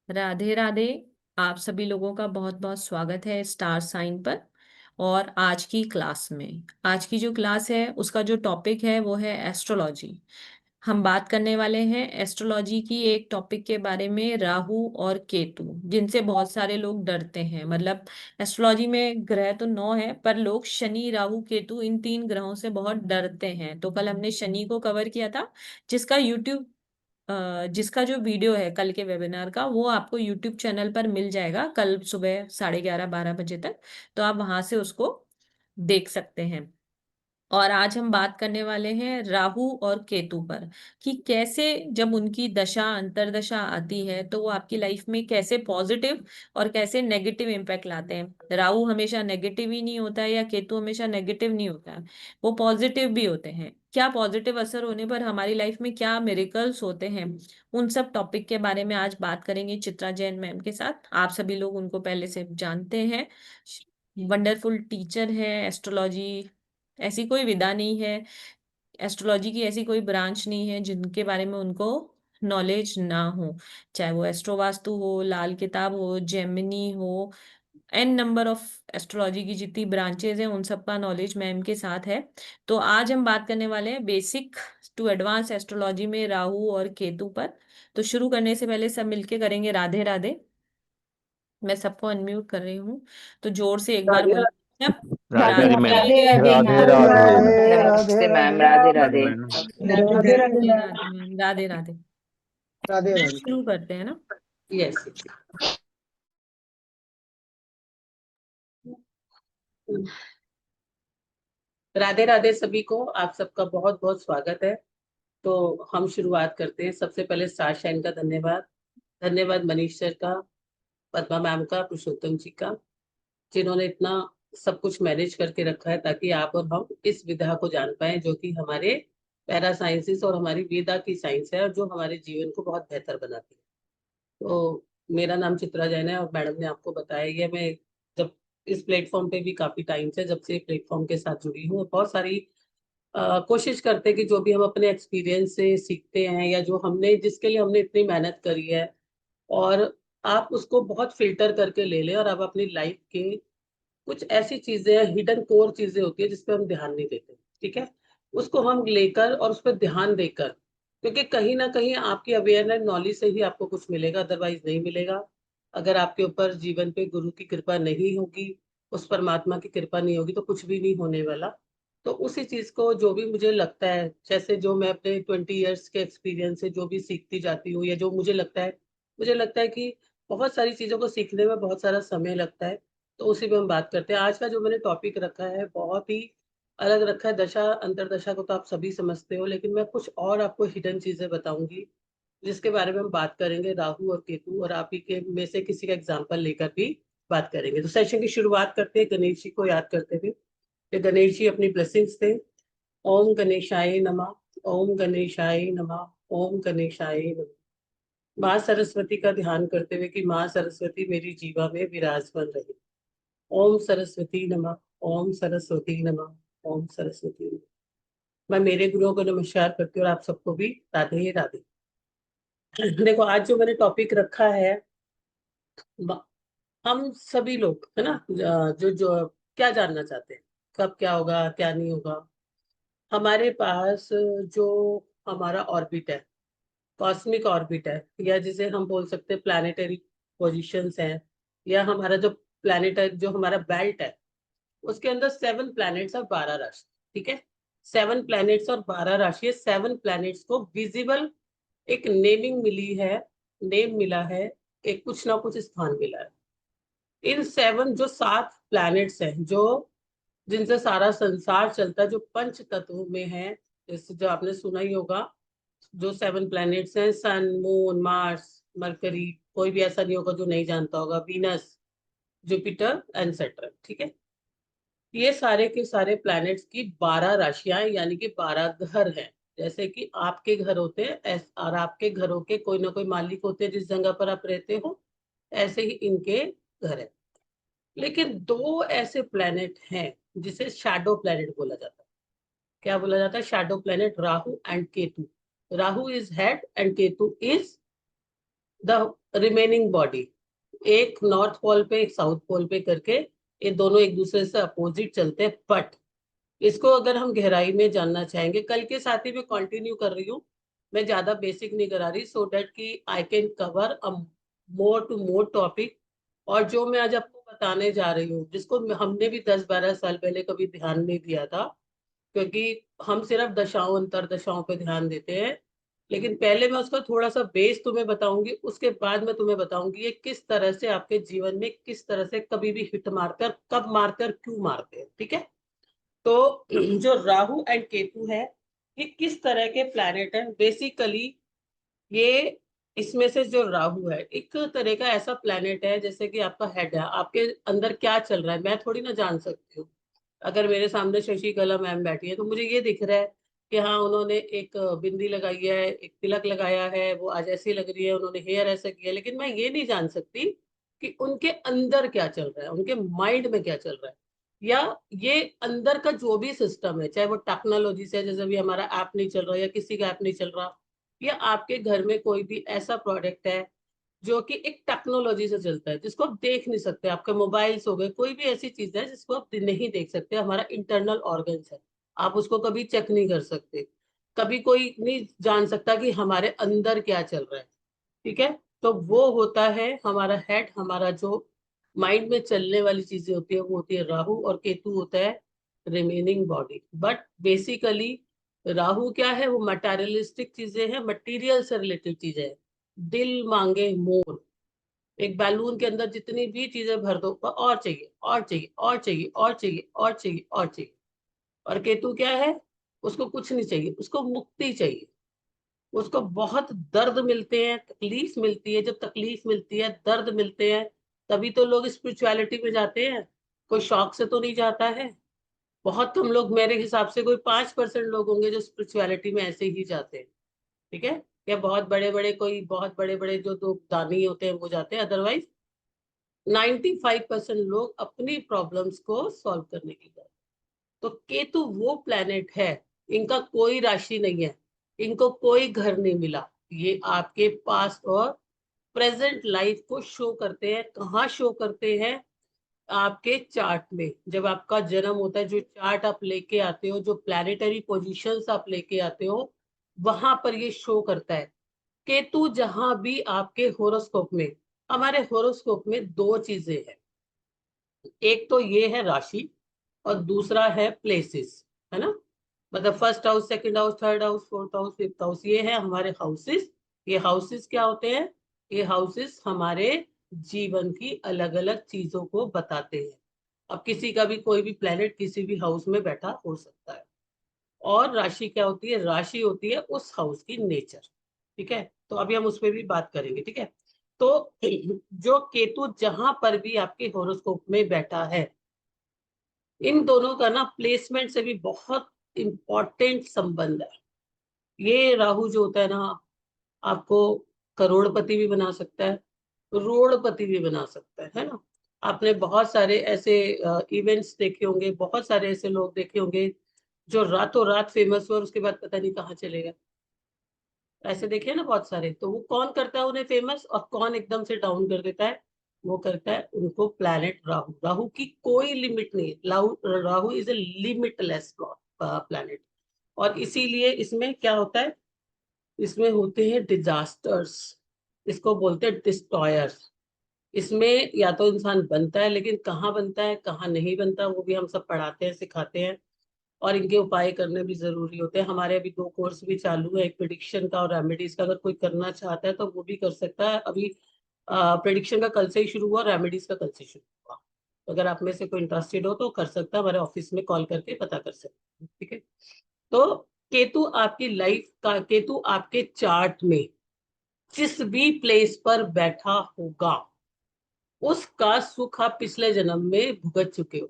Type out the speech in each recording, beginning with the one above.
राधे राधे। आप सभी लोगों का बहुत बहुत स्वागत है स्टार साइन पर। और आज की क्लास में, आज की जो क्लास है उसका जो टॉपिक है वो है एस्ट्रोलॉजी। हम बात करने वाले हैं एस्ट्रोलॉजी की एक टॉपिक के बारे में, राहु और केतु, जिनसे बहुत सारे लोग डरते हैं। मतलब एस्ट्रोलॉजी में ग्रह तो 9 है, पर लोग शनि, राहु, केतु इन 3 ग्रहों से बहुत डरते हैं। तो कल हमने शनि को कवर किया था, जिसका यूट्यूब जिसका जो वीडियो है कल के वेबिनार का, वो आपको यूट्यूब चैनल पर मिल जाएगा कल सुबह 11:30-12 बजे तक। तो आप वहां से उसको देख सकते हैं। और आज हम बात करने वाले हैं राहु और केतु पर, कि कैसे जब उनकी दशा अंतर्दशा आती है तो वो आपकी लाइफ में कैसे पॉजिटिव और कैसे नेगेटिव इम्पैक्ट लाते हैं। राहु हमेशा नेगेटिव ही नहीं होता है, या केतु हमेशा नेगेटिव नहीं होता है, वो पॉजिटिव भी होते हैं। क्या पॉजिटिव असर होने पर हमारी लाइफ में क्या मिरेकल्स होते हैं, उन सब टॉपिक के बारे में आज बात करेंगे चित्रा जैन मैम के साथ। आप सभी लोग उनको पहले से जानते हैं, वंडरफुल टीचर है। एस्ट्रोलॉजी ऐसी कोई विधा नहीं है, एस्ट्रोलॉजी की ऐसी कोई ब्रांच नहीं है जिनके बारे में उनको नॉलेज ना हो। चाहे वो एस्ट्रो वास्तु हो, लाल किताब हो, जेमिनी हो, एन नंबर ऑफ एस्ट्रोलॉजी की जितनी ब्रांचेज हैं उन सब का नॉलेज मैम के साथ है। तो आज हम बात करने वाले हैं बेसिक टू एडवांस एस्ट्रोलॉजी में राहु और केतु पर। तो शुरू करने से पहले सब मिलके करेंगे राधे राधे। मैं सबको अनम्यूट कर रही हूँ, तो जोर से एक बार राधे बोल सब। राधे राधे राधे मैम। राधे। राधे राधे राधे। राधे राधे नमस्ते ma'am, Radhe Radhe Radhe Radhe. Ma'am. Radhe Radhe Radhe ma'am. Radhe ma'am, Radhe Radhe. Radhe Radhe. शुरू करते हैं ना। यस। राधे राधे सभी को, आप सबका बहुत बहुत स्वागत है। तो हम शुरुआत करते हैं। सबसे पहले स्टार शाइन का धन्यवाद। धन्यवाद मनीष सर का, पद्मा मैम का, पुरुषोत्तम जी का, जिन्होंने इतना सब कुछ मैनेज करके रखा है ताकि आप और हम इस विधा को जान पाए, जो कि हमारे पैरा साइंसेस और हमारी वेदा की साइंस है, और जो हमारे जीवन को बहुत बेहतर बनाती है। तो मेरा नाम चित्रा जैन है, और मैडम ने आपको बताया ही है। मैं जब इस प्लेटफॉर्म पे भी काफी टाइम से, जब से प्लेटफॉर्म के साथ जुड़ी हूँ, बहुत सारी कोशिश करते हैं कि जो भी हम अपने एक्सपीरियंस से सीखते हैं, या जो हमने, जिसके लिए हमने इतनी मेहनत करी है, और आप उसको बहुत फिल्टर करके ले लें, और आप अपनी लाइफ के कुछ ऐसी चीजें, हिडन कोर चीजें होती है जिस पे हम ध्यान नहीं देते, ठीक है, उसको हम लेकर और उस पर ध्यान देकर, क्योंकि कहीं ना कहीं आपकी अवेयरनेस नॉलेज से ही आपको कुछ मिलेगा, अदरवाइज नहीं मिलेगा। अगर आपके ऊपर जीवन पे गुरु की कृपा नहीं होगी, उस परमात्मा की कृपा नहीं होगी, तो कुछ भी नहीं होने वाला। तो उसी चीज को, जो भी मुझे लगता है, जैसे जो मैं अपने 20 ईयर्स के एक्सपीरियंस से जो भी सीखती जाती हूँ, या जो मुझे लगता है कि बहुत सारी चीजों को सीखने में बहुत सारा समय लगता है। तो उसी में हम बात करते हैं। आज का जो मैंने टॉपिक रखा है बहुत ही अलग रखा है। दशा अंतरदशा को तो आप सभी समझते हो, लेकिन मैं कुछ और आपको हिडन चीजें बताऊंगी, जिसके बारे में हम बात करेंगे, राहु और केतु, और आप ही के में से किसी का एग्जाम्पल लेकर भी बात करेंगे। तो सेशन की शुरुआत करते हैं गणेश जी को याद करते हुए, कि गणेश जी अपनी ब्लेसिंग्स थे। ओम गणेशाय नमः। ओम गणेशाय नमः। ओम गणेशाय नमः। माँ सरस्वती का ध्यान करते हुए कि माँ सरस्वती मेरी जीवा में विराजमान रहे। ओम सरस्वती नमः। ओम सरस्वती नमः। ओम सरस्वती नमः। मैं मेरे गुरुओं को नमस्कार करती हूँ, और आप सबको भी राधे राधे। देखो, आज जो मैंने टॉपिक रखा है, ब- हम सभी लोग है ना, जो जो क्या जानना चाहते हैं, कब क्या होगा, क्या नहीं होगा। हमारे पास जो हमारा ऑर्बिट है, कॉस्मिक ऑर्बिट है, या जिसे हम बोल सकते हैं प्लैनेटरी पोजीशंस हैं, या हमारा जो प्लैनेटरी, जो हमारा बेल्ट है, उसके अंदर 7 प्लैनेट्स और 12 राशि, ठीक है। 7 प्लैनेट्स और 12 राशि, 7 प्लैनेट्स को विजिबल एक नेमिंग मिली है, नेम मिला है, एक कुछ ना कुछ स्थान मिला है। इन 7 जो 7 प्लैनेट्स हैं, जो जिनसे सारा संसार चलता है, जो पंच तत्व में है, जैसे जो आपने सुना ही होगा, जो 7 प्लैनेट्स हैं, सन, मून, मार्स, मरकरी, कोई भी ऐसा नहीं होगा जो नहीं जानता होगा, वीनस, जुपिटर एंड सैटर्न, ठीक है। ये सारे के सारे प्लैनेट्स की 12 राशियां, यानी कि 12 घर हैं। जैसे कि आपके घर होते हैं, और आपके घरों के कोई ना कोई मालिक होते हैं जिस जगह पर आप रहते हो, ऐसे ही इनके घर है। लेकिन 2 ऐसे प्लैनेट हैं जिसे शैडो प्लैनेट बोला जाता है। क्या बोला जाता है? Shadow planet, Rahu and Ketu. Rahu is head and Ketu is the remaining body, एक नॉर्थ पोल पे एक साउथ पोल पे करके ये दोनों एक दूसरे से अपोजिट चलते हैं। बट इसको अगर हम गहराई में जानना चाहेंगे, कल के साथ ही मैं कंटिन्यू कर रही हूँ, मैं ज्यादा बेसिक नहीं करा रही, सो दैट कि I can cover a more two more topic. और जो मैं आज आपको बताने जा रही हूँ, जिसको हमने भी 10-12 साल पहले कभी ध्यान नहीं दिया था, क्योंकि हम सिर्फ दशाओं अंतर दशाओं पे ध्यान देते हैं। लेकिन पहले मैं उसका थोड़ा सा बेस तुम्हें बताऊंगी, उसके बाद मैं तुम्हें बताऊंगी ये किस तरह से आपके जीवन में किस तरह से कभी भी हिट मारते हैं और कब मारते हैं और क्यों मारते हैं। ठीक है, तो जो राहु एंड केतु है, ये किस तरह के प्लैनेट हैं बेसिकली। ये इसमें से जो राहु है एक तरह का ऐसा प्लैनेट है जैसे कि आपका हेड है, आपके अंदर क्या चल रहा है मैं थोड़ी ना जान सकती हूँ। अगर मेरे सामने शशि कला मैम बैठी है तो मुझे ये दिख रहा है कि हाँ उन्होंने एक बिंदी लगाई है, एक तिलक लगाया है, वो आज ऐसी लग रही है, उन्होंने हेयर ऐसा किया, लेकिन मैं ये नहीं जान सकती कि उनके अंदर क्या चल रहा है, उनके माइंड में क्या चल रहा है। या ये अंदर का जो भी सिस्टम है, चाहे वो टेक्नोलॉजी से, जैसे भी हमारा ऐप नहीं चल रहा या किसी का ऐप नहीं चल रहा, या आपके घर में कोई भी ऐसा प्रोडक्ट है जो कि एक टेक्नोलॉजी से चलता है जिसको आप देख नहीं सकते, आपके मोबाइल्स हो गए, कोई भी ऐसी चीज है जिसको आप नहीं देख सकते, हमारा इंटरनल ऑर्गन्स है, आप उसको कभी चेक नहीं कर सकते, कभी कोई नहीं जान सकता कि हमारे अंदर क्या चल रहा है। ठीक है, तो वो होता है हमारा हेड, हमारा जो माइंड में चलने वाली चीजें होती है वो होती है राहु, और केतु होता है remaining body. But basically Rahu क्या है, वो मटेरियलिस्टिक चीजें हैं, मटेरियल से रिलेटेड चीजें हैं, दिल मांगे मोर, एक बैलून के अंदर जितनी भी चीजें भर दो और चाहिए और चाहिए और चाहिए और चाहिए और चाहिए और चाहिए। और केतु क्या है, उसको कुछ नहीं चाहिए, उसको मुक्ति चाहिए, उसको बहुत दर्द मिलते हैं, तकलीफ मिलती है, जब तकलीफ मिलती है दर्द मिलते हैं तभी तो लोग स्पिरिचुअलिटी में जाते हैं, कोई शौक से तो नहीं जाता है। बहुत कम लोग, मेरे हिसाब से कोई 5% लोग होंगे जो स्पिरिचुअलिटी में ऐसे ही जाते हैं। ठीक है, या बहुत बड़े बड़े, कोई बहुत बड़े बड़े जो दो दानी होते हैं वो जाते हैं, अदरवाइज 95% लोग अपनी प्रॉब्लम्स को सॉल्व करने के लिए। तो केतु वो प्लेनेट है, इनका कोई राशि नहीं है, इनको कोई घर नहीं मिला, ये आपके पास्ट और प्रेजेंट लाइफ को शो करते हैं। कहाँ शो करते हैं, आपके चार्ट में, जब आपका जन्म होता है, जो चार्ट आप लेके आते हो, जो प्लैनेटरी पोजीशंस आप लेके आते हो, वहां पर ये शो करता है। केतु जहां भी आपके होरोस्कोप में, हमारे होरोस्कोप में दो चीजें हैं, एक तो ये है राशि और दूसरा है प्लेसेस, है ना, मतलब first house, second house, third house, fourth house, fifth house, ये है हमारे हाउसेस। ये हाउसेस क्या होते हैं, ये हाउसेस हमारे जीवन की अलग अलग चीजों को बताते हैं। अब किसी का भी कोई भी प्लेनेट किसी भी हाउस में बैठा हो सकता है। और राशि क्या होती है, राशि होती है उस हाउस की नेचर। ठीक है, तो अभी हम उस पर भी बात करेंगे। ठीक है, तो जो केतु जहां पर भी आपके होरोस्कोप में बैठा है, इन दोनों का ना प्लेसमेंट से भी बहुत इंपॉर्टेंट संबंध है। ये राहु जो होता है ना, आपको करोड़पति भी बना सकता है, रोड़पति भी बना सकता है ना। आपने बहुत सारे ऐसे इवेंट्स देखे होंगे, बहुत सारे ऐसे लोग देखे होंगे जो रातों रात फेमस हुए और उसके बाद पता नहीं कहाँ चले गए। ऐसे देखे हैं ना बहुत सारे, तो वो कौन करता है उन्हें फेमस और कौन एकदम से डाउन कर देता है, वो करता है उनको प्लैनेट राहु। राहु की कोई लिमिट नहीं है, Rahu Rahu is a limitless planet. और इसीलिए इसमें क्या होता है, इसमें होते हैं डिजास्टर्स, इसको बोलते हैं डिस्ट्रॉयर्स। इसमें या तो इंसान बनता है, लेकिन कहाँ बनता है कहाँ नहीं बनता वो भी हम सब पढ़ाते हैं, सिखाते हैं। और इनके उपाय करने भी जरूरी होते हैं। हमारे अभी 2 कोर्स भी चालू है, एक प्रिडिक्शन का और रेमेडीज का, अगर कोई करना चाहता है तो वो भी कर सकता है। अभी प्रिडिक्शन का कल से ही शुरू हुआ, रेमेडीज का कल से शुरू हुआ। तो अगर आप में से कोई इंटरेस्टेड हो तो कर सकता है, हमारे ऑफिस में कॉल करके पता कर सकते हैं। ठीक है, तो केतु आपकी लाइफ का, केतु आपके चार्ट में जिस भी प्लेस पर बैठा होगा उसका सुख आप पिछले जन्म में भुगत चुके हो,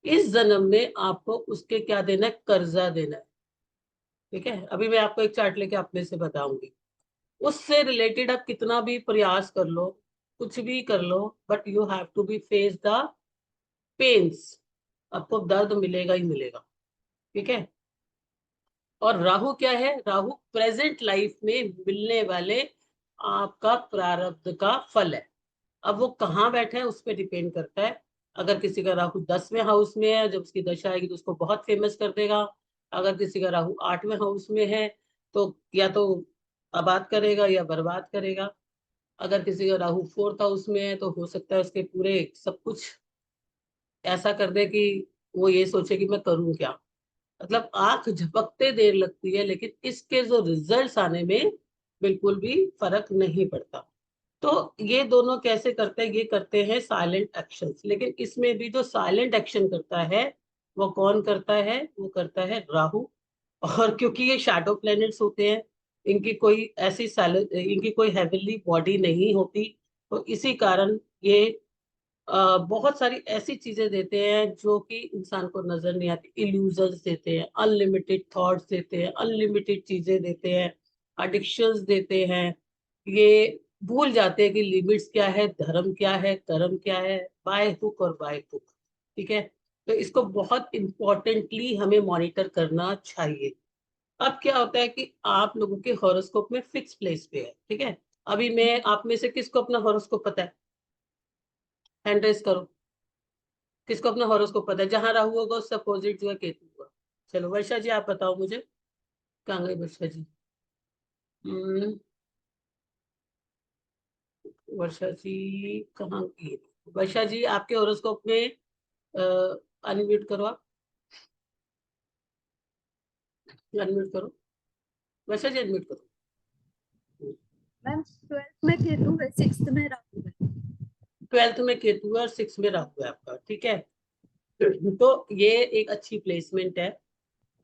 इस जन्म में आपको उसके क्या देना है, कर्जा देना है। ठीक है, अभी मैं आपको एक चार्ट लेके आप में से बताऊंगी, उससे रिलेटेड आप कितना भी प्रयास कर लो, कुछ भी कर लो, but you have to be face the pains, आपको दर्द मिलेगा ही मिलेगा। ठीक है, और राहु क्या है, राहु प्रेजेंट लाइफ में मिलने वाले आपका प्रारब्ध का फल है। अब वो कहाँ बैठे हैं उस पर डिपेंड करता है। अगर किसी का राहु 10वें हाउस में है, जब उसकी दशा आएगी तो उसको बहुत फेमस कर देगा। अगर किसी का राहु 8वें हाउस में है तो या तो आबाद करेगा या बर्बाद करेगा। अगर किसी का राहु 4th हाउस में है तो हो सकता है उसके पूरे सब कुछ ऐसा कर दे कि वो ये सोचे कि मैं करूं क्या। मतलब आंख झपकते देर लगती है, लेकिन इसके जो रिजल्ट्स आने में बिल्कुल भी फर्क नहीं पड़ता। तो ये दोनों कैसे करते हैं, ये करते हैं साइलेंट एक्शंस। लेकिन इसमें भी जो साइलेंट एक्शन करता है वो कौन करता है, वो करता है राहु। और क्योंकि ये शैडो प्लैनेट्स होते हैं, इनकी कोई हेवनली बॉडी नहीं होती, तो इसी कारण ये बहुत सारी ऐसी चीजें देते हैं जो कि इंसान को नजर नहीं आती। इल्यूजन्स देते हैं, अनलिमिटेड थॉट्स देते हैं, अनलिमिटेड चीजें देते हैं, एडिक्शंस देते हैं। ये भूल जाते हैं कि लिमिट्स क्या है, धर्म क्या है, कर्म क्या है, बाय हुक और बाय हुक। ठीक है, तो इसको बहुत इंपॉर्टेंटली हमें मॉनिटर करना चाहिए। अब क्या होता है कि आप लोगों के हॉरोस्कोप में फिक्स प्लेस पे है। ठीक है, अभी मैं आप में से किसको अपना हॉरोस्कोप पता है, हैंड रेस करो। किसको अपना हॉरोस्कोप पता है? जहां राहु होगा उससे अपोजिट जो है केतु होगा। चलो वर्षा जी आप बताओ मुझे, कहाँ गई वर्षा जी? हम्म, वर्षा जी कहाँ गई? वर्षा जी आपके हॉरोस्कोप में अनम्यूट करो, आप अनम्यूट करो, वर्षा जी अनम्यूट करो। मैम 12th में केतु है, 6th में राहु है। 12th में केतु है और 6 में राहु है आपका। ठीक है, तो ये एक अच्छी प्लेसमेंट है।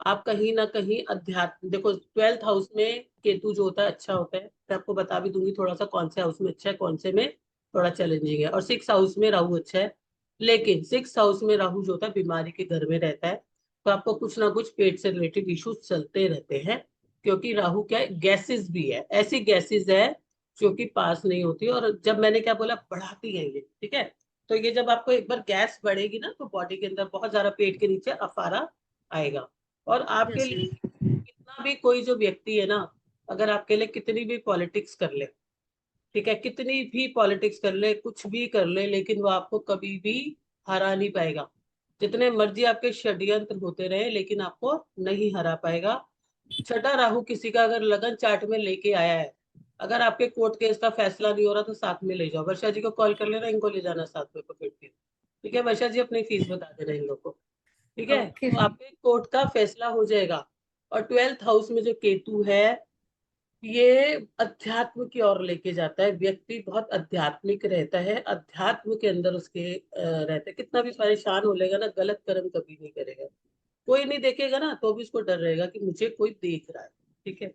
आप कहीं ना कहीं अध्यात्म, देखो 12th हाउस में केतु जो होता है अच्छा होता है, मैं आपको बता भी दूंगी थोड़ा सा कौन से हाउस में अच्छा है, कौन से में थोड़ा चैलेंजिंग है। और 6th हाउस में राहु अच्छा है, लेकिन 6th हाउस में राहु जो होता है बीमारी के घर में रहता है, तो आपको कुछ ना कुछ पेट से रिलेटेड इश्यूज चलते रहते हैं। क्योंकि राहु क्या है, गैसेस भी है, ऐसी गैसेस है जो कि पास नहीं होती। और जब मैंने क्या बोला, बढ़ाती है ये। ठीक है, तो ये जब आपको एक बार गैस बढ़ेगी ना, तो बॉडी के अंदर बहुत ज्यादा पेट के नीचे अफारा आएगा। और आपके Yes, लिए कितना भी कोई जो व्यक्ति है ना, अगर आपके लिए कितनी भी पॉलिटिक्स कर ले, ठीक है, कितनी भी पॉलिटिक्स कर ले, कुछ भी कर ले, लेकिन वो आपको कभी भी हरा नहीं पाएगा। जितने मर्जी आपके षड्यंत्र होते रहे, लेकिन आपको नहीं हरा पाएगा। छठा राहु किसी का अगर लगन चार्ट में लेके आया है, अगर आपके कोर्ट केस का फैसला नहीं हो रहा तो साथ में ले जाओ, वर्षा जी को कॉल कर लेना, इनको ले जाना साथ में पकड़ के। ठीक है, वर्षा जी अपनी फीस बता देना इन लोग को। ठीक है, ओके। तो आपके कोर्ट का फैसला हो जाएगा। और 12th हाउस में जो केतु है, ये अध्यात्म की ओर लेके जाता है। व्यक्ति बहुत आध्यात्मिक रहता है, अध्यात्म के अंदर उसके रहता है। कितना भी परेशान हो लेगा ना, गलत कर्म कभी नहीं करेगा। कोई नहीं देखेगा ना तो भी उसको डर रहेगा कि मुझे कोई देख रहा है। ठीक है,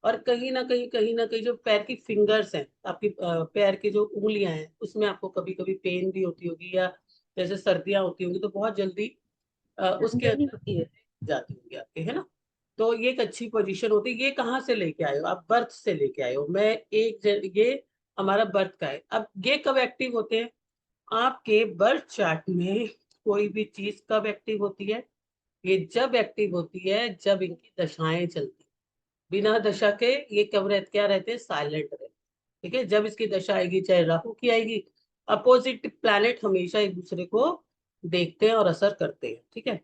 और कहीं ना कहीं जो पैर की फिंगर्स हैं, आपकी पैर की जो उंगलियां हैं, उसमें आपको कभी कभी पेन भी होती होगी, या जैसे सर्दियां होती होंगी तो बहुत जल्दी उसके नहीं अंदर होती है। जाती होंगी आपके, है ना। तो ये एक अच्छी पोजीशन होती है। ये कहाँ से लेके आए हो आप? बर्थ से लेके आए हो। मैं ये हमारा बर्थ का है। अब ये कब एक्टिव होते हैं? आपके बर्थ चार्ट में कोई भी चीज कब एक्टिव होती है? ये जब एक्टिव होती है जब इनकी दशाएं चलती हैं। बिना दशा के ये कब रहते, क्या रहते हैं? साइलेंट रहते हैं। ठीक है, जब इसकी दशा आएगी, चाहे राहु की आएगी, अपोजिट प्लैनेट हमेशा एक दूसरे को देखते हैं और असर करते हैं। ठीक है,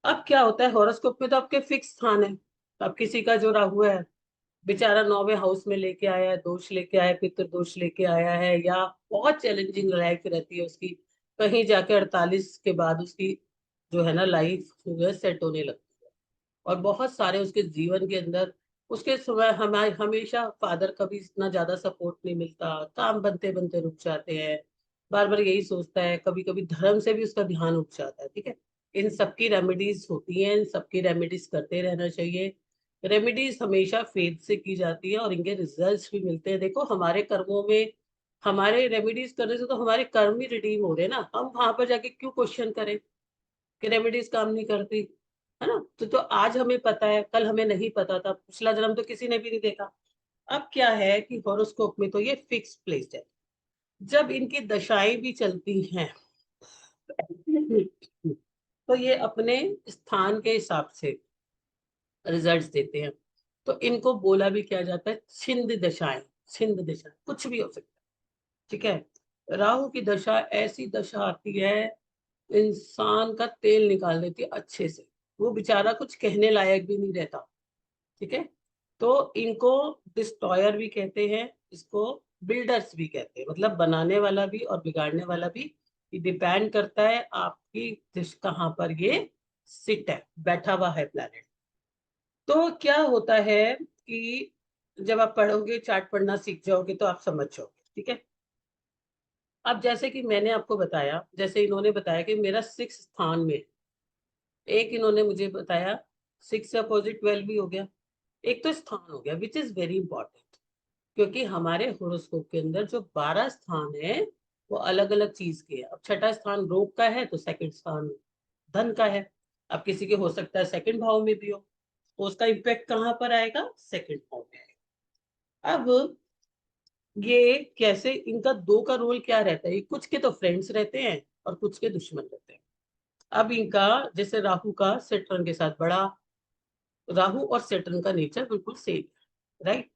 अब क्या होता है, हॉरोस्कोप में तो आपके फिक्स स्थान है। अब किसी का जो राहु है बेचारा 9वें हाउस में लेके आया है, दोष लेके आया है, पितृ दोष लेके आया है, या बहुत चैलेंजिंग लाइफ रहती है उसकी, कहीं जाके 48 के बाद उसकी जो है ना लाइफ जो है सेट होने लगती है। और बहुत सारे उसके जीवन के अंदर उसके समय हमारे हमेशा फादर का भी इतना ज्यादा सपोर्ट नहीं मिलता, काम बनते बनते रुक जाते हैं, बार बार यही सोचता है, कभी कभी धर्म से भी उसका ध्यान उठ जाता है। ठीक है, इन सबकी रेमेडीज होती हैं, इन सबकी रेमेडीज करते रहना चाहिए। रेमेडीज हमेशा फेथ से की जाती है और इनके रिजल्ट्स भी मिलते हैं। देखो हमारे कर्मों में, हमारे रेमेडीज करने से तो हमारे कर्म ही रिडीम हो रहे हैं ना। हम वहां पर जाके क्यों क्वेश्चन करें कि रेमेडीज काम नहीं करती, है ना। तो आज हमें पता है, कल हमें नहीं पता था, पिछला जन्म तो किसी ने भी नहीं देखा। अब क्या है कि हॉरोस्कोप में तो ये फिक्स प्लेस है। जब इनकी दशाएं भी चलती हैं तो ये अपने स्थान के हिसाब से रिजल्ट्स देते हैं। तो इनको बोला भी क्या जाता है, छिंद दशाएं। छिंद दशा, कुछ भी हो सकता है, ठीक है। राहु की दशा ऐसी दशा आती है, इंसान का तेल निकाल देती है अच्छे से, वो बेचारा कुछ कहने लायक भी नहीं रहता, ठीक है। तो इनको डिस्ट्रॉयर भी कहते हैं, इसको बिल्डर्स भी कहते हैं, मतलब बनाने वाला भी और बिगाड़ने वाला भी। ये डिपेंड करता है आपकी कहाँ पर ये सिट है, बैठा हुआ है प्लैनेट। तो क्या होता है कि जब आप पढ़ोगे, चार्ट पढ़ना सीख जाओगे तो आप समझ जाओगे, ठीक है। अब जैसे कि मैंने आपको बताया, जैसे इन्होंने बताया कि मेरा 6 स्थान में, एक इन्होंने मुझे बताया 6 से अपोजिट 12 भी हो गया, एक तो स्थान हो गया, विच इज वेरी इंपॉर्टेंट, क्योंकि हमारे होरोस्कोप के अंदर जो 12 स्थान है वो अलग अलग चीज के है। अब छठा स्थान रोग का है तो सेकंड स्थान धन का है। अब किसी के हो सकता है सेकंड भाव में भी हो, तो उसका इम्पैक्ट कहाँ पर आएगा, सेकंड भाव में आएगा। अब ये कैसे, इनका दो का रोल क्या रहता है, कुछ के तो फ्रेंड्स रहते हैं और कुछ के दुश्मन रहते हैं। अब इनका जैसे राहु का सेटर्न के साथ बड़ा, राहु और सेटर्न का नेचर बिल्कुल सेम है, राइट।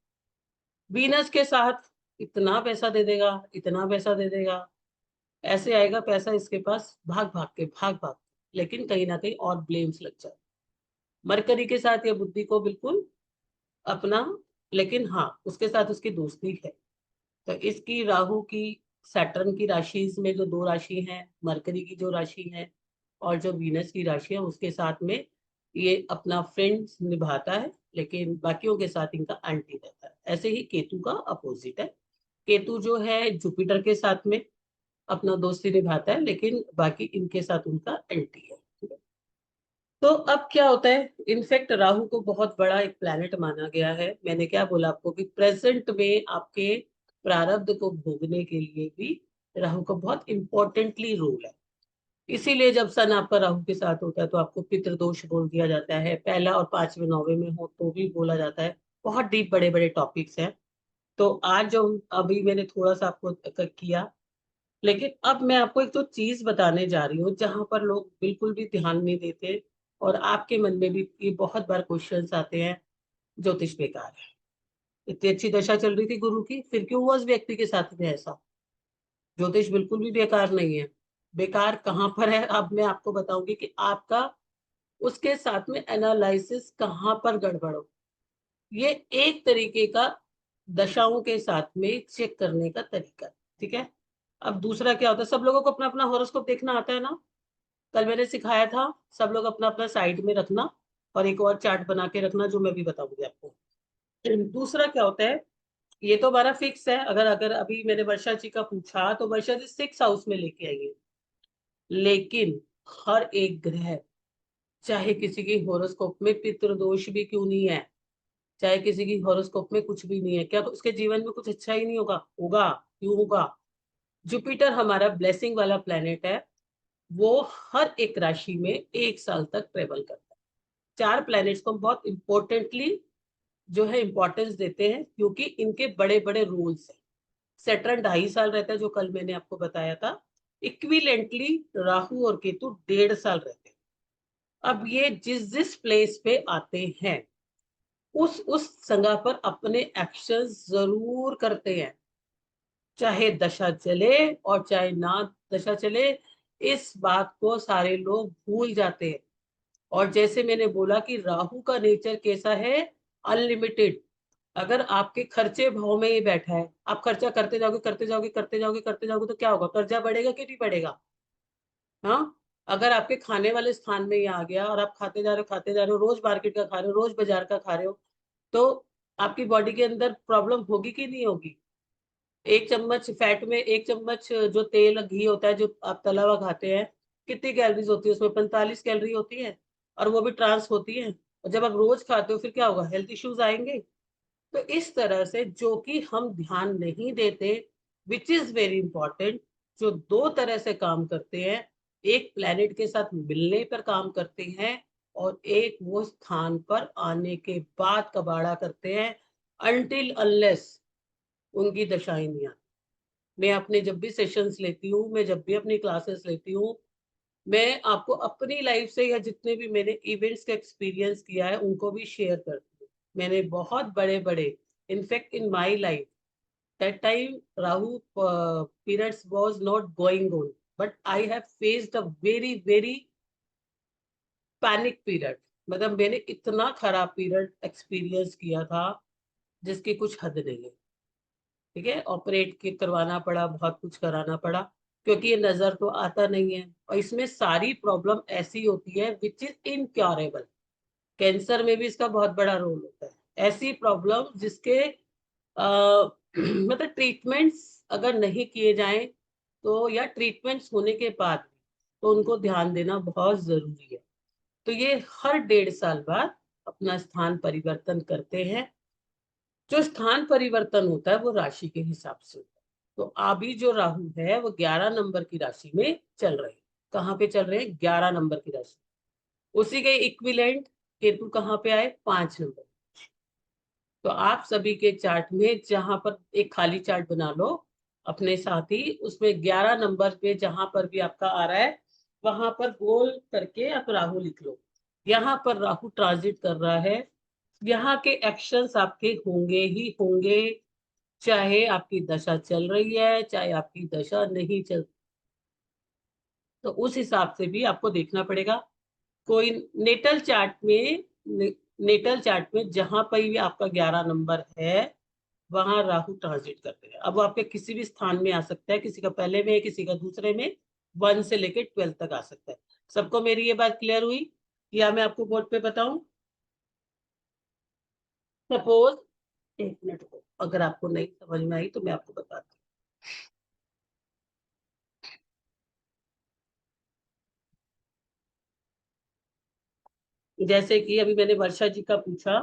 वीनस के साथ इतना पैसा दे देगा, इतना पैसा दे देगा, ऐसे आएगा पैसा इसके पास भाग भाग के, लेकिन कहीं ना कहीं और ब्लेम्स लग जाए। मरकरी के साथ ये बुद्धि को बिल्कुल अपना, लेकिन हाँ उसके साथ उसकी दोस्ती है। तो इसकी राहु की सैटर्न की राशि में जो दो राशि हैं, मरकरी की जो राशि है और जो वीनस की राशि है, उसके साथ में ये अपना फ्रेंड्स निभाता है, लेकिन बाकियों के साथ इनका एंटी रहता है। ऐसे ही केतु का अपोजिट है, केतु जो है जुपिटर के साथ में अपना दोस्ती निभाता है, लेकिन बाकी इनके साथ उनका एंटी है, ठीक है? तो अब क्या होता है, इनफैक्ट राहु को बहुत बड़ा एक प्लैनेट माना गया है। मैंने क्या बोला आपको कि प्रेजेंट में आपके प्रारब्ध को भोगने के लिए भी राहु का बहुत इंपॉर्टेंटली रोल है। इसीलिए जब सन आपका राहु के साथ होता है तो आपको पितृदोष बोल दिया जाता है, पहला और 5वें 9वें में हो तो भी बोला जाता है। बहुत डीप बड़े बड़े टॉपिक्स हैं। तो आज जो अभी मैंने थोड़ा सा आपको किया, लेकिन अब मैं आपको एक तो चीज बताने जा रही हूँ जहां पर लोग बिल्कुल भी ध्यान नहीं देते, और आपके मन में भी ये बहुत बार क्वेश्चंस आते हैं, ज्योतिष बेकार है, इतनी अच्छी दशा चल रही थी गुरु की, फिर क्यों हुआ उस व्यक्ति के साथ में ऐसा। ज्योतिष बिल्कुल भी बेकार नहीं है। बेकार कहाँ पर है, अब मैं आपको बताऊंगी कि आपका उसके साथ में एनालिसिस कहाँ पर गड़बड़ हो। ये एक तरीके का दशाओं के साथ में चेक करने का तरीका, ठीक है। अब दूसरा क्या होता है, सब लोगों को अपना अपना हॉरोस्कोप देखना आता है ना, कल मैंने सिखाया था, सब लोग अपना अपना साइड में रखना और एक और चार्ट बना के रखना जो मैं भी बताऊंगी आपको। दूसरा क्या होता है, ये तो हमारा फिक्स है, अगर अगर अभी मैंने वर्षा जी का पूछा तो वर्षा जी 6 हाउस में लेके आएंगे, लेकिन हर एक ग्रह, चाहे किसी की हॉरोस्कोप में पितृदोष भी क्यों नहीं है, चाहे किसी की हॉरोस्कोप में कुछ भी नहीं है, क्या तो उसके जीवन में कुछ अच्छा ही नहीं होगा, होगा, क्यों होगा। जुपिटर हमारा ब्लेसिंग वाला प्लेनेट है, वो हर एक राशि में 1 साल तक ट्रेवल करता है। 4 प्लैनेट्स को हम बहुत इंपॉर्टेंटली जो है इंपॉर्टेंस देते हैं, क्योंकि इनके बड़े बड़े रूल्स हैं। सैटर्न 2.5 साल रहता है, जो कल मैंने आपको बताया था। इक्विलेंटली राहु और केतु 1.5 साल रहते हैं। अब ये जिस जिस प्लेस पे आते हैं उस जगह पर अपने एक्शन जरूर करते हैं, चाहे दशा चले और चाहे ना दशा चले, इस बात को सारे लोग भूल जाते हैं। और जैसे मैंने बोला कि राहु का नेचर कैसा है, अनलिमिटेड। अगर आपके खर्चे भाव में ही बैठा है, आप खर्चा करते जाओगे करते जाओगे करते जाओगे करते जाओगे तो क्या होगा, कर्जा बढ़ेगा कि नहीं बढ़ेगा। हाँ, अगर आपके खाने वाले स्थान में ये आ गया और आप खाते जा रहे हो, रोज मार्केट का खा रहे हो, रोज बाजार का खा रहे हो, तो आपकी बॉडी के अंदर प्रॉब्लम होगी कि नहीं होगी। 1 चम्मच फैट में 1 चम्मच जो तेल घी होता है जो आप तला हुआ खाते हैं, कितनी कैलोरीज होती है उसमें, 45 कैलोरी होती है, और वो भी ट्रांस होती है। और जब आप रोज खाते हो फिर क्या होगा, हेल्थ इश्यूज आएंगे। तो इस तरह से जो कि हम ध्यान नहीं देते, विच इज वेरी इंपॉर्टेंट, जो 2 तरह से काम करते हैं, एक प्लेनेट के साथ मिलने पर काम करते हैं और एक वो स्थान पर आने के बाद कबाड़ा करते हैं, अनटिल अनलेस उनकी दशाएं नहीं आती। मैं अपने जब भी सेशंस लेती हूँ, मैं जब भी अपनी क्लासेस लेती हूँ, मैं आपको अपनी लाइफ से या जितने भी मैंने इवेंट्स का एक्सपीरियंस किया है उनको भी शेयर करती हूँ। मैंने बहुत बड़े बड़े, in fact in my life that time Rahu periods was not going on, but I have faced a very panic period. मतलब मैंने इतना खराब पीरियड एक्सपीरियंस किया था जिसकी कुछ हद नहीं है। ठीक है, ऑपरेट के करवाना पड़ा, बहुत कुछ कराना पड़ा, क्योंकि ये नजर तो आता नहीं है और इसमें सारी प्रॉब्लम ऐसी होती है विच इज इनक्योरेबल। कैंसर में भी इसका बहुत बड़ा रोल होता है। ऐसी प्रॉब्लम जिसके मतलब ट्रीटमेंट्स अगर नहीं किए जाएं तो, या ट्रीटमेंट्स होने के बाद तो उनको ध्यान देना बहुत जरूरी है। तो ये हर 1.5 साल बाद अपना स्थान परिवर्तन करते हैं। जो स्थान परिवर्तन होता है वो राशि के हिसाब से होता है। तो अभी जो राहु है वो 11 नंबर की राशि में चल रहे हैं। कहाँ पे चल रहे हैं? 11 नंबर की राशि। उसी के इक्विवेलेंट केतु कहाँ पे आए? 5 नंबर। तो आप सभी के चार्ट में जहां पर एक खाली चार्ट बना लो अपने साथ ही, उसमें 11 नंबर पे जहां पर भी आपका आ रहा है वहां पर गोल करके आप राहु लिख लो। यहाँ पर राहु ट्रांजिट कर रहा है, यहाँ के एक्शंस आपके होंगे ही होंगे, चाहे आपकी दशा चल रही है चाहे आपकी दशा नहीं चल। तो उस हिसाब से भी आपको देखना पड़ेगा। कोई नेटल चार्ट में नेटल चार्ट में जहां पर भी आपका 11 नंबर है वहां राहु ट्रांजिट करते हैं। अब वो आपके किसी भी स्थान में आ सकता है, किसी का पहले में, किसी का दूसरे में, 1 से लेके 12 तक आ सकता है। सबको मेरी ये बात क्लियर हुई या मैं आपको बोर्ड पे बताऊं? सपोज, एक मिनट को, अगर आपको नहीं समझ में आई तो मैं आपको बताती हूँ। जैसे कि अभी मैंने वर्षा जी का पूछा,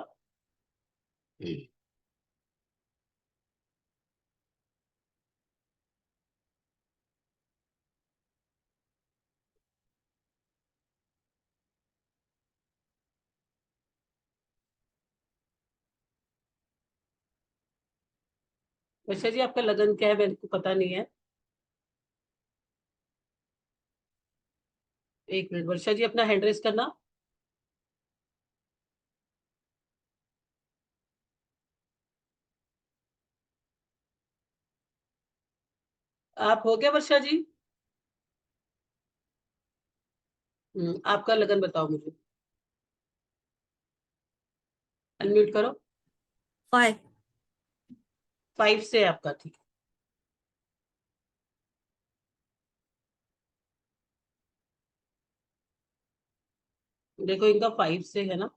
वर्षा जी आपका लगन क्या है मेरे को पता नहीं है। एक मिनट वर्षा जी, अपना हैंड रेस करना। आप हो गया वर्षा जी? आपका लगन बताओ मुझे, अनम्यूट करो। 5। 5 से आपका, ठीक है। देखो इनका 5 से है ना,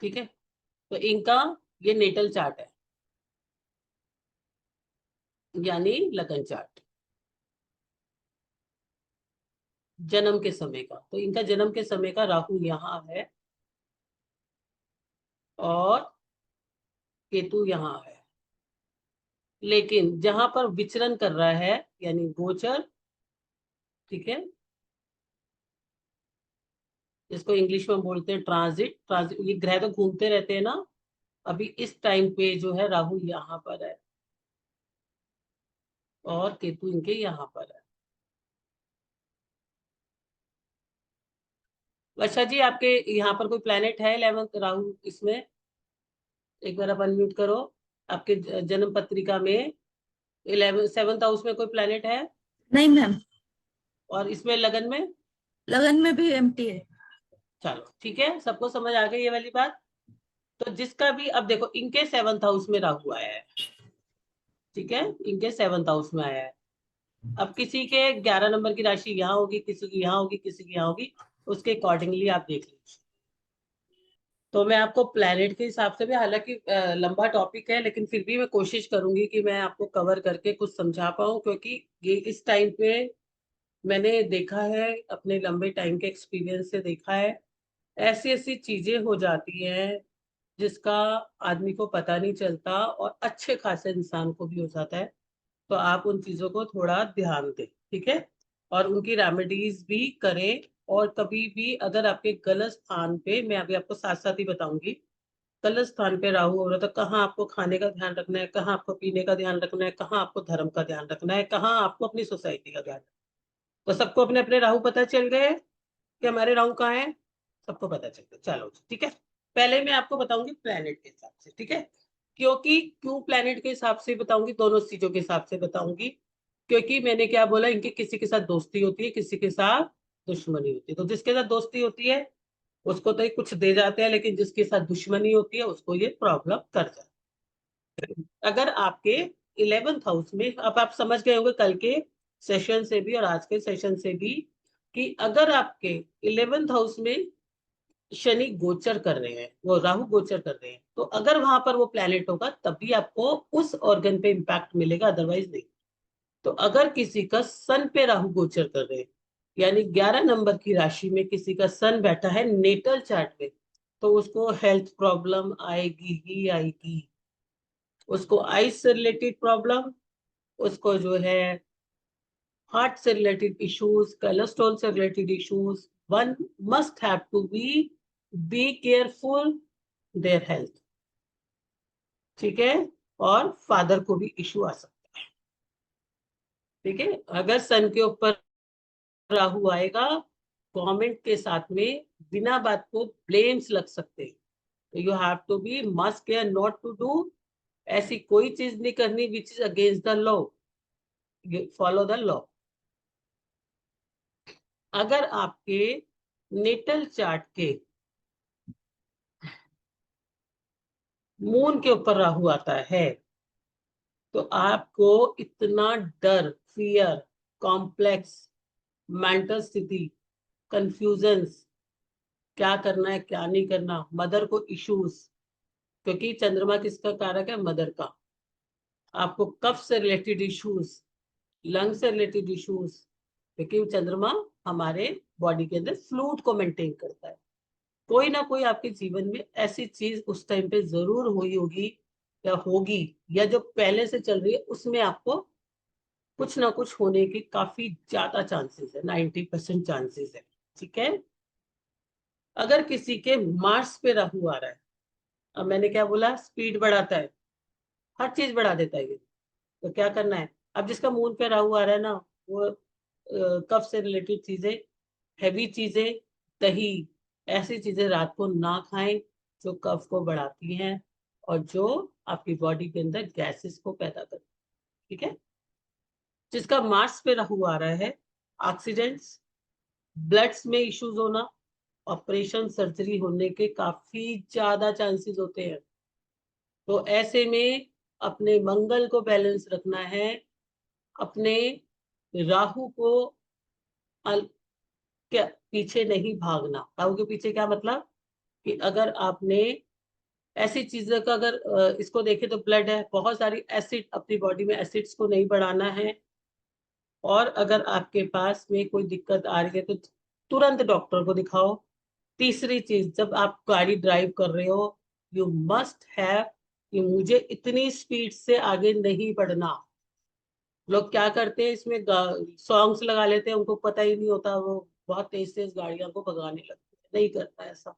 ठीक है। तो इनका ये नेटल चार्ट है, यानी लगन चार्ट जन्म के समय का। तो इनका जन्म के समय का राहु यहाँ है और केतु यहाँ है। लेकिन जहां पर विचरण कर रहा है यानी गोचर, ठीक है, जिसको इंग्लिश में बोलते हैं ट्रांजिट। ट्रांजिट, ये ग्रह तो घूमते रहते हैं ना। अभी इस टाइम पे जो है राहु यहाँ पर है और केतु इनके यहाँ पर है। अच्छा जी, आपके यहाँ पर कोई प्लेनेट है 11th राहु इसमें? एक बार आप अनम्यूट करो। आपके जन्म पत्रिका में 7th हाउस में कोई प्लेनेट है? नहीं मैम, और इसमें लगन में? लगन में भी एम्प्टी है। चलो ठीक है, सबको समझ आ गई ये वाली बात। तो जिसका भी, अब देखो इनके 7th हाउस में राहु आया है, ठीक है, इनके 7th हाउस में आया है। अब किसी के 11 नंबर की राशि यहाँ होगी, किसी की यहाँ होगी, किसी की यहाँ होगी, उसके अकॉर्डिंगली आप देख लीजिए। तो मैं आपको प्लेनेट के हिसाब से भी, हालांकि लंबा टॉपिक है लेकिन फिर भी मैं कोशिश करूंगी कि मैं आपको कवर करके कुछ समझा पाऊँ, क्योंकि ये इस टाइम पे मैंने देखा है, अपने लंबे टाइम के एक्सपीरियंस से देखा है, ऐसी ऐसी चीजें हो जाती हैं जिसका आदमी को पता नहीं चलता और अच्छे खासे इंसान को भी हो जाता है। तो आप उन चीजों को थोड़ा ध्यान दें, ठीक है, और उनकी रेमेडीज भी करें। और कभी भी अगर आपके गलत स्थान पे, मैं अभी आपको साथ साथ ही बताऊंगी, गलत स्थान पे राहु हो रहा है, तो कहाँ आपको खाने का ध्यान रखना है, कहाँ आपको पीने का ध्यान रखना है, कहाँ आपको धर्म का ध्यान रखना है, कहाँ आपको अपनी सोसाइटी का ध्यान रखना है। तो सबको अपने अपने राहु पता चल गए कि हमारे राहु कहाँ है, सबको पता चल गया। चलो जी, ठीक है। पहले मैं आपको बताऊंगी प्लेनेट के हिसाब से, ठीक है। क्यों प्लेनेट के हिसाब से बताऊंगी, दोनों चीजों के हिसाब से बताऊंगी। क्योंकि मैंने क्या बोला, इनकी किसी के साथ दोस्ती होती है, किसी के साथ दुश्मनी होती है। तो जिसके साथ दोस्ती होती है उसको तो ये कुछ दे जाते हैं, लेकिन जिसके साथ दुश्मनी होती है उसको ये प्रॉब्लम कर जाती है। अगर आपके 11th हाउस में, अब आप समझ गए होंगे कल के सेशन से भी और आज के सेशन से भी, कि अगर आपके 11th हाउस में शनि गोचर कर रहे हैं, वो राहु गोचर कर रहे हैं, तो अगर वहां पर वो प्लेनेट होगा तभी आपको उस ऑर्गन पे इंपैक्ट मिलेगा, अदरवाइज नहीं। तो अगर किसी का सन पे राहु गोचर कर रहे हैं, यानी 11 नंबर की राशि में किसी का सन बैठा है नेटल चार्ट में, तो उसको हेल्थ प्रॉब्लम आएगी ही आएगी। उसको आइज से रिलेटेड प्रॉब्लम, उसको जो है हार्ट से रिलेटेड इश्यूज, कोलेस्ट्रॉल से related issues. One must have to be careful their health, ठीक है। और फादर को भी इश्यू आ सकता है, ठीक है। अगर सन के ऊपर राहु आएगा, गवर्नमेंट के साथ में बिना बात को ब्लेम्स लग सकते हैं। तो you have to be must care not to do, ऐसी कोई चीज नहीं करनी which is against the law, follow the law. अगर आपके नेटल चार्ट के मून के ऊपर राहु आता है, तो आपको इतना डर, फियर, कॉम्प्लेक्स, मेंटल स्थिति, कंफ्यूजन्स, क्या करना है क्या नहीं करना, मदर को इश्यूज, क्योंकि चंद्रमा किसका कारक है, मदर का। आपको कफ से रिलेटेड इश्यूज, लंग से रिलेटेड इश्यूज, क्योंकि चंद्रमा हमारे बॉडी के अंदर फ्लूइड को मेंटेन करता है। कोई ना कोई आपके जीवन में ऐसी चीज उस टाइम पे जरूर हुई होगी या होगी, या जो पहले से चल रही है उसमें आपको कुछ ना कुछ होने के काफी ज्यादा चांसेस है, 90% चांसेस है, ठीक है। अगर किसी के मार्स पे राहु आ रहा है, अब मैंने क्या बोला, स्पीड बढ़ाता है, हर चीज बढ़ा देता है ये। तो क्या करना है, अब जिसका मून पे राहु आ रहा है ना, वो कफ से रिलेटेड चीजें, हैवी चीजें, दही, ऐसी चीजें रात को ना खाएं जो कफ को बढ़ाती हैं और जो आपकी बॉडी के अंदर गैसेस को पैदा करती है, ठीक है। जिसका मार्स पे राहु आ रहा है, एक्सीडेंट्स, ब्लड्स में इश्यूज होना, ऑपरेशन सर्जरी होने के काफी ज्यादा चांसेस होते हैं। तो ऐसे में अपने मंगल को बैलेंस रखना है, अपने राहु को क्या पीछे नहीं भागना। राहु के पीछे क्या मतलब, कि अगर आपने ऐसी चीजों का, अगर इसको देखें तो ब्लड है, बहुत सारी एसिड अपनी बॉडी में, एसिड्स को नहीं बढ़ाना है। और अगर आपके पास में कोई दिक्कत आ रही है तो तुरंत डॉक्टर को दिखाओ। तीसरी चीज, जब आप गाड़ी ड्राइव कर रहे हो, यू मस्ट हैव कि मुझे इतनी स्पीड से आगे नहीं बढ़ना। लोग क्या करते हैं, इसमें सॉन्ग्स लगा लेते हैं, उनको पता ही नहीं होता, वो बहुत तेज तेज गाड़ियों को भगाने लगते हैं। नहीं करता ऐसा,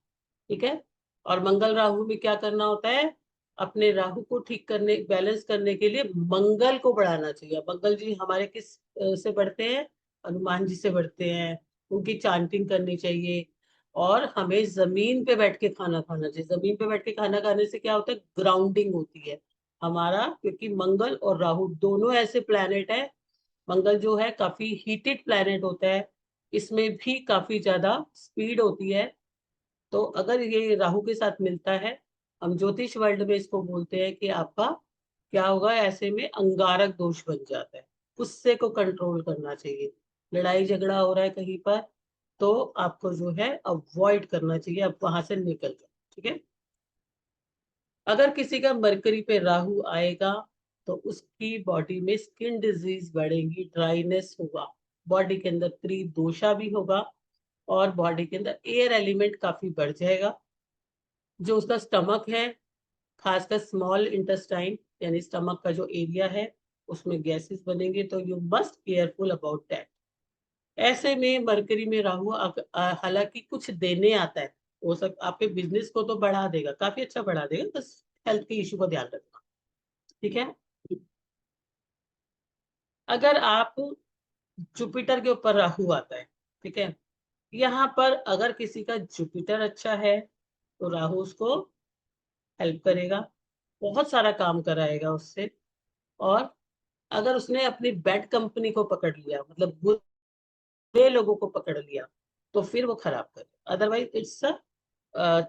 ठीक है। और मंगल राहु में क्या करना होता है, अपने राहु को ठीक करने, बैलेंस करने के लिए मंगल को बढ़ाना चाहिए। मंगल जी हमारे किस से बढ़ते हैं, हनुमान जी से बढ़ते हैं, उनकी चांटिंग करनी चाहिए। और हमें जमीन पे बैठ के खाना खाना चाहिए। जमीन पे बैठ के खाना खाने से क्या होता है, ग्राउंडिंग होती है हमारा, क्योंकि मंगल और राहु दोनों ऐसे प्लैनेट है। मंगल जो है काफी हीटेड प्लैनेट होता है, इसमें भी काफी ज्यादा स्पीड होती है। तो अगर ये राहु के साथ मिलता है, हम ज्योतिष वर्ल्ड में इसको बोलते हैं कि आपका क्या होगा, ऐसे में अंगारक दोष बन जाता है। गुस्से को कंट्रोल करना चाहिए। लड़ाई झगड़ा हो रहा है कहीं पर, तो आपको जो है अवॉइड करना चाहिए, आप वहां से निकल जाए, ठीक है। अगर किसी का मरकरी पे राहु आएगा तो उसकी बॉडी में स्किन डिजीज बढ़ेगी, ड्राइनेस होगा, बॉडी के अंदर त्रिदोषा भी होगा, और बॉडी के अंदर एयर एलिमेंट काफी बढ़ जाएगा। जो उसका स्टमक है, खासकर स्मॉल इंटेस्टाइन यानी स्टमक का जो एरिया है, उसमें गैसेस बनेंगे। तो you must careful about that. ऐसे में मरकरी में राहु हालांकि कुछ देने आता है, हो सकता आपके बिजनेस को तो बढ़ा देगा, काफी अच्छा बढ़ा देगा, बस हेल्थ के इशू का ध्यान रखना, ठीक है। अगर आप जुपिटर के ऊपर राहु आता है, ठीक है, यहाँ पर अगर किसी का जुपिटर अच्छा है तो राहु उसको हेल्प करेगा, बहुत सारा काम कराएगा उससे। और अगर उसने अपनी बैड कंपनी को पकड़ लिया, मतलब बुरे लोगों को पकड़ लिया, तो फिर वो खराब करेगा, अदरवाइज इट्स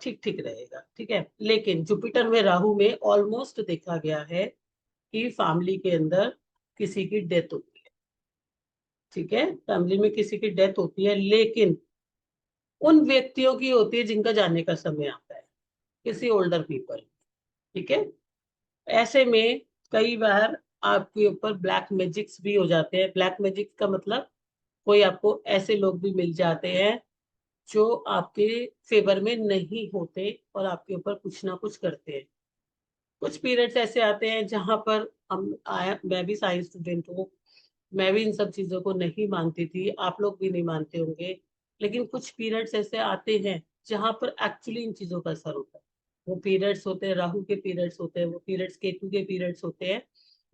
ठीक ठीक रहेगा, ठीक है। लेकिन जुपिटर में राहु में ऑलमोस्ट देखा गया है कि फैमिली के अंदर किसी की डेथ होती है, ठीक है, फैमिली में किसी की डेथ होती है, लेकिन उन व्यक्तियों की होती है जिनका जाने का समय आता है, किसी ओल्डर पीपल, ठीक है। ऐसे में कई बार आपके ऊपर ब्लैक मैजिक्स भी हो जाते हैं। ब्लैक मैजिक का मतलब कोई आपको ऐसे लोग भी मिल जाते हैं जो आपके फेवर में नहीं होते और आपके ऊपर कुछ ना कुछ करते हैं। कुछ पीरियड्स ऐसे आते हैं जहां पर मैं भी साइंस स्टूडेंट हूँ, मैं भी इन सब चीजों को नहीं मानती थी, आप लोग भी नहीं मानते होंगे, लेकिन कुछ पीरियड्स ऐसे आते हैं जहां पर एक्चुअली इन चीजों का असर होता है। वो पीरियड्स होते हैं राहु के पीरियड्स होते हैं, वो पीरियड्स केतु के पीरियड्स होते हैं,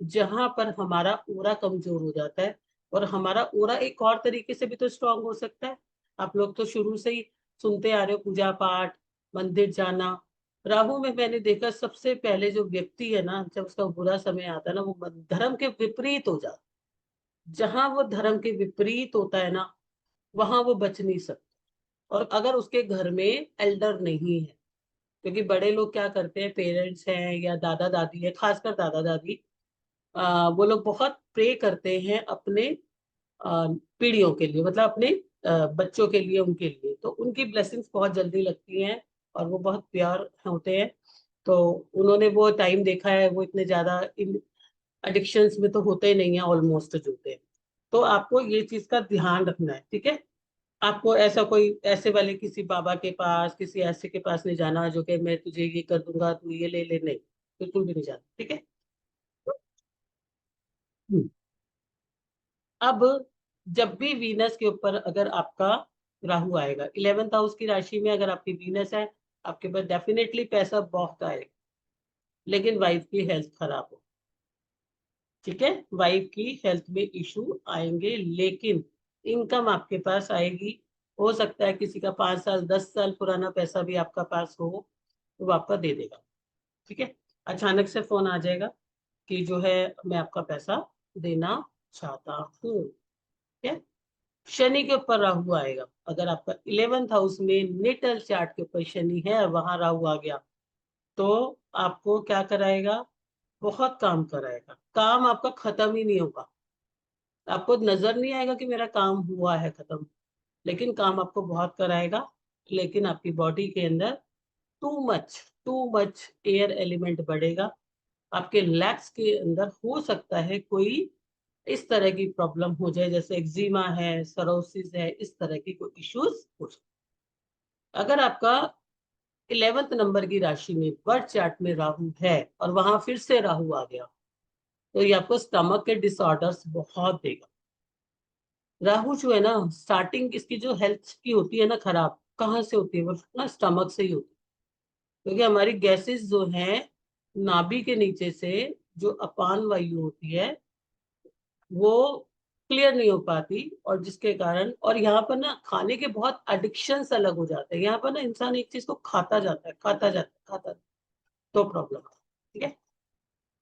जहां पर हमारा ओरा कमजोर हो जाता है। और हमारा ओरा एक और तरीके से भी तो स्ट्रांग हो सकता है। आप लोग तो शुरू से ही सुनते आ रहे हो, पूजा पाठ, मंदिर जाना। राहु में मैंने देखा सबसे पहले जो व्यक्ति है ना, जब उसका बुरा समय आता है ना, वो धर्म के विपरीत हो जाता है। जहां वो धर्म के विपरीत होता है ना, वहां वो बच नहीं सकता। और अगर उसके घर में एल्डर नहीं है, क्योंकि बड़े लोग क्या करते हैं, पेरेंट्स हैं या दादा दादी है, खासकर दादा दादी, वो लोग बहुत प्रे करते हैं अपने पीढ़ियों के लिए, मतलब अपने बच्चों के लिए, उनके लिए, तो उनकी ब्लेसिंग्स बहुत जल्दी लगती हैं और वो बहुत प्यार होते हैं। तो उन्होंने वो टाइम देखा है, वो इतने ज्यादा इन एडिक्शंस में तो होते ही नहीं है, ऑलमोस्ट जो होते हैं। तो आपको ये चीज का ध्यान रखना है, ठीक है। आपको ऐसा कोई ऐसे वाले किसी बाबा के पास, किसी ऐसे के पास नहीं जाना जो कि मैं तुझे ये कर दूंगा, तू ये ले ले, नहीं, बिल्कुल भी नहीं जाना, ठीक है। हम्म। अब जब भी वीनस के ऊपर अगर आपका राहु आएगा, 11th हाउस की राशि में अगर आपकी वीनस है, आपके पास डेफिनेटली पैसा बहुत आएगा, लेकिन वाइफ की हेल्थ खराब हो, ठीक है। वाइफ की हेल्थ में इशू आएंगे, लेकिन इनकम आपके पास आएगी। हो सकता है किसी का 5 साल 10 साल पुराना पैसा भी आपका पास हो, तो वो आपका दे देगा, ठीक है। अचानक से फोन आ जाएगा कि जो है मैं आपका पैसा देना चाहता हूँ, ठीक है। शनि के ऊपर राहु आएगा, अगर आपका 11th हाउस में नेटल चार्ट के ऊपर शनि है और वहां राहु आ गया, तो आपको क्या कराएगा, बहुत काम कराएगा, काम आपका खत्म ही नहीं होगा। आपको नजर नहीं आएगा कि मेरा काम हुआ है खत्म, लेकिन काम आपको बहुत कराएगा। लेकिन आपकी बॉडी के अंदर टू मच एयर एलिमेंट बढ़ेगा। आपके लैग्स के अंदर हो सकता है कोई इस तरह की प्रॉब्लम हो जाए, जैसे एक्जिमा है, सरोसिस है, इस तरह की कोई इश्यूज हो सकते। अगर आपका 11th नंबर की राशि में बर्थ चार्ट में राहु है और वहां फिर से राहु आ गया, तो ये आपको स्टमक के डिसऑर्डर्स बहुत देगा। राहु जो है ना, स्टार्टिंग इसकी जो हेल्थ की होती है ना खराब, कहाँ से होती है, वो ना स्टमक से ही होती है। क्योंकि हमारी गैसेस जो हैं नाभि के नीचे से, जो अपान वायु होती है, वो क्लियर नहीं हो पाती, और जिसके कारण, और यहाँ पर ना खाने के बहुत एडिक्शंस अलग हो जाते हैं। यहाँ पर ना इंसान एक चीज को खाता जाता है, खाता जाता है, खाता जाता है, तो प्रॉब्लम है, ठीक है।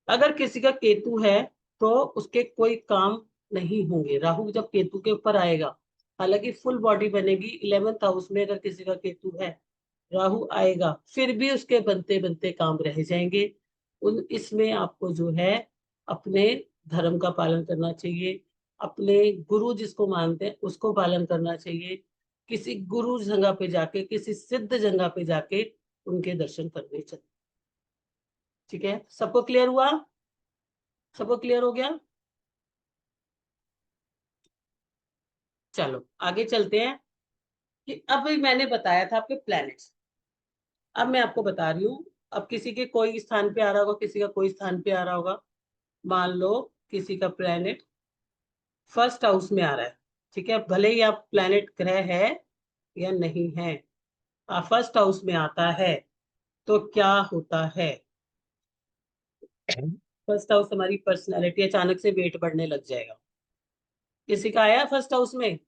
अगर किसी का केतु है तो उसके कोई काम नहीं होंगे। राहु जब केतु के ऊपर आएगा, हालांकि फुल बॉडी बनेगी, 11th हाउस में अगर किसी का केतु है, राहु आएगा, फिर भी उसके बनते बनते काम रह जाएंगे। उन इसमें आपको जो है अपने धर्म का पालन करना चाहिए, अपने गुरु जिसको मानते हैं उसको पालन करना चाहिए, किसी गुरु जगह पे जाके, किसी सिद्ध जगह पे जाके उनके दर्शन करने चाहिए, ठीक है। सबको क्लियर हुआ? सबको क्लियर हो गया? चलो आगे चलते हैं कि अब मैंने बताया था आपके प्लैनेट्स, अब मैं आपको बता रही हूँ। अब किसी के कोई स्थान पे आ रहा होगा, किसी का कोई स्थान पे आ रहा होगा। मान लो किसी का प्लैनेट फर्स्ट हाउस में आ रहा है, ठीक है, भले ही आप प्लैनेट ग्रह है या नहीं है, फर्स्ट हाउस में आता है तो क्या होता है? फर्स्ट हाउस हमारी पर्सनैलिटी, अचानक से वेट बढ़ने लग जाएगा। किसी का आया फर्स्ट हाउस में?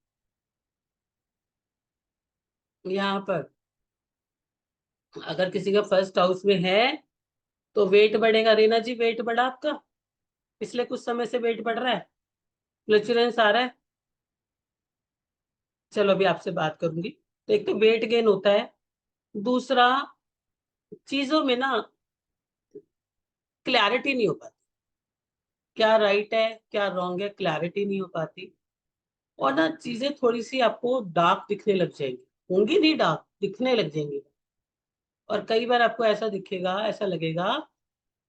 यहाँ पर अगर किसी का फर्स्ट हाउस में है तो वेट बढ़ेगा। रीना जी, वेट बढ़ा आपका? पिछले कुछ समय से वेट बढ़ रहा है? फ्लक्चुएंस आ रहा है? चलो अभी आपसे बात करूंगी। तो एक तो वेट गेन होता है, दूसरा चीजों में ना क्लैरिटी नहीं हो पाती, क्या राइट है क्या रॉन्ग है, क्लैरिटी नहीं हो पाती। और ना चीजें थोड़ी सी आपको डार्क दिखने लग जाएंगी, होंगी नहीं डार्क, दिखने लग जाएंगी। और कई बार आपको ऐसा दिखेगा, ऐसा लगेगा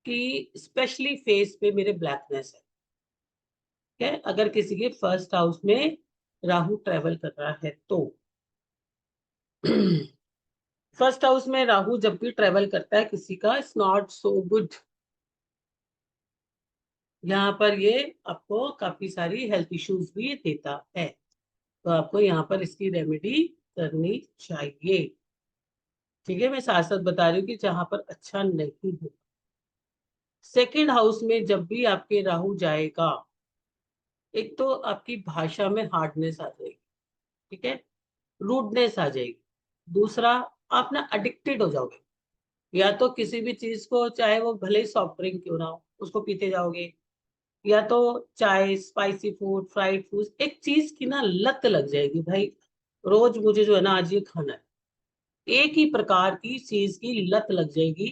कि स्पेशली फेस पे मेरे ब्लैकनेस है। ठीक है, अगर किसी के फर्स्ट हाउस में राहु ट्रेवल कर रहा है तो फर्स्ट हाउस में राहु जब भी ट्रेवल करता है किसी का, इट्स नॉट सो गुड। यहाँ पर ये आपको काफी सारी हेल्थ इश्यूज भी देता है, तो आपको यहाँ पर इसकी रेमेडी करनी चाहिए। ठीक है, मैं साथ साथ बता रही हूँ कि जहां पर अच्छा नहीं हो। सेकेंड हाउस में जब भी आपके राहु जाएगा, एक तो आपकी भाषा में हार्डनेस आ जाएगी, ठीक है, रूडनेस आ जाएगी। दूसरा, आप ना एडिक्टेड हो जाओगे, या तो किसी भी चीज को, चाहे वो भले ही सॉफ्ट ड्रिंक क्यों ना हो, उसको पीते जाओगे, या तो चाय, स्पाइसी फूड, फ्राइड फूड, एक चीज की ना लत लग जाएगी। भाई रोज मुझे जो है ना आज ये खाना है, एक ही प्रकार की चीज की लत लग जाएगी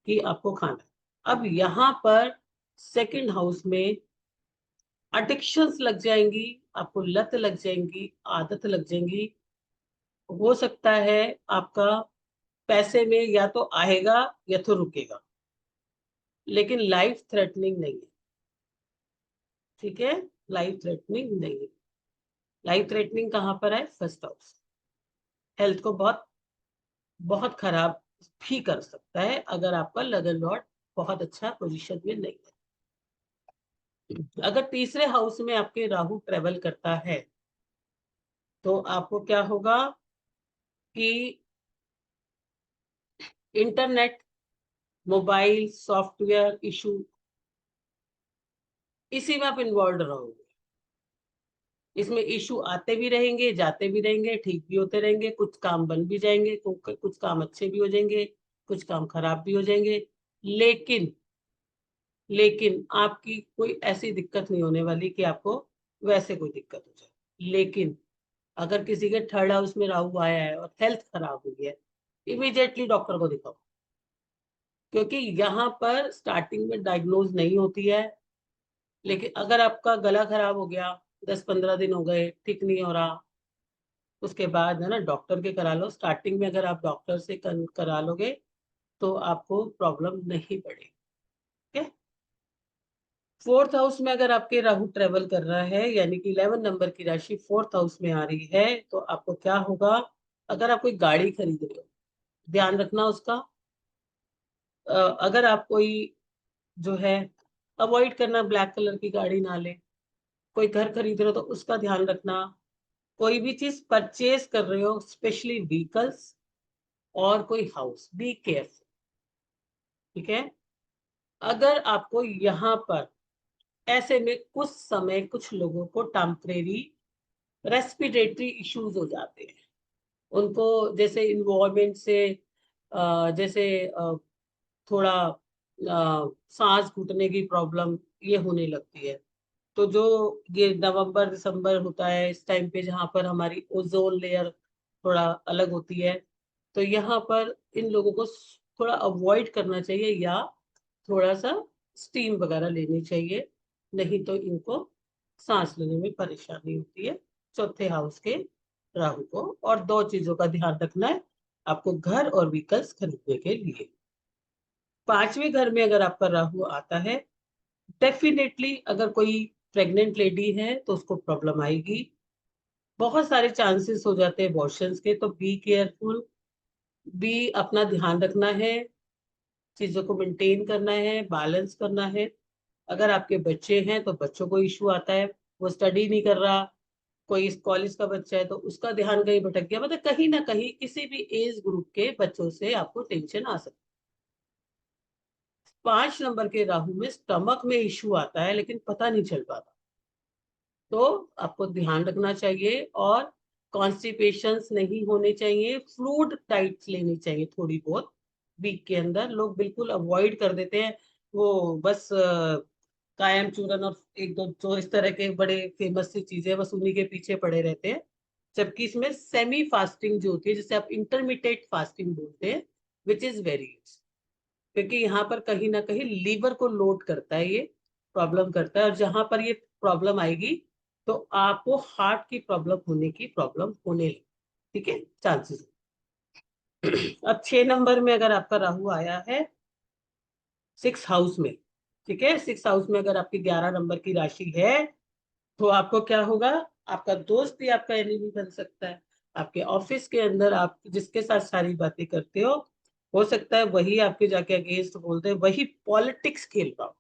कि आपको खाना है। अब यहाँ पर सेकंड हाउस में एडिक्शंस लग जाएंगी, आपको लत लग जाएंगी, आदत लग जाएंगी। हो सकता है आपका पैसे में या तो आएगा या तो रुकेगा, लेकिन लाइफ थ्रेटनिंग नहीं है। ठीक है, लाइफ थ्रेटनिंग नहीं है। लाइफ थ्रेटनिंग कहाँ पर है? First house. हेल्थ को बहुत बहुत खराब भी कर सकता है अगर आपका लगन लॉर्ड बहुत अच्छा पोजीशन में नहीं है। अगर तीसरे हाउस में आपके राहु ट्रेवल करता है तो आपको क्या होगा कि इंटरनेट, मोबाइल, सॉफ्टवेयर इशू, इसी में आप इन्वॉल्व रहोगे। इसमें इशू आते भी रहेंगे, जाते भी रहेंगे, ठीक भी होते रहेंगे, कुछ काम बन भी जाएंगे, कुछ काम अच्छे भी हो जाएंगे, कुछ काम खराब भी हो जाएंगे। लेकिन लेकिन आपकी कोई ऐसी दिक्कत नहीं होने वाली कि आपको वैसे कोई दिक्कत हो जाए। लेकिन अगर किसी के थर्ड हाउस में राहु आया है और हेल्थ खराब हुई है, इमीडिएटली डॉक्टर को दिखाओ, क्योंकि यहाँ पर स्टार्टिंग में डायग्नोज नहीं होती है। लेकिन अगर आपका गला खराब हो गया, 10-15 दिन हो गए, ठीक नहीं हो रहा, उसके बाद है ना डॉक्टर के करा लो। स्टार्टिंग में अगर आप डॉक्टर से करा लोगे तो आपको प्रॉब्लम नहीं पड़ेगी। ठीक है, फोर्थ हाउस में अगर आपके राहु ट्रेवल कर रहा है, यानी कि 11 नंबर की राशि फोर्थ हाउस में आ रही है, तो आपको क्या होगा? अगर आप कोई गाड़ी खरीद रहे हो, ध्यान रखना उसका। अगर आप कोई जो है, अवॉइड करना, ब्लैक कलर की गाड़ी ना ले। कोई घर खरीद रहे हो तो उसका ध्यान रखना। कोई भी चीज परचेज कर रहे हो, स्पेशली व्हीकल्स और कोई हाउस, बी केयरफुल। ठीक है, अगर आपको यहाँ पर ऐसे में कुछ समय कुछ लोगों को टेम्परेरी रेस्पिरेटरी इश्यूज हो जाते हैं, उनको जैसे इन्वायरमेंट से जैसे थोड़ा सांस घुटने की प्रॉब्लम ये होने लगती है। तो जो ये नवंबर दिसंबर होता है, इस टाइम पे जहाँ पर हमारी ओजोन लेयर थोड़ा अलग होती है, तो यहाँ पर इन लोगों को थोड़ा अवॉइड करना चाहिए, या थोड़ा सा स्टीम वगैरह लेनी चाहिए, नहीं तो इनको सांस लेने में परेशानी होती है। चौथे हाउस के राहु को। और दो चीजों का ध्यान रखना है आपको घर और व्हीकल्स खरीदने के लिए। पांचवें घर में अगर आपका राहु आता है, डेफिनेटली अगर कोई प्रेग्नेंट लेडी है तो उसको प्रॉब्लम आएगी। बहुत सारे चांसेस हो जाते हैं अबॉर्शंस के, तो बी केयरफुल, भी अपना ध्यान रखना है, चीजों को मेंटेन करना है, बैलेंस करना है। अगर आपके बच्चे हैं तो बच्चों को इश्यू आता है, वो स्टडी नहीं कर रहा, कोई कॉलेज का बच्चा है तो उसका ध्यान कहीं भटक गया, मतलब कहीं ना कहीं किसी भी एज ग्रुप के बच्चों से आपको टेंशन आ सकती है। 5 नंबर के राहु में स्टमक में इश्यू आता है लेकिन पता नहीं चल पाता, तो आपको ध्यान रखना चाहिए। और कॉन्स्टिपेशंस नहीं होने चाहिए, फ्लूइड डाइट्स लेनी चाहिए थोड़ी बहुत वीक के अंदर। लोग बिल्कुल अवॉइड कर देते हैं, वो बस कायम चूरन और एक दो जो इस तरह के बड़े फेमस सी चीजें बस उन्हीं के पीछे पड़े रहते हैं। जबकि इसमें सेमी फास्टिंग जो होती है, जिसे आप इंटरमीडिएट फास्टिंग बोलते हैं, विच इज वेरी यूज, क्योंकि यहाँ पर कहीं ना कहीं लीवर को लोड करता है, ये प्रॉब्लम करता है। और जहां पर ये प्रॉब्लम आएगी तो आपको हार्ट की प्रॉब्लम होने की प्रॉब्लम होने लगी, ठीक है, चांसेस। अब 6 नंबर में अगर आपका राहु आया है 6 हाउस में, ठीक है, 6 हाउस में अगर आपकी 11 नंबर की राशि है तो आपको क्या होगा, आपका दोस्त भी आपका एनिमी बन सकता है। आपके ऑफिस के अंदर आप जिसके साथ सारी बातें करते हो सकता है वही आपके जाके अगेंस्ट बोलते हैं, वही पॉलिटिक्स खेल रहा हो।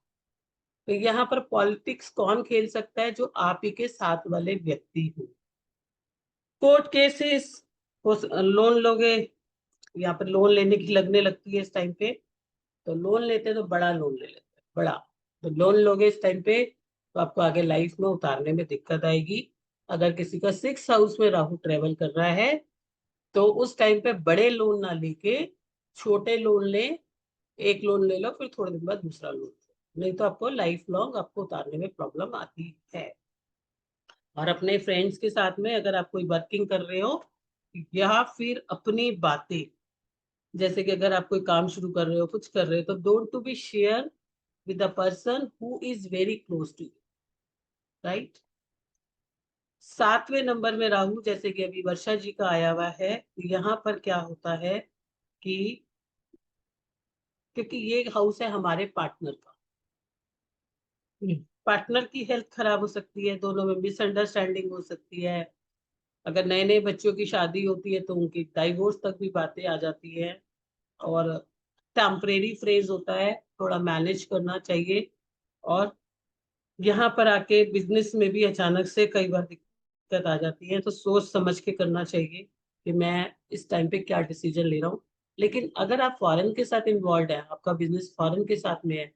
तो यहाँ पर पॉलिटिक्स कौन खेल सकता है, जो आप ही के साथ वाले व्यक्ति हो। कोर्ट केसेस, लोन लोगे, यहाँ पर लोन लेने की लगने लगती है इस टाइम पे, तो लोन लेते हैं तो बड़ा लोन ले लेते हैं, बड़ा। तो लोन लोगे इस टाइम पे तो आपको आगे लाइफ में उतारने में दिक्कत आएगी। अगर किसी का 6 हाउस में राहु ट्रेवल कर रहा है तो उस टाइम पे बड़े लोन ना लेके छोटे लोन ले, एक लोन ले लो फिर थोड़े दिन बाद दूसरा लोन लो, नहीं तो आपको लाइफ लॉन्ग आपको उतारने में प्रॉब्लम आती है। और अपने फ्रेंड्स के साथ में अगर आप कोई वर्किंग कर रहे हो या फिर अपनी बातें, जैसे कि अगर आप कोई काम शुरू कर रहे हो, कुछ कर रहे हो, तो don't to be share with the person who is very close to you, right? 7वें नंबर में राहु, जैसे कि अभी वर्षा जी का आया हुआ है, तो यहाँ पर क्या होता है कि क्योंकि ये हाउस है हमारे पार्टनर का, पार्टनर की हेल्थ खराब हो सकती है, दोनों में मिसअंडरस्टैंडिंग हो सकती है। अगर नए नए बच्चों की शादी होती है तो उनकी डाइवोर्स तक भी बातें आ जाती है। और टेम्परेरी फ्रेज होता है, थोड़ा मैनेज करना चाहिए। और यहाँ पर आके बिजनेस में भी अचानक से कई बार दिक्कत आ जाती है, तो सोच समझ के करना चाहिए कि मैं इस टाइम पे क्या डिसीजन ले रहा हूँ। लेकिन अगर आप फॉरेन के साथ इन्वॉल्व है, आपका बिजनेस फॉरेन के साथ में है,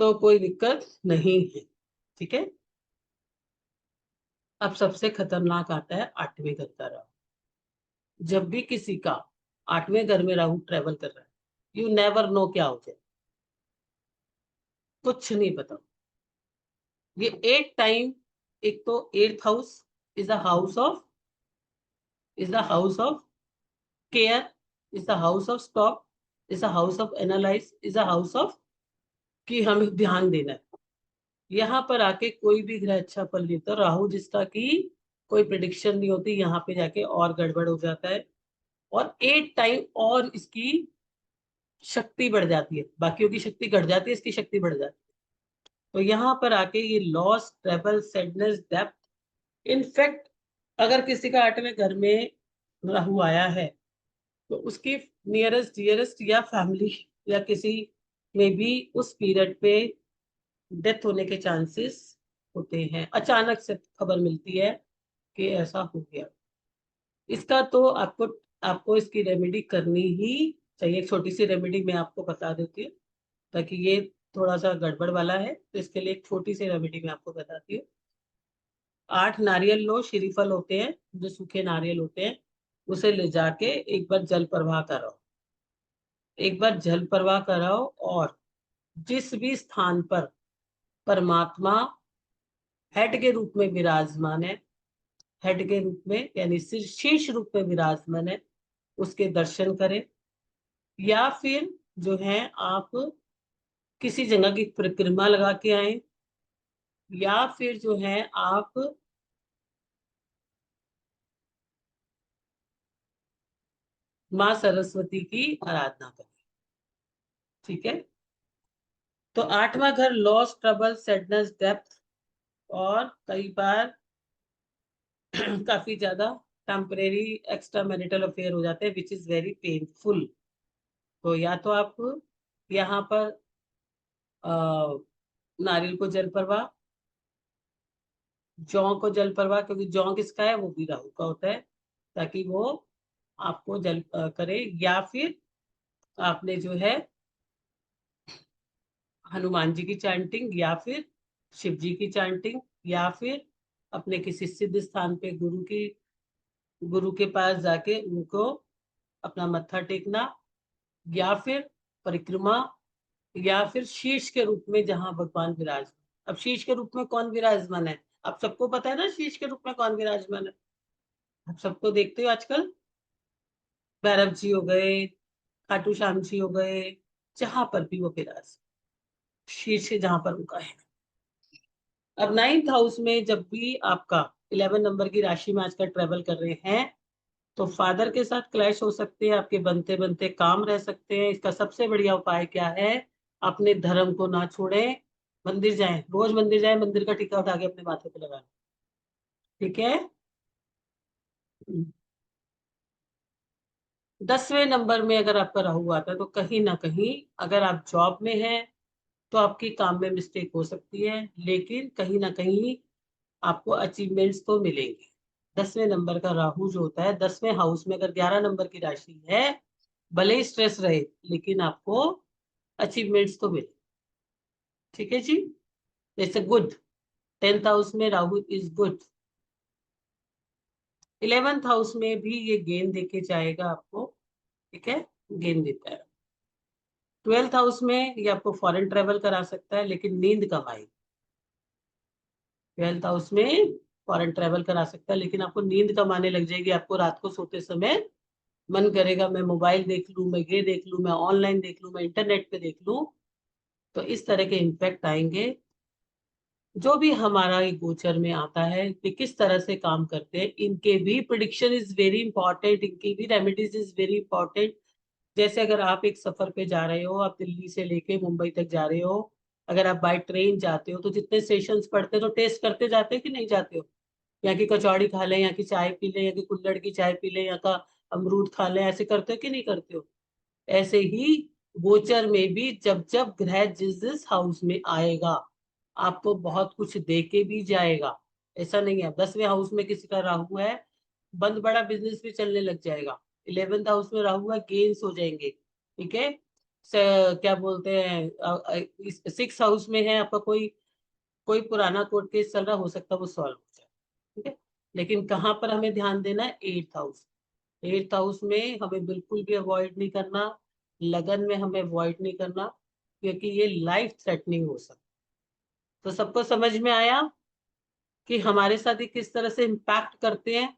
तो कोई दिक्कत नहीं है, ठीक है। अब सबसे खतरनाक आता है 8वें घर का राहु। जब भी किसी का 8वें घर में राहु ट्रेवल कर रहा है, यू नेवर नो क्या हो जाए, कुछ नहीं पता। ये एक टाइम, एक तो 8th house is a house of, is the house of care, is the house of stock, is the house of analyze, is the house of कि हमें ध्यान देना है। यहाँ पर आके कोई भी ग्रह अच्छा फल नहीं होता, राहु जिसका कि कोई प्रिडिक्शन नहीं होती, यहाँ पे जाके और गड़बड़ हो जाता है। और 8 टाइम और इसकी शक्ति बढ़ जाती है, बाकियों की शक्ति घट जाती है, इसकी शक्ति बढ़ जाती है। तो यहाँ पर आके ये loss, trouble, sadness, depth, in fact अगर किसी का 8वें घर में राहु आया है तो उसकी नियरेस्ट डियरेस्ट या फैमिली या किसी में भी उस पीरियड पे डेथ होने के चांसेस होते हैं। अचानक से खबर मिलती है कि ऐसा हो गया। इसका तो आपको आपको इसकी रेमेडी करनी ही चाहिए। एक छोटी सी रेमेडी मैं आपको बता देती हूँ, ताकि ये थोड़ा सा गड़बड़ वाला है, तो इसके लिए एक छोटी सी रेमेडी मैं आपको बताती हूँ। 8 नारियल लो, श्रीफल होते हैं जो सूखे नारियल होते हैं, उसे ले जाके एक बार जल प्रवाह कराओ, एक बार जल प्रवाह कराओ। और जिस भी स्थान पर परमात्मा हेड के रूप में विराजमान है, हेड के रूप में यानी शीर्ष रूप में विराजमान है, उसके दर्शन करें। या फिर जो है आप किसी जगह की परिक्रमा लगा के आए, या फिर जो है आप माँ सरस्वती की आराधना करें, ठीक है। तो 8वां घर लॉस, ट्रबल, सैडनेस, डेप्थ, और कई बार काफी ज्यादा टेम्परेरी एक्स्ट्रा मैरिटल अफेयर हो जाते हैं, विच इज वेरी पेनफुल। तो या तो आप यहाँ पर नारियल को जल प्रवाह, जौ को जल प्रवाह, क्योंकि जौ किसका है, वो भी राहु का होता है, ताकि वो आपको जल करे। या फिर आपने जो है हनुमान जी की चैंटिंग, या फिर शिव जी की चैंटिंग, या फिर अपने किसी सिद्ध स्थान पे गुरु के पास जाके उनको अपना मत्था टेकना, या फिर परिक्रमा, या फिर शीश के रूप में जहां भगवान विराजमान। अब शीश के रूप में कौन विराजमान है, आप सबको पता है ना शीश के रूप में कौन विराजमान है। आप सबको देखते हो आजकल, भैरव जी हो गए, खाटू श्याम जी हो गए, जहां पर भी वो विराज, शीश जहां पर उनका है। अब 9th हाउस में जब भी आपका 11 नंबर की राशि में आजकल ट्रेवल कर रहे हैं, तो फादर के साथ क्लैश हो सकते हैं, आपके बनते बनते काम रह सकते हैं। इसका सबसे बढ़िया उपाय क्या है, अपने धर्म को ना छोड़ें, मंदिर जाएं, रोज मंदिर जाएं, मंदिर का टीका उठा के अपने माथे पे लगाना, ठीक है। 10वें नंबर में अगर आपका राहु आता है, तो कहीं ना कहीं अगर आप जॉब में हैं तो आपकी काम में मिस्टेक हो सकती है, लेकिन कहीं ना कहीं आपको अचीवमेंट्स तो मिलेंगे। 10वें नंबर का राहु जो होता है, 10वें हाउस में अगर 11 नंबर की राशि है, भले ही स्ट्रेस रहे, लेकिन आपको अचीवमेंट्स तो मिले, ठीक है जी। जैसे गुड, 10th हाउस में Rahu is good. 11th house में भी ये गेन देके जाएगा आपको, ठीक है, गेन देता है। 12th हाउस में ये आपको फॉरेन ट्रेवल करा सकता है, लेकिन नींद कम आएगी। 12th हाउस में फॉरेन ट्रेवल करा सकता है, लेकिन आपको नींद कम आने लग जाएगी। आपको रात को सोते समय मन करेगा मैं मोबाइल देख लूं, मैं ये देख लूं, मैं ऑनलाइन देख लूं, मैं इंटरनेट पे देख लूं। तो इस तरह के इम्पैक्ट आएंगे। जो भी हमारा ये गोचर में आता है कि किस तरह से काम करते हैं, इनके भी प्रिडिक्शन इज वेरी इंपॉर्टेंट, इनकी भी रेमेडीज इज वेरी इंपॉर्टेंट। जैसे अगर आप एक सफर पे जा रहे हो, आप दिल्ली से लेके मुंबई तक जा रहे हो, अगर आप बाय ट्रेन जाते हो, तो जितने स्टेशन पड़ते हैं तो टेस्ट करते जाते हो कि नहीं जाते हो। यहाँ की कचौड़ी खा लें, यहाँ की चाय पी लें, यहाँ की कुल्हड़ की चाय पी लें, यहाँ का अमरूद खा लें, ऐसे करते हो कि नहीं करते हो। ऐसे ही गोचर में भी जब जब ग्रह जिस जिस हाउस में आएगा, आपको बहुत कुछ दे के भी जाएगा। ऐसा नहीं है 10वें हाउस में किसी का राहु है, बंद बड़ा बिजनेस भी चलने लग जाएगा। 11th हाउस में राहु है, गेन्स हो जाएंगे, ठीक है। क्या बोलते हैं, 6th हाउस में है आपका कोई कोई पुराना कोर्ट केस चल रहा, हो सकता है वो सॉल्व हो जाए, ठीक है। लेकिन कहाँ पर हमें ध्यान देना है, 8th हाउस। 8th हाउस में हमें बिल्कुल भी अवॉइड नहीं करना, लगन में हमें अवॉइड नहीं करना, क्योंकि ये लाइफ थ्रेटनिंग हो सकता है। तो सबको समझ में आया कि हमारे साथ ये किस तरह से इम्पैक्ट करते हैं।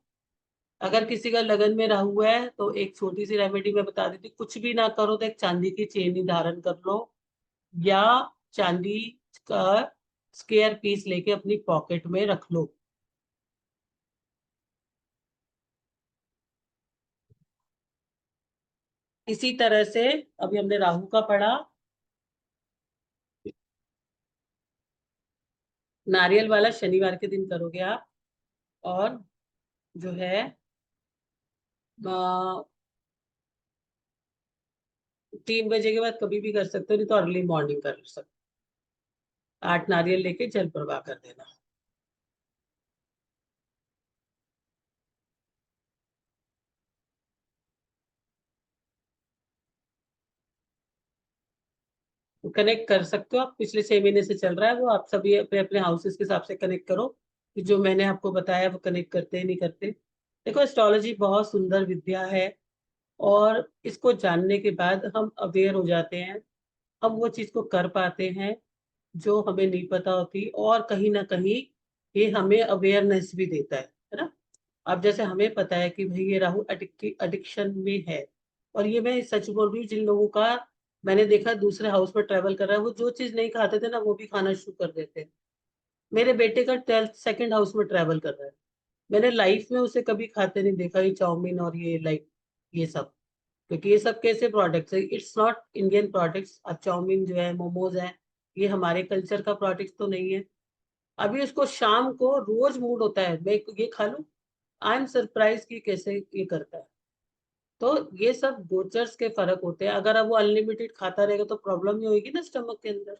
अगर किसी का लगन में राहु है, तो एक छोटी सी रेमेडी मैं बता देती, कुछ भी ना करो तो एक चांदी की चेन ही धारण कर लो, या चांदी का स्क्वायर पीस लेके अपनी पॉकेट में रख लो। इसी तरह से अभी हमने राहु का पढ़ा, नारियल वाला शनिवार के दिन करोगे आप, और जो है 3 बजे के बाद कभी भी कर सकते हो, नहीं तो अर्ली मॉर्निंग कर सकते हो। 8 नारियल लेके जल प्रवाह कर देना। कनेक्ट कर सकते हो आप, पिछले 6 महीने से चल रहा है वो, आप सभी अपने अपने हाउसेस के हिसाब से कनेक्ट करो कि जो मैंने आपको बताया वो कनेक्ट करते हैं नहीं करते। देखो, एस्ट्रोलॉजी बहुत सुंदर विद्या है, और इसको जानने के बाद हम अवेयर हो जाते हैं, हम वो चीज को कर पाते हैं जो हमें नहीं पता होती, और कहीं ना कहीं ये हमें अवेयरनेस भी देता है ना। अब जैसे हमें पता है कि भाई ये राहु एडिक्शन में है, और ये मैं सच बोल रही हूँ, जिन लोगों का मैंने देखा दूसरे हाउस में ट्रेवल कर रहा है, वो जो चीज नहीं खाते थे ना, वो भी खाना शुरू कर देते हैं। मेरे बेटे का 12th सेकंड हाउस में ट्रेवल कर रहा है, मैंने लाइफ में उसे कभी खाते नहीं देखा ये चाउमीन और ये लाइक ये सब, क्योंकि ये सब कैसे प्रोडक्ट्स है, इट्स नॉट इंडियन प्रोडक्ट्स। अब चाउमीन जो है, मोमोज है, ये हमारे कल्चर का प्रोडक्ट तो नहीं है। अभी उसको शाम को रोज मूड होता है मैं ये खा लूं, आई एम सरप्राइज कि कैसे ये करता है। तो ये सब गोचर्स के फर्क होते हैं। अगर अब वो अनलिमिटेड खाता रहेगा तो प्रॉब्लम ही होगी ना स्टमक के अंदर,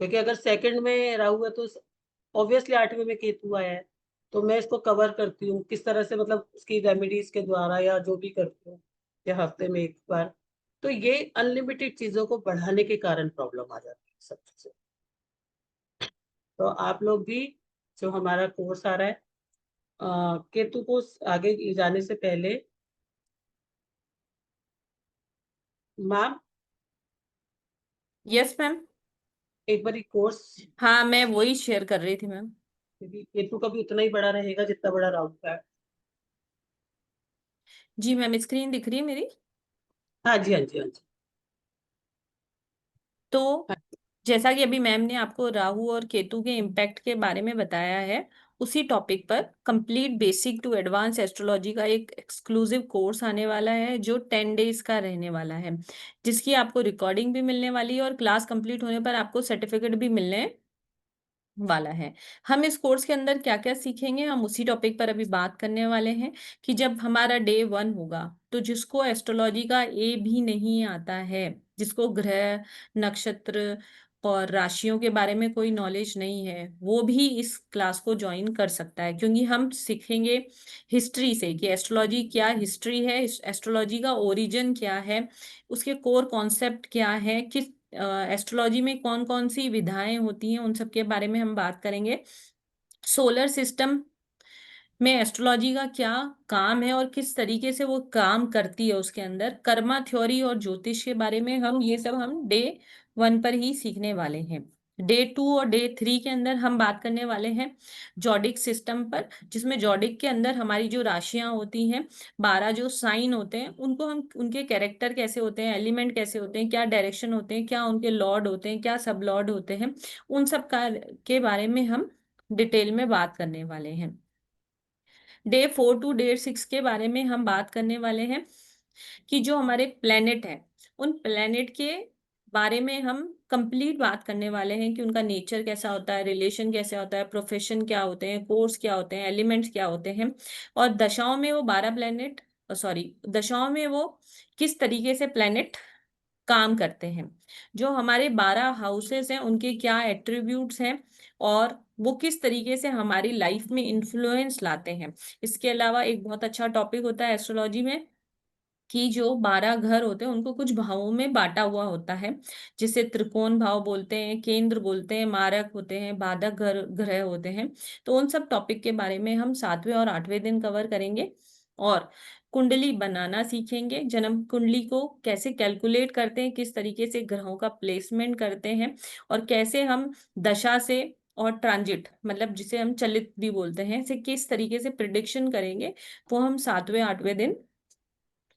क्योंकि अगर सेकंड में राहु है तो ऑब्वियसली 8वें में केतु आया है, तो मैं इसको कवर करती हूँ किस तरह से, मतलब उसकी रेमेडीज के द्वारा या जो भी करती हूँ, या हफ्ते में एक बार। तो ये अनलिमिटेड चीजों को बढ़ाने के कारण प्रॉब्लम आ जाती है सब चीजें। तो आप लोग भी, जो हमारा कोर्स आ रहा है केतु को आगे ले जाने से पहले, मैम यस मैम। एक बार कोर्स, हाँ, मैं वही शेयर कर रही थी मैम। क्योंकि केतु का भी उतना ही बड़ा रहेगा जितना बड़ा राहु का है। जी मैम, स्क्रीन दिख रही है मेरी? हाँ जी, हाँ जी, हाँ जी। तो हाँ, जैसा कि अभी मैम ने आपको राहु और केतु के इम्पैक्ट के बारे में बताया है, उसी टॉपिक पर complete basic to advance astrology का एक एक्सक्लूसिव कोर्स आने वाला है, जो 10 डेज का रहने वाला है, जिसकी आपको रिकॉर्डिंग भी मिलने वाली है और क्लास कंप्लीट होने पर आपको सर्टिफिकेट भी मिलने वाला है। हम इस कोर्स के अंदर क्या क्या सीखेंगे, हम उसी टॉपिक पर अभी बात करने वाले हैं कि जब हमारा डे 1 होगा, तो जिसको एस्ट्रोलॉजी का ए भी नहीं आता है, जिसको ग्रह, नक्षत्र और राशियों के बारे में कोई नॉलेज नहीं है, वो भी इस क्लास को ज्वाइन कर सकता है, क्योंकि हम सीखेंगे हिस्ट्री से कि एस्ट्रोलॉजी क्या हिस्ट्री है, एस्ट्रोलॉजी का ओरिजिन क्या है, उसके कोर कॉन्सेप्ट क्या है, किस एस्ट्रोलॉजी में कौन कौन सी विधाएं होती हैं, उन सब के बारे में हम बात करेंगे। सोलर सिस्टम में एस्ट्रोलॉजी का क्या काम है और किस तरीके से वो काम करती है, उसके अंदर कर्मा थ्योरी और ज्योतिष के बारे में हम ये सब हम डे 1 पर ही सीखने वाले हैं। डे 2 और डे 3 के अंदर हम बात करने वाले हैं जॉडिक सिस्टम पर, जिसमें जॉडिक के अंदर हमारी जो राशियां होती हैं, 12 जो साइन होते हैं, उनको हम, उनके कैरेक्टर कैसे होते हैं, एलिमेंट कैसे होते हैं, क्या डायरेक्शन होते हैं, क्या उनके लॉर्ड होते हैं, क्या सब लॉर्ड होते हैं, उन सब का के बारे में हम डिटेल में बात करने वाले हैं। डे 4 टू डे 6 के बारे में हम बात करने वाले हैं कि जो हमारे प्लेनेट हैं, उन प्लेनेट के बारे में हम कंप्लीट बात करने वाले हैं कि उनका नेचर कैसा होता है, रिलेशन कैसा होता है, प्रोफेशन क्या होते हैं, कोर्स क्या होते हैं, एलिमेंट्स क्या होते हैं, और दशाओं में वो 12 प्लेनेट, सॉरी, दशाओं में वो किस तरीके से प्लेनेट काम करते हैं, जो हमारे 12 हाउसेस हैं उनके क्या एट्रीब्यूट्स हैं, और वो किस तरीके से हमारी लाइफ में इन्फ्लुएंस लाते हैं। इसके अलावा एक बहुत अच्छा टॉपिक होता है एस्ट्रोलॉजी में कि जो 12 घर होते हैं उनको कुछ भावों में बांटा हुआ होता है, जिसे त्रिकोण भाव बोलते हैं, केंद्र बोलते हैं, मारक होते हैं, बाधक घर ग्रह होते हैं। तो उन सब टॉपिक के बारे में हम 7वें और 8वें दिन कवर करेंगे, और कुंडली बनाना सीखेंगे, जन्म कुंडली को कैसे कैलकुलेट करते हैं, किस तरीके से ग्रहों का प्लेसमेंट करते हैं, और कैसे हम दशा से और ट्रांजिट, मतलब जिसे हम चलित भी बोलते हैं, से किस तरीके से प्रिडिक्शन करेंगे, वो हम 7वें 8वें दिन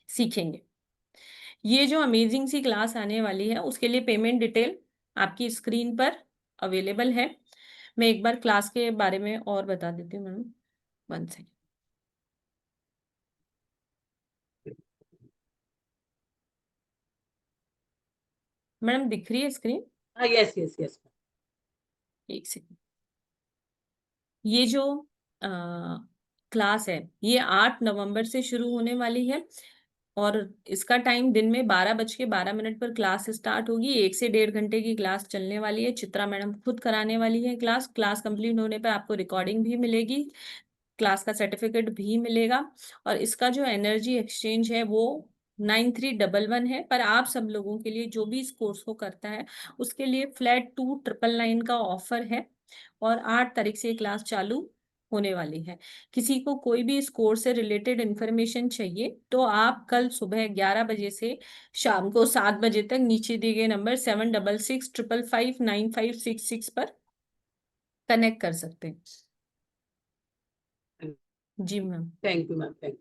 सीखेंगे। ये जो अमेजिंग सी क्लास आने वाली है, उसके लिए पेमेंट डिटेल आपकी स्क्रीन पर अवेलेबल है। मैं एक बार क्लास के बारे में और बता देती हूँ मैडम, 1 सेकेंड। मैडम दिख रही है स्क्रीन? हाँ, यस यस यस। एक सेकेंड। ये जो क्लास है, ये 8 नवंबर से शुरू होने वाली है, और इसका टाइम दिन में 12:12 पर क्लास स्टार्ट होगी। 1 से 1.5 घंटे की क्लास चलने वाली है। चित्रा मैडम खुद कराने वाली है क्लास। क्लास कंप्लीट होने पर आपको रिकॉर्डिंग भी मिलेगी, क्लास का सर्टिफिकेट भी मिलेगा, और इसका जो एनर्जी एक्सचेंज है वो 9311 है। पर आप सब लोगों के लिए, जो भी इस कोर्स को करता है, उसके लिए फ्लैट 2999 का ऑफर है, और 8 तारीख से ये क्लास चालू होने वाली है। किसी को कोई भी इस कोर्स से रिलेटेड इंफॉर्मेशन चाहिए, तो आप कल सुबह 11 बजे से शाम को 7 बजे तक नीचे दिए गए नंबर 7665559566 पर कनेक्ट कर सकते हैं। जी ma'am. Thank you ma'am, thank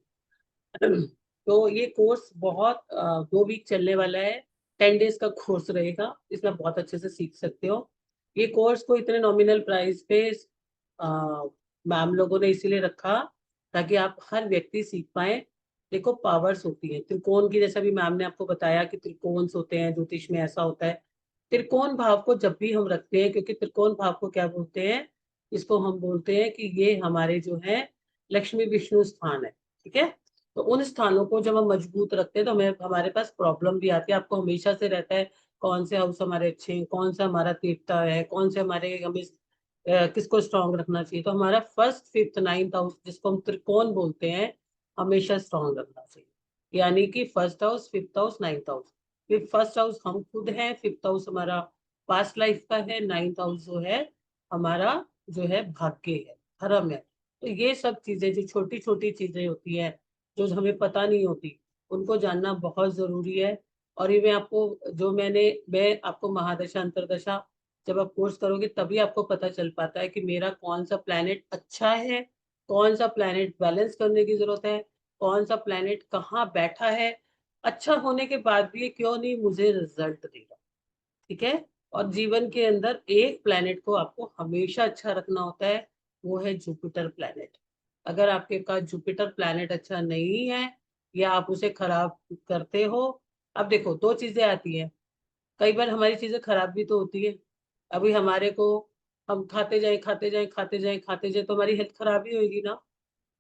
you. तो ये कोर्स बहुत 2 वीक चलने वाला है। 10 डेज का कोर्स रहेगा, इसमें बहुत अच्छे से सीख सकते हो। ये कोर्स को इतने नॉमिनल प्राइस पे मैम लोगों ने इसीलिए रखा ताकि आप हर व्यक्ति सीख पाए। देखो, पावर्स होती है त्रिकोण की, जैसा भी मैम ने आपको बताया कि त्रिकोण होते हैं, ज्योतिष में ऐसा होता है। त्रिकोण भाव को जब भी हम रखते हैं, क्योंकि त्रिकोण भाव को क्या बोलते हैं, इसको हम बोलते हैं कि ये हमारे जो है लक्ष्मी विष्णु स्थान है, ठीक है। तो उन स्थानों को जब हम मजबूत रखते हैं तो हमें, हमारे पास प्रॉब्लम भी आती है। आपको हमेशा से रहता है कौन से हाउस हमारे अच्छे हैं, कौन सा हमारा तीर्थता है, कौन से हमारे हमें किसको स्ट्रांग रखना चाहिए, तो हमारा फर्स्ट फिफ्थ नाइन्थ हाउस जिसको हम त्रिकोण बोलते हैं हमेशा स्ट्रांग रखना चाहिए। यानी कि first house, fifth house, ninth house. फिर फर्स्ट हाउस हम खुद हैं, फिफ्थ हाउस हमारा पास्ट लाइफ का है, नाइन्थ हाउस जो है हमारा जो है भाग्य है, धर्म है। तो ये सब चीजें जो छोटी छोटी चीजें होती है जो हमें पता नहीं होती, उनको जानना बहुत जरूरी है। और ये मैं आपको महादशा अंतरदशा जब आप कोर्स करोगे तभी आपको पता चल पाता है कि मेरा कौन सा प्लेनेट अच्छा है, कौन सा प्लेनेट बैलेंस करने की जरूरत है, कौन सा प्लेनेट कहाँ बैठा है, अच्छा होने के बाद भी ये क्यों नहीं मुझे रिजल्ट देगा। ठीक है। और जीवन के अंदर एक प्लेनेट को आपको हमेशा अच्छा रखना होता है, वो है जुपिटर प्लेनेट। अगर आपके पास जुपिटर प्लेनेट अच्छा नहीं है या आप उसे खराब करते हो, अब देखो दो चीजें आती हैं, कई बार हमारी चीजें खराब भी तो होती है। अभी हमारे को हम खाते जाए खाते जाए खाते जाए खाते जाए तो हमारी हेल्थ खराब ही होगी ना,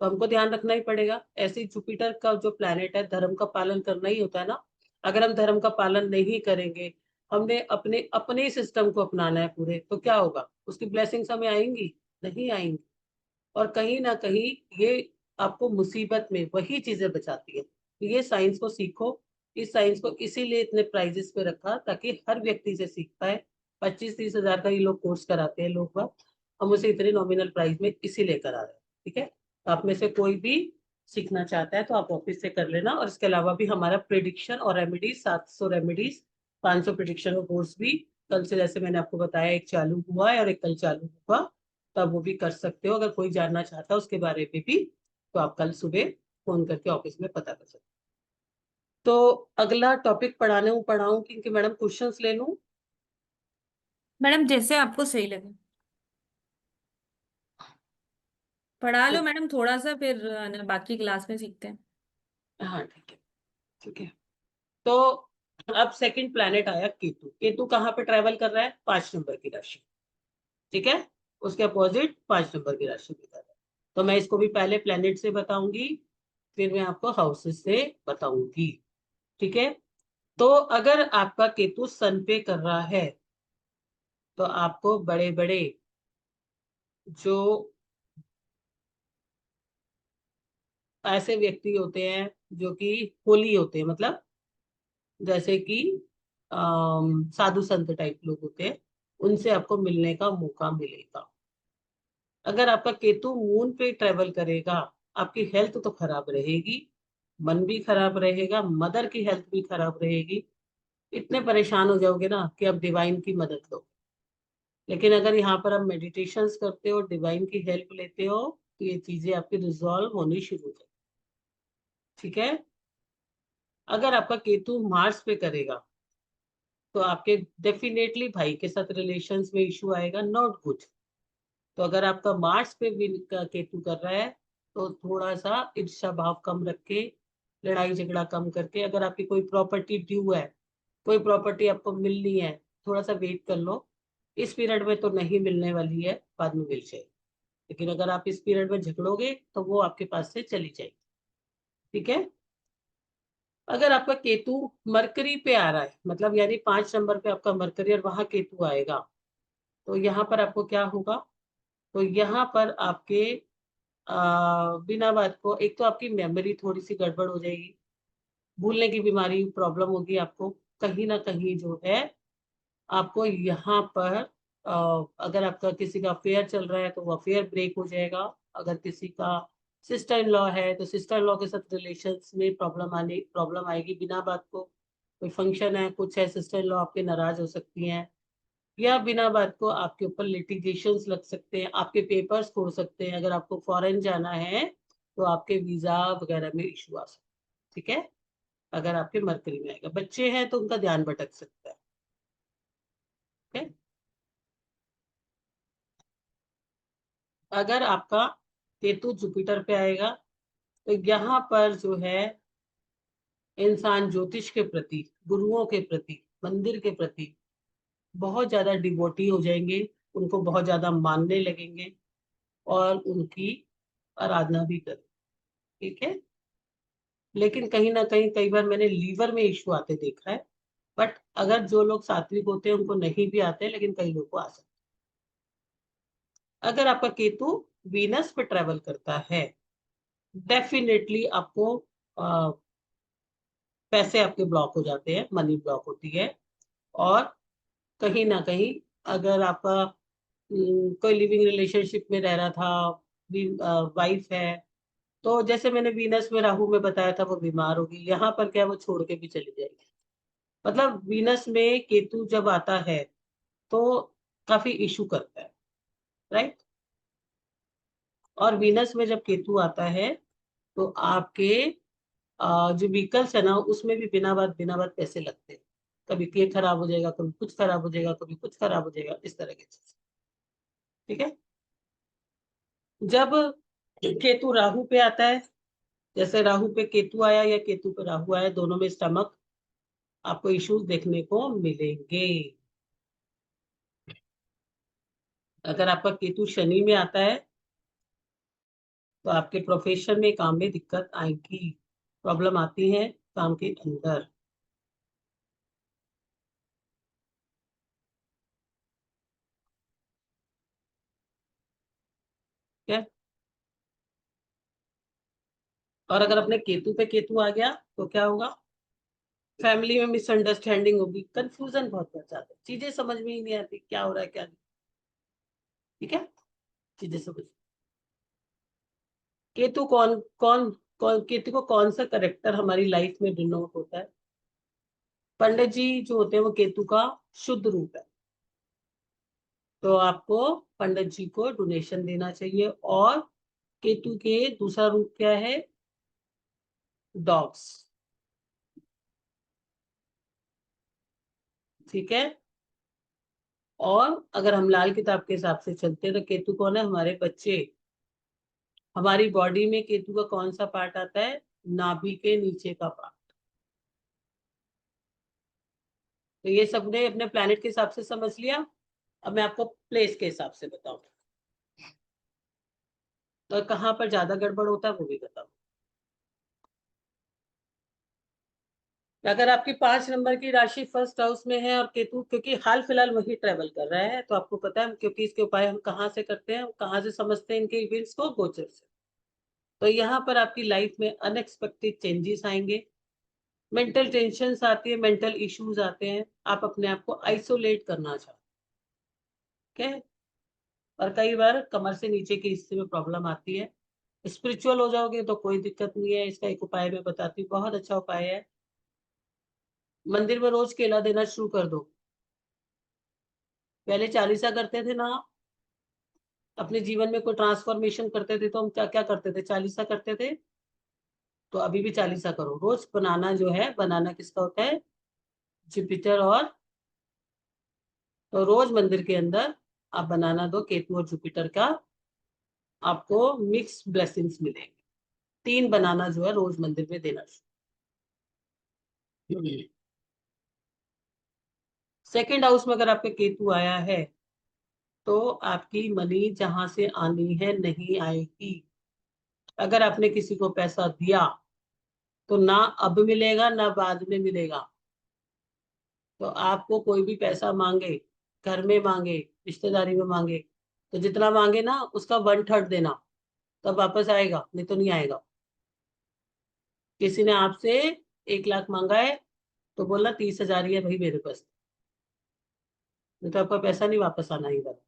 तो हमको ध्यान रखना ही पड़ेगा। ऐसे ही जुपिटर का जो प्लेनेट है धर्म का पालन करना ही होता है ना। अगर हम धर्म का पालन नहीं करेंगे, हमने अपने अपने सिस्टम को अपनाना है पूरे, तो क्या होगा, उसकी ब्लेसिंग्स हमें आएंगी? नहीं आएंगी। और कहीं ना कहीं ये आपको मुसीबत में वही चीजें बचाती है। तो ये साइंस को सीखो। इस साइंस को इसीलिए इतने प्राइजेस पे रखा ताकि हर व्यक्ति से सीख पाए। 25-30 हजार का ये लोग कोर्स कराते हैं लोग बाग, हम उसे इतने नॉमिनल प्राइस में इसीलिए करा रहे हैं। ठीक है। तो आप में से कोई भी सीखना चाहता है तो आप ऑफिस से कर लेना। और इसके अलावा भी हमारा प्रिडिक्शन और रेमेडीज, 700 रेमेडीज, 500 प्रिडिक्शन और कोर्स भी कल से, जैसे मैंने आपको बताया, एक चालू हुआ है और एक कल चालू हुआ, तब वो भी कर सकते हो। अगर कोई जानना चाहता है उसके बारे में भी तो आप कल सुबह फोन करके ऑफिस में पता कर सकते हो। तो अगला टॉपिक पढ़ाऊं कि मैडम क्वेश्चंस ले लूं? मैडम जैसे आपको सही लगे पढ़ा लो मैडम, थोड़ा सा फिर बाकी क्लास में सीखते हैं। हाँ ठीक है, ठीक है। तो अब सेकंड प्लैनेट आया केतु। केतु कहाँ पे ट्रेवल कर रहा है? 5 नंबर की राशि। ठीक है। उसके अपोजिट 5 नंबर की राशि में कर रहा है। तो मैं इसको भी पहले प्लैनेट से बताऊंगी, फिर मैं आपको हाउसेस से बताऊंगी। ठीक है। तो अगर आपका केतु सन पे कर रहा है तो आपको बड़े बड़े जो ऐसे व्यक्ति होते हैं जो कि होली होते हैं, मतलब जैसे कि साधु संत टाइप लोग होते हैं, उनसे आपको मिलने का मौका मिलेगा। अगर आपका केतु मून पे ट्रेवल करेगा, आपकी हेल्थ तो खराब रहेगी, मन भी खराब रहेगा, मदर की हेल्थ भी खराब रहेगी। इतने परेशान हो जाओगे ना कि आप डिवाइन की मदद लो। लेकिन अगर यहाँ पर आप मेडिटेशंस करते हो, डिवाइन की हेल्प लेते हो, तो ये चीजें आपकी रिजॉल्व होनी शुरू हो जाएगी। ठीक है। अगर आपका केतु मार्स पे करेगा तो आपके डेफिनेटली भाई के साथ रिलेशंस में इशू आएगा, नॉट गुड। तो अगर आपका मार्स पे भी केतु कर रहा है तो थोड़ा सा ईर्ष्या भाव कम रख के, लड़ाई झगड़ा कम करके, अगर आपकी कोई प्रॉपर्टी ड्यू है, कोई प्रॉपर्टी आपको मिलनी है, थोड़ा सा वेट कर लो। इस पीरियड में तो नहीं मिलने वाली है, बाद में मिल जाएगी। लेकिन अगर आप इस पीरियड में झगड़ोगे तो वो आपके पास से चली जाएगी। ठीक है। अगर आपका केतु मरकरी पे आ रहा है, मतलब यानी 5 नंबर पे आपका मरकरी और वहां केतु आएगा, तो यहाँ पर आपको क्या होगा? तो यहाँ पर आपके बिना बात को, एक तो आपकी मेमोरी थोड़ी सी गड़बड़ हो जाएगी, भूलने की बीमारी प्रॉब्लम होगी आपको। कहीं ना कहीं जो है आपको यहाँ पर अगर आपका किसी का अफेयर चल रहा है तो वो अफेयर ब्रेक हो जाएगा। अगर किसी का सिस्टर इन लॉ है तो सिस्टर इन लॉ के साथ रिलेशंस में प्रॉब्लम आएगी बिना बात को। कोई फंक्शन है, कुछ है, सिस्टर इन लॉ आपके नाराज हो सकती हैं, या बिना बात को आपके ऊपर लिटिगेशंस लग सकते हैं, आपके पेपर्स खो सकते हैं। अगर आपको फॉरेन जाना है तो आपके वीजा वगैरह में इशू आ सकते हैं। ठीक है। अगर आपके मरकरी में आएगा, बच्चे हैं तो उनका ध्यान भटक सकता है। ठीक है? अगर आपका केतु जुपिटर पे आएगा तो यहाँ पर जो है इंसान ज्योतिष के प्रति, गुरुओं के प्रति, मंदिर के प्रति बहुत ज्यादा डिवोटी हो जाएंगे, उनको बहुत ज्यादा मानने लगेंगे और उनकी आराधना भी करें। ठीक है। लेकिन कहीं ना कहीं कई बार मैंने लीवर में इश्यू आते देखा है, बट अगर जो लोग सात्विक होते हैं उनको नहीं भी आते, लेकिन कई लोग को आ सकते अगर आपका केतु वीनस पे ट्रेवल करता है, डेफिनेटली आपको पैसे आपके ब्लॉक हो जाते हैं, मनी ब्लॉक होती है। और कहीं ना कहीं अगर आपका कोई लिविंग रिलेशनशिप में रह रहा था, वाइफ है, तो जैसे मैंने वीनस में राहु में बताया था, वो बीमार होगी। यहाँ पर क्या है, वो छोड़ के भी चली जाएगी। मतलब वीनस में केतु जब आता है तो काफी इशू करता है, राइट। और वीनस में जब केतु आता है तो आपके जो व्हीकल्स है ना, उसमें भी बिना बात पैसे लगते हैं। कभी ये खराब हो जाएगा, कभी कुछ खराब हो जाएगा, कभी कुछ खराब हो जाएगा, इस तरह की चीज। ठीक है। जब केतु राहु पे आता है, जैसे राहु पे केतु आया या केतु पे राहु आया, दोनों में स्टमक आपको इश्यूज देखने को मिलेंगे। अगर आपका केतु शनि में आता है तो आपके प्रोफेशन में, काम में दिक्कत आएगी, प्रॉब्लम आती है काम के अंदर। ठीक है। और अगर अपने केतु पे केतु आ गया तो क्या होगा, फैमिली में मिसअंडरस्टैंडिंग होगी, कंफ्यूजन बहुत बढ़ जाता है, चीजें समझ में ही नहीं आती क्या हो रहा है क्या नहीं। ठीक है। चीजें समझ, केतु कौन कौन कौन केतु को कौन सा करेक्टर हमारी लाइफ में डिनोट होता है। पंडित जी जो होते हैं वो केतु का शुद्ध रूप है, तो आपको पंडित जी को डोनेशन देना चाहिए। और केतु के दूसरा रूप क्या है, डॉग्स। ठीक है। और अगर हम लाल किताब के हिसाब से चलते हैं तो केतु कौन है, हमारे बच्चे। हमारी बॉडी में केतु का कौन सा पार्ट आता है, नाभि के नीचे का पार्ट। तो ये सबने अपने प्लैनेट के हिसाब से समझ लिया। अब मैं आपको प्लेस के हिसाब से बताऊं तो कहाँ पर ज्यादा गड़बड़ होता है वो भी बताऊं। अगर आपकी 5 नंबर की राशि फर्स्ट हाउस में है और केतु, क्योंकि हाल फिलहाल वही ट्रेवल कर रहा है, तो आपको पता है, क्योंकि इसके उपाय हम कहाँ से करते हैं, कहाँ से समझते हैं इनके इवेंट्स को, गोचर से। तो यहाँ पर आपकी लाइफ में अनएक्सपेक्टेड चेंजेस आएंगे, मेंटल टेंशन आती है, मेंटल इश्यूज आते हैं, आप अपने आप को आइसोलेट करना चाहते हैं। और कई बार कमर से नीचे के हिस्से में प्रॉब्लम आती है। स्पिरिचुअल हो जाओगे तो कोई दिक्कत नहीं है, इसका एक उपाय मैं बताती हूँ, बहुत अच्छा उपाय है। मंदिर में रोज केला देना शुरू कर दो। पहले चालीसा करते थे ना, अपने जीवन में कोई ट्रांसफॉर्मेशन करते थे तो हम क्या क्या करते थे, चालीसा करते थे। तो अभी भी चालीसा करो रोज। बनाना जो है, बनाना किसका होता है, जुपिटर। और तो रोज मंदिर के अंदर आप बनाना दो, केतु और जुपिटर का, आपको मिक्स ब्लेसिंग्स मिलेंगे। 3 बनाना जो है रोज मंदिर में देना शुरू। सेकेंड हाउस में अगर आपका केतु आया है तो आपकी मनी जहां से आनी है नहीं आएगी। अगर आपने किसी को पैसा दिया तो ना अब मिलेगा ना बाद में मिलेगा। तो आपको कोई भी पैसा मांगे, घर में मांगे, रिश्तेदारी में मांगे, तो जितना मांगे ना उसका 1/3 देना, तब वापस आएगा, नहीं तो नहीं आएगा। किसी ने आपसे 1 लाख मांगा है तो बोलना 30,000 ही है भाई मेरे पास, नहीं तो आपका पैसा नहीं वापस आना इधर।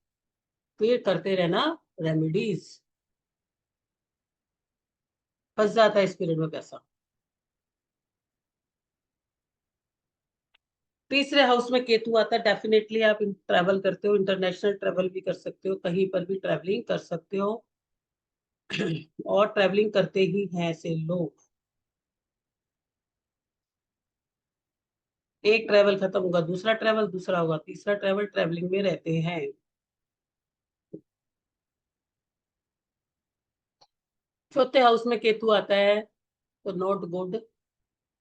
फिर करते रहना रेमेडीज, फंस जाता है स्पिरिट में पैसा। तीसरे हाउस में केतु आता है, डेफिनेटली आप ट्रैवल करते हो, इंटरनेशनल ट्रैवल भी कर सकते हो, कहीं पर भी ट्रैवलिंग कर सकते हो। और ट्रैवलिंग करते ही हैं ऐसे लोग। एक ट्रैवल खत्म होगा, दूसरा ट्रैवल, दूसरा होगा तीसरा ट्रैवल, ट्रैवलिंग में रहते हैं। चौथे हाउस में केतु आता है तो नॉट गुड,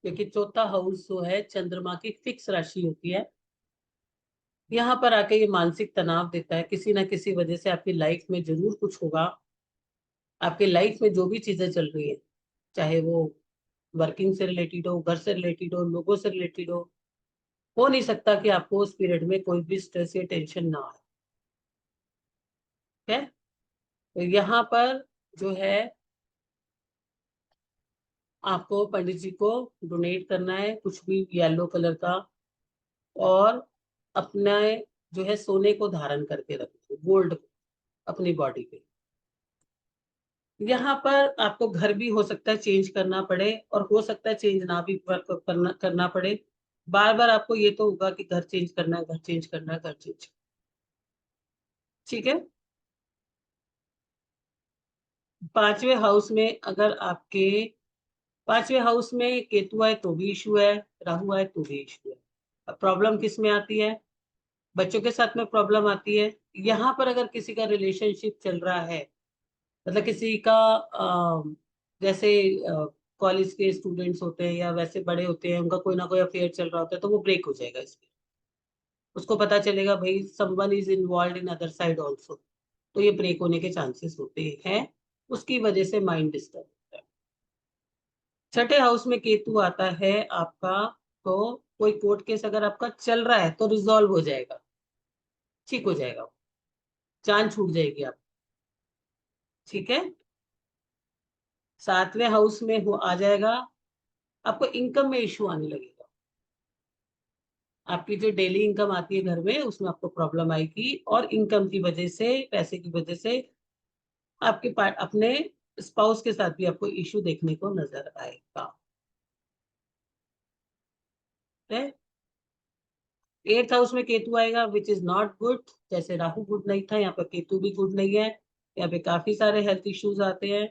क्योंकि चौथा हाउस जो है चंद्रमा की फिक्स राशि होती है। यहाँ पर आके ये मानसिक तनाव देता है, किसी ना किसी वजह से आपकी लाइफ में जरूर कुछ होगा। आपकी लाइफ में जो भी चीजें चल रही है, चाहे वो वर्किंग से रिलेटेड हो, घर से रिलेटेड हो, लोगों से रिलेटेड हो नहीं सकता कि आपको उस पीरियड में कोई भी स्ट्रेस या टेंशन ना आए। ठीक है। तो यहाँ पर जो है आपको पंडित जी को डोनेट करना है कुछ भी येलो कलर का, और अपना जो है सोने को धारण करके रखो, गोल्ड अपनी बॉडी पे। यहाँ पर आपको घर भी हो सकता है चेंज करना पड़े, और हो सकता है चेंज ना भी करना पड़े। बार बार आपको ये तो होगा कि घर चेंज करना है, घर चेंज करना है, घर चेंज। ठीक है। 5वें हाउस में अगर आपके 5वें हाउस में केतु है तो भी इशू है, राहु है तो भी इशू है। अब प्रॉब्लम किस में आती है? बच्चों के साथ में प्रॉब्लम आती है। यहाँ पर अगर किसी का रिलेशनशिप चल रहा है, मतलब किसी का जैसे कॉलेज के स्टूडेंट्स होते हैं या वैसे बड़े होते हैं, उनका कोई ना कोई अफेयर चल रहा होता है, तो वो ब्रेक हो जाएगा इसमें। उसको पता चलेगा भाई someone is involve in other side also, तो ये ब्रेक होने के चांसेस होते हैं। उसकी वजह से माइंड डिस्टर्ब होता है। 6ठे हाउस में केतु आता है आपका, तो कोई कोर्ट केस अगर आपका चल रहा है तो रिजॉल्व हो जाएगा, ठीक हो जाएगा, जान छूट जाएगी आप। ठीक है। 7वें हाउस में आ जाएगा, आपको इनकम में इश्यू आने लगेगा। आपकी जो डेली इनकम आती है घर में, उसमें आपको प्रॉब्लम आएगी, और इनकम की वजह से, पैसे की वजह से आपके अपने स्पाउस के साथ भी आपको इश्यू देखने को नजर आएगा। 8th हाउस में केतु आएगा, विच इज नॉट गुड। जैसे राहु गुड नहीं था, यहाँ पर केतु भी गुड नहीं है। यहाँ पे काफी सारे हेल्थ इश्यूज आते हैं।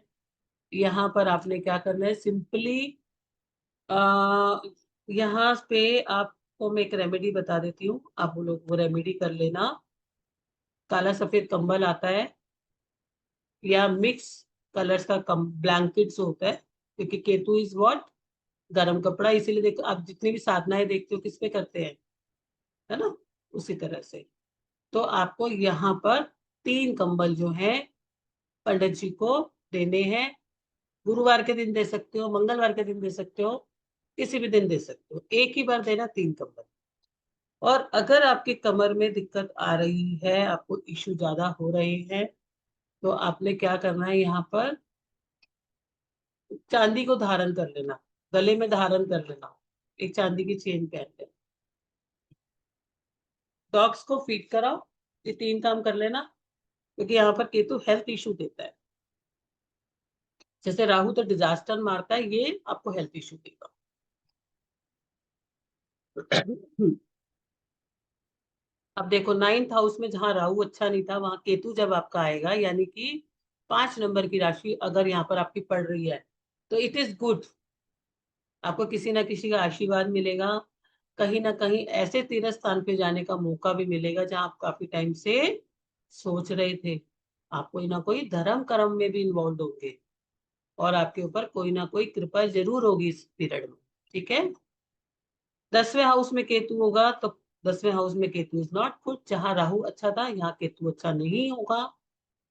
यहाँ पर आपने क्या करना है, सिंपली यहाँ पे आपको मैं एक रेमेडी बता देती हूँ, आप वो लोग वो रेमेडी कर लेना। काला सफेद कंबल आता है, या मिक्स कलर्स का ब्लैंकेट्स होता है, क्योंकि केतु इज व्हाट, गर्म कपड़ा। इसीलिए देखो आप जितनी भी साधनाएं देखते हो किस पे करते हैं, है ना, उसी तरह से। तो आपको यहाँ पर 3 कंबल जो है पंडित जी को देने हैं। गुरुवार के दिन दे सकते हो, मंगलवार के दिन दे सकते हो, किसी भी दिन दे सकते हो। एक ही बार देना 3 कंबल। और अगर आपकी कमर में दिक्कत आ रही है, आपको इश्यू ज्यादा हो रहे हैं, तो आपने क्या करना है, यहाँ पर चांदी को धारण कर लेना, गले में धारण कर लेना, एक चांदी की चेन पहन लेना। डॉग्स को फीड कराओ, ये 3 काम कर लेना, क्योंकि यहाँ पर केतु हेल्थ इशू देता है। जैसे राहु तो डिजास्टर मारता है, ये आपको हेल्थ इशू देगा। अब देखो 9th हाउस में जहां राहु अच्छा नहीं था, वहां केतु जब आपका आएगा, यानी कि 5 नंबर की राशि अगर यहाँ पर आपकी पड़ रही है, तो इट इज गुड। आपको किसी ना किसी का आशीर्वाद मिलेगा, कहीं ना कहीं ऐसे तीर्थ स्थान पे जाने का मौका भी मिलेगा जहां आप काफी टाइम से सोच रहे थे। आप कोई ना कोई धर्म कर्म में भी इन्वॉल्व होंगे, और आपके ऊपर कोई ना कोई कृपा जरूर होगी इस पीरियड में। ठीक है। 10वें हाउस में केतु होगा, तो 10वें हाउस में केतु इज नॉट गुड। जहां राहु अच्छा था, यहाँ केतु अच्छा नहीं होगा।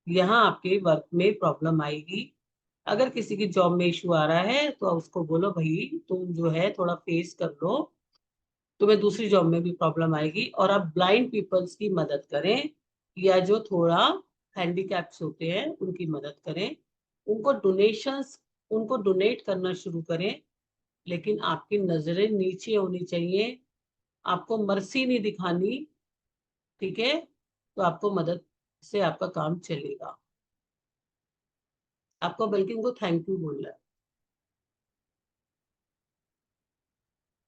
यहाँ आपके वर्क में प्रॉब्लम आएगी। अगर किसी की जॉब में इशू आ रहा है, तो उसको बोलो भाई तुम जो है थोड़ा फेस कर लो, तुम्हें दूसरी जॉब में भी प्रॉब्लम आएगी। और आप ब्लाइंड पीपल्स की मदद करें, या जो थोड़ा हैंडीकैप्स होते हैं उनकी मदद करें, उनको डोनेशंस, उनको डोनेट करना शुरू करें। लेकिन आपकी नजरें नीचे होनी चाहिए, आपको मर्सी नहीं दिखानी। ठीक है। तो आपको मदद से आपका काम चलेगा, आपको बल्कि उनको थैंक यू बोलना है।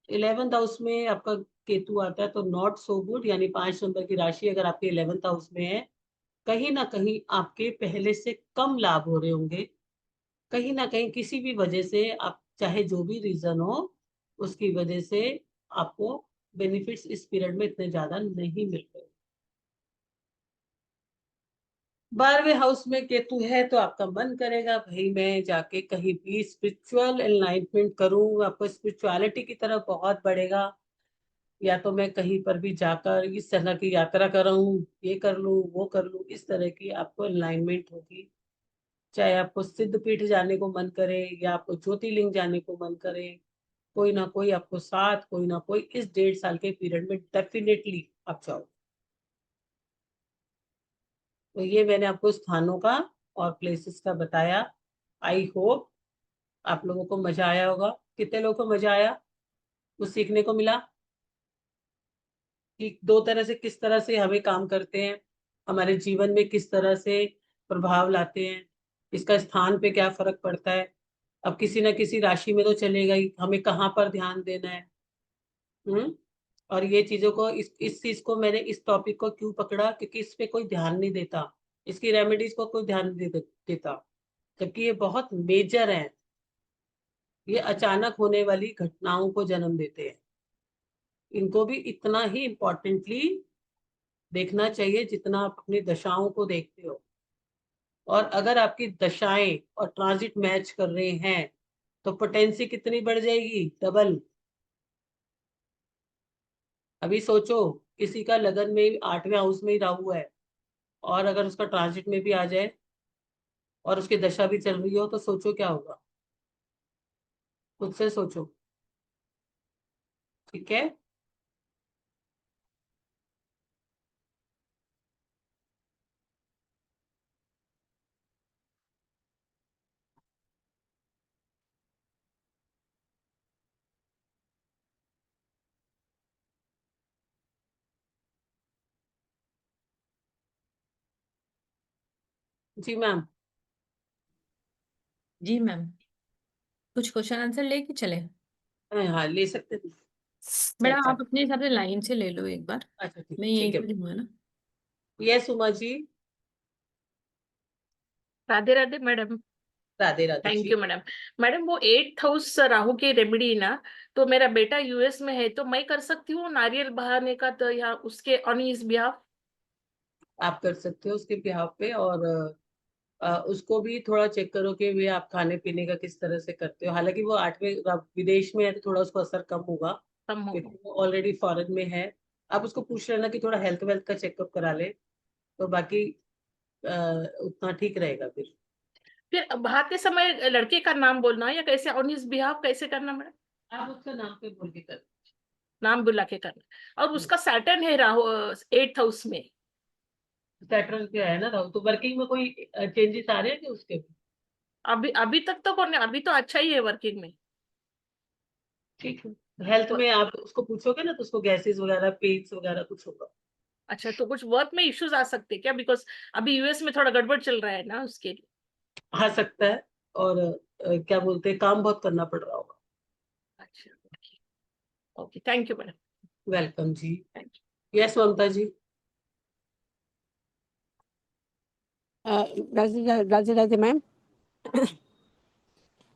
11th हाउस में आपका केतु आता है, तो नॉट सो गुड, यानी 5 नंबर की राशि अगर आपके 11th हाउस में है, कहीं ना कहीं आपके पहले से कम लाभ हो रहे होंगे। कहीं ना कहीं किसी भी वजह से, आप चाहे जो भी रीजन हो, उसकी वजह से आपको बेनिफिट्स इस पीरियड में इतने ज्यादा नहीं मिल रहे। 12वें हाउस में केतु है, तो आपका मन करेगा भाई मैं जाके कहीं भी स्पिरिचुअल एनलाइटमेंट करूं, आपको स्पिरिचुअलिटी की तरफ बहुत बढ़ेगा। या तो मैं कहीं पर भी जाकर इस तरह की यात्रा कर रहा हूँ, ये कर लूँ वो कर लूँ, इस तरह की आपको अलाइनमेंट होगी। चाहे आपको सिद्ध पीठ जाने को मन करे, या आपको ज्योतिर्लिंग जाने को मन करे, कोई ना कोई आपको साथ, कोई ना कोई इस 1.5 साल के पीरियड में डेफिनेटली आप जाओ। तो ये मैंने आपको स्थानों का और प्लेसेस का बताया। आई होप आप लोगों को मजा आया होगा। कितने लोगों को मजा आया, कुछ सीखने को मिला कि दो तरह से किस तरह से हमें काम करते हैं, हमारे जीवन में किस तरह से प्रभाव लाते हैं, इसका स्थान पे क्या फर्क पड़ता है। अब किसी न किसी राशि में तो चलेगा ही, हमें कहाँ पर ध्यान देना है। और ये चीजों को इस चीज को मैंने इस टॉपिक को क्यों पकड़ा, क्योंकि इस पे कोई ध्यान नहीं देता, इसकी रेमेडीज को कोई ध्यान नहीं देता, जबकि ये बहुत मेजर है। ये अचानक होने वाली घटनाओं को जन्म देते हैं, इनको भी इतना ही इम्पोर्टेंटली देखना चाहिए जितना आप अपनी दशाओं को देखते हो। और अगर आपकी दशाएं और ट्रांजिट मैच कर रहे हैं तो पोटेंसी कितनी बढ़ जाएगी, डबल। अभी सोचो, किसी का लगन में 8वें हाउस में ही राहु है, और अगर उसका ट्रांजिट में भी आ जाए और उसकी दशा भी चल रही हो तो सोचो क्या होगा, खुद से सोचो। ठीक है। जी मैम। जी मैम, कुछ क्वेश्चन आंसर लेके चले। हाँ ले सकते हैं। मैडम अच्छा आप अपने हिसाब से लाइन से ले लो एक बार, अच्छा, ठीक मैं ठीक यहीं है। पे हूँ, है ना। Yes Uma ji. Radhe Radhe madam. Radhe Radhe thank ji. You madam. Madam वो 8th हाउस राहु की रेमेडी ना, तो मेरा बेटा यूएस में है, तो मैं कर सकती हूँ नारियल बहाने का, तो यहाँ उसके ऑन हिज बिहाफ। आप कर सकते हो उसके बिहाफ पे, और उसको भी थोड़ा चेक करो कि वे आप खाने पीने का किस तरह से करते हो। हालांकि वो 8वें विदेश में है तो थोड़ा उसको असर कम होगा, कम हो। क्योंकि वो ऑलरेडी फॉरेन में है। आप उसको पूछ लेना कि थोड़ा हेल्थ वेल्थ का चेकअप करा ले, तो बाकी उतना ठीक रहेगा फिर। फिर बहाते समय लड़के का नाम बोलना या कैसे, ऑन हिज बिहाफ कैसे करना मैडम? आप उसका नाम पे बोल के कर। नाम बुला के करना। और उसका सैटर्न है राहु 8th हाउस में। सैटर्न पे है ना राहु, तो वर्किंग में कोई चेंजेस आ रहे हैं कि उसके भी? अभी अभी तक तो कौन, अभी तो अच्छा ही है वर्किंग में। ठीक है। हेल्थ में आप उसको पूछोगे ना तो उसको गैसेस वगैरह, पेन्स वगैरह कुछ होगा। अच्छा, तो कुछ वर्क में इश्यूज आ सकते हैं क्या, बिकॉज अभी यूएस में थोड़ा गड़बड़ चल रहा है ना उसके लिए। आ सकता है, और क्या बोलते हैं, काम बहुत करना पड़ रहा होगा। अच्छा, okay, thank you madam. Welcome जी। Thank yes Mamta ji. Radhe Radhe Radhe ma'am.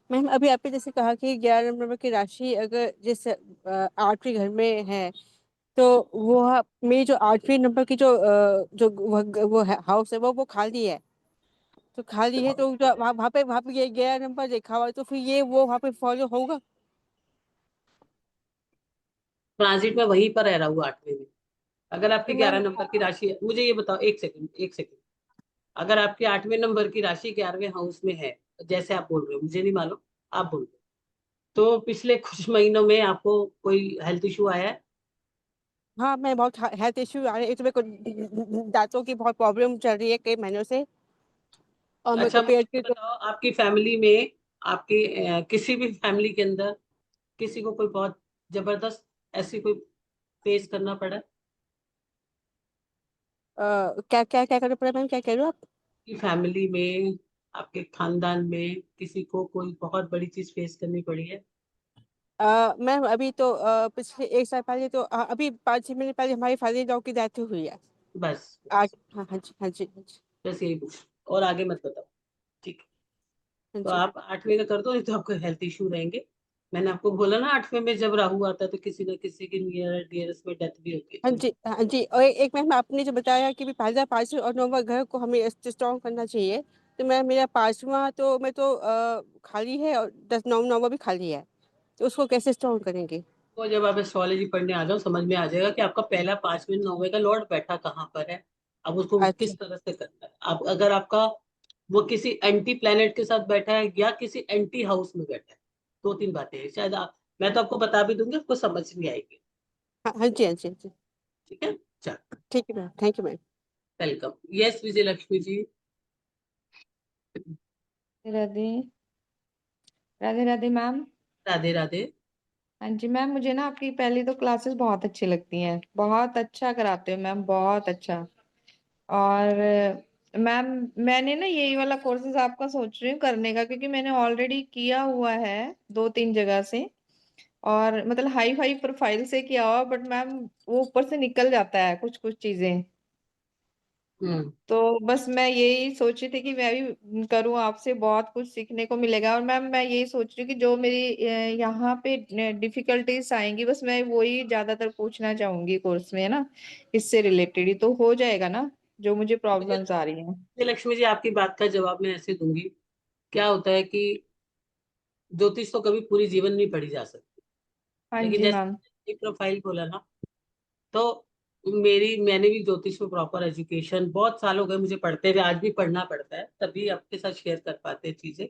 Ma'am अभी आपने जैसे कहा कि 11 नंबर की राशि अगर जिस 8वें घर में है, तो वो मेरी जो 8वें नंबर की जो जो वो हाउस है, वो खाली है। तो खाली है तो जो वहाँ पे ये 11 नंबर लिखा हुआ है, तो फिर ये वो वहाँ पे फॉलो होगा? ट्रांजिट में वहीं पर रह रहा हूँ 8वें में। अगर आपकी तो 11 मैम नंबर की राशि है, मुझे ये बताओ, एक सेकंड एक सेकंड। अगर आपके 8वें नंबर की राशि 11वें हाउस में है, जैसे आप बोल रहे हो, मुझे नहीं मालूम, आप बोल रहे हो, तो पिछले कुछ महीनों में आपको कोई हेल्थ इशू आया है? हाँ, मैं बहुत हेल्थ इश्यू आ रहे हैं, तो मेरे को दांतों की बहुत प्रॉब्लम चल रही है कई महीनों से। और मेरे अच्छा को मुझे पेट ये की बताओ, आपकी फैमिली में, आपके किसी भी फैमिली के अंदर किसी को कोई बहुत जबरदस्त ऐसी कोई फेस करना पड़ा है? क्या क्या क्या करना पड़ा मैम, क्या कह रहे हो आप? कि फैमिली में, आपके खानदान में किसी को कोई बहुत बड़ी चीज फेस करनी पड़ी है? मैम अभी तो पिछले 1 साल पहले तो अभी 5-6 महीने पहले हमारी फादर इन लॉ की डेथ हुई है। बस आज बस हाँ हाँ जी हाँ जी हाँ जी बस यही पूछ, और आगे मत बताओ। ठीक है। हाँ तो जी आप 8वें का कर दो, नहीं तो आपको हेल्थ इशू रहेंगे। मैंने आपको बोला ना, 8वें में जब राहु आता है तो किसी न किसी की नियर डियरेस्ट में डेथ भी होती है, हाँ तो जी हाँ जी। और एक मैम आपने जो बताया कि भी पहला, 5वां और 9वां घर को हमें स्ट्रॉन्ग करना चाहिए, तो मैं मेरा 5वां तो मैं तो खाली है, और 9वां भी खाली है, तो उसको कैसे स्ट्रॉन्ग करेंगे? वो जब आप एस्ट्रोलॉजी पढ़ने आ जाओ समझ में आ जाएगा कि आपका पहला 5वें 9वें का लॉर्ड बैठा कहाँ पर है। अब उसको अच्छा किस तरह से करना है, आप अगर आपका वो किसी एंटी प्लेनेट के साथ बैठा है या किसी एंटी हाउस में बैठा है, दो तीन बातें हैं शायद। आप, मैं तो आपको बता भी दूंगी, आपको समझ नहीं आएगी। हाँ हाँ जी हाँ जी हाँ जी। ठीक है, चल। ठीक है ma'am, thank you ma'am. Welcome. Yes Vijay Lakshmi ji. Radhe Radhe Radhe ma'am. Radhe Radhe. हाँ जी मैम, मुझे ना आपकी पहली तो क्लासेस बहुत अच्छी लगती हैं, बहुत अच्छा कराते हो मैम, बहुत अच्छा। और मैम मैंने ना यही वाला कोर्सेज आपका सोच रही हूँ करने का, क्योंकि मैंने ऑलरेडी किया हुआ है 2-3 जगह से। और मतलब हाई फाई प्रोफाइल से किया हुआ, बट मैम वो ऊपर से निकल जाता है कुछ कुछ चीजें। हम्म। तो बस मैं यही सोच रही थी कि मैं भी करूं, आपसे बहुत कुछ सीखने को मिलेगा। और मैम मैं यही सोच रही हूँ कि जो मेरी यहाँ पे डिफिकल्टीज आएंगी, बस मैं वही ज्यादातर पूछना चाहूंगी कोर्स में, है ना। इससे रिलेटेड ही तो हो जाएगा ना, जो मुझे मुझे प्रॉब्लम्स आ रही हैं। लक्ष्मी जी आपकी बात का जवाब मैं ऐसे दूंगी। क्या होता है कि ज्योतिष तो कभी पूरी जीवन नहीं पढ़ी जा सकती, हाँ लेकिन जी जैसे मैम। एक प्रोफाइल खोला ना, तो मैंने भी ज्योतिष में प्रॉपर एजुकेशन बहुत साल हो गए मुझे पढ़ते हुए, आज भी पढ़ना पड़ता है, तभी आपके साथ शेयर कर पाते हैं चीजें।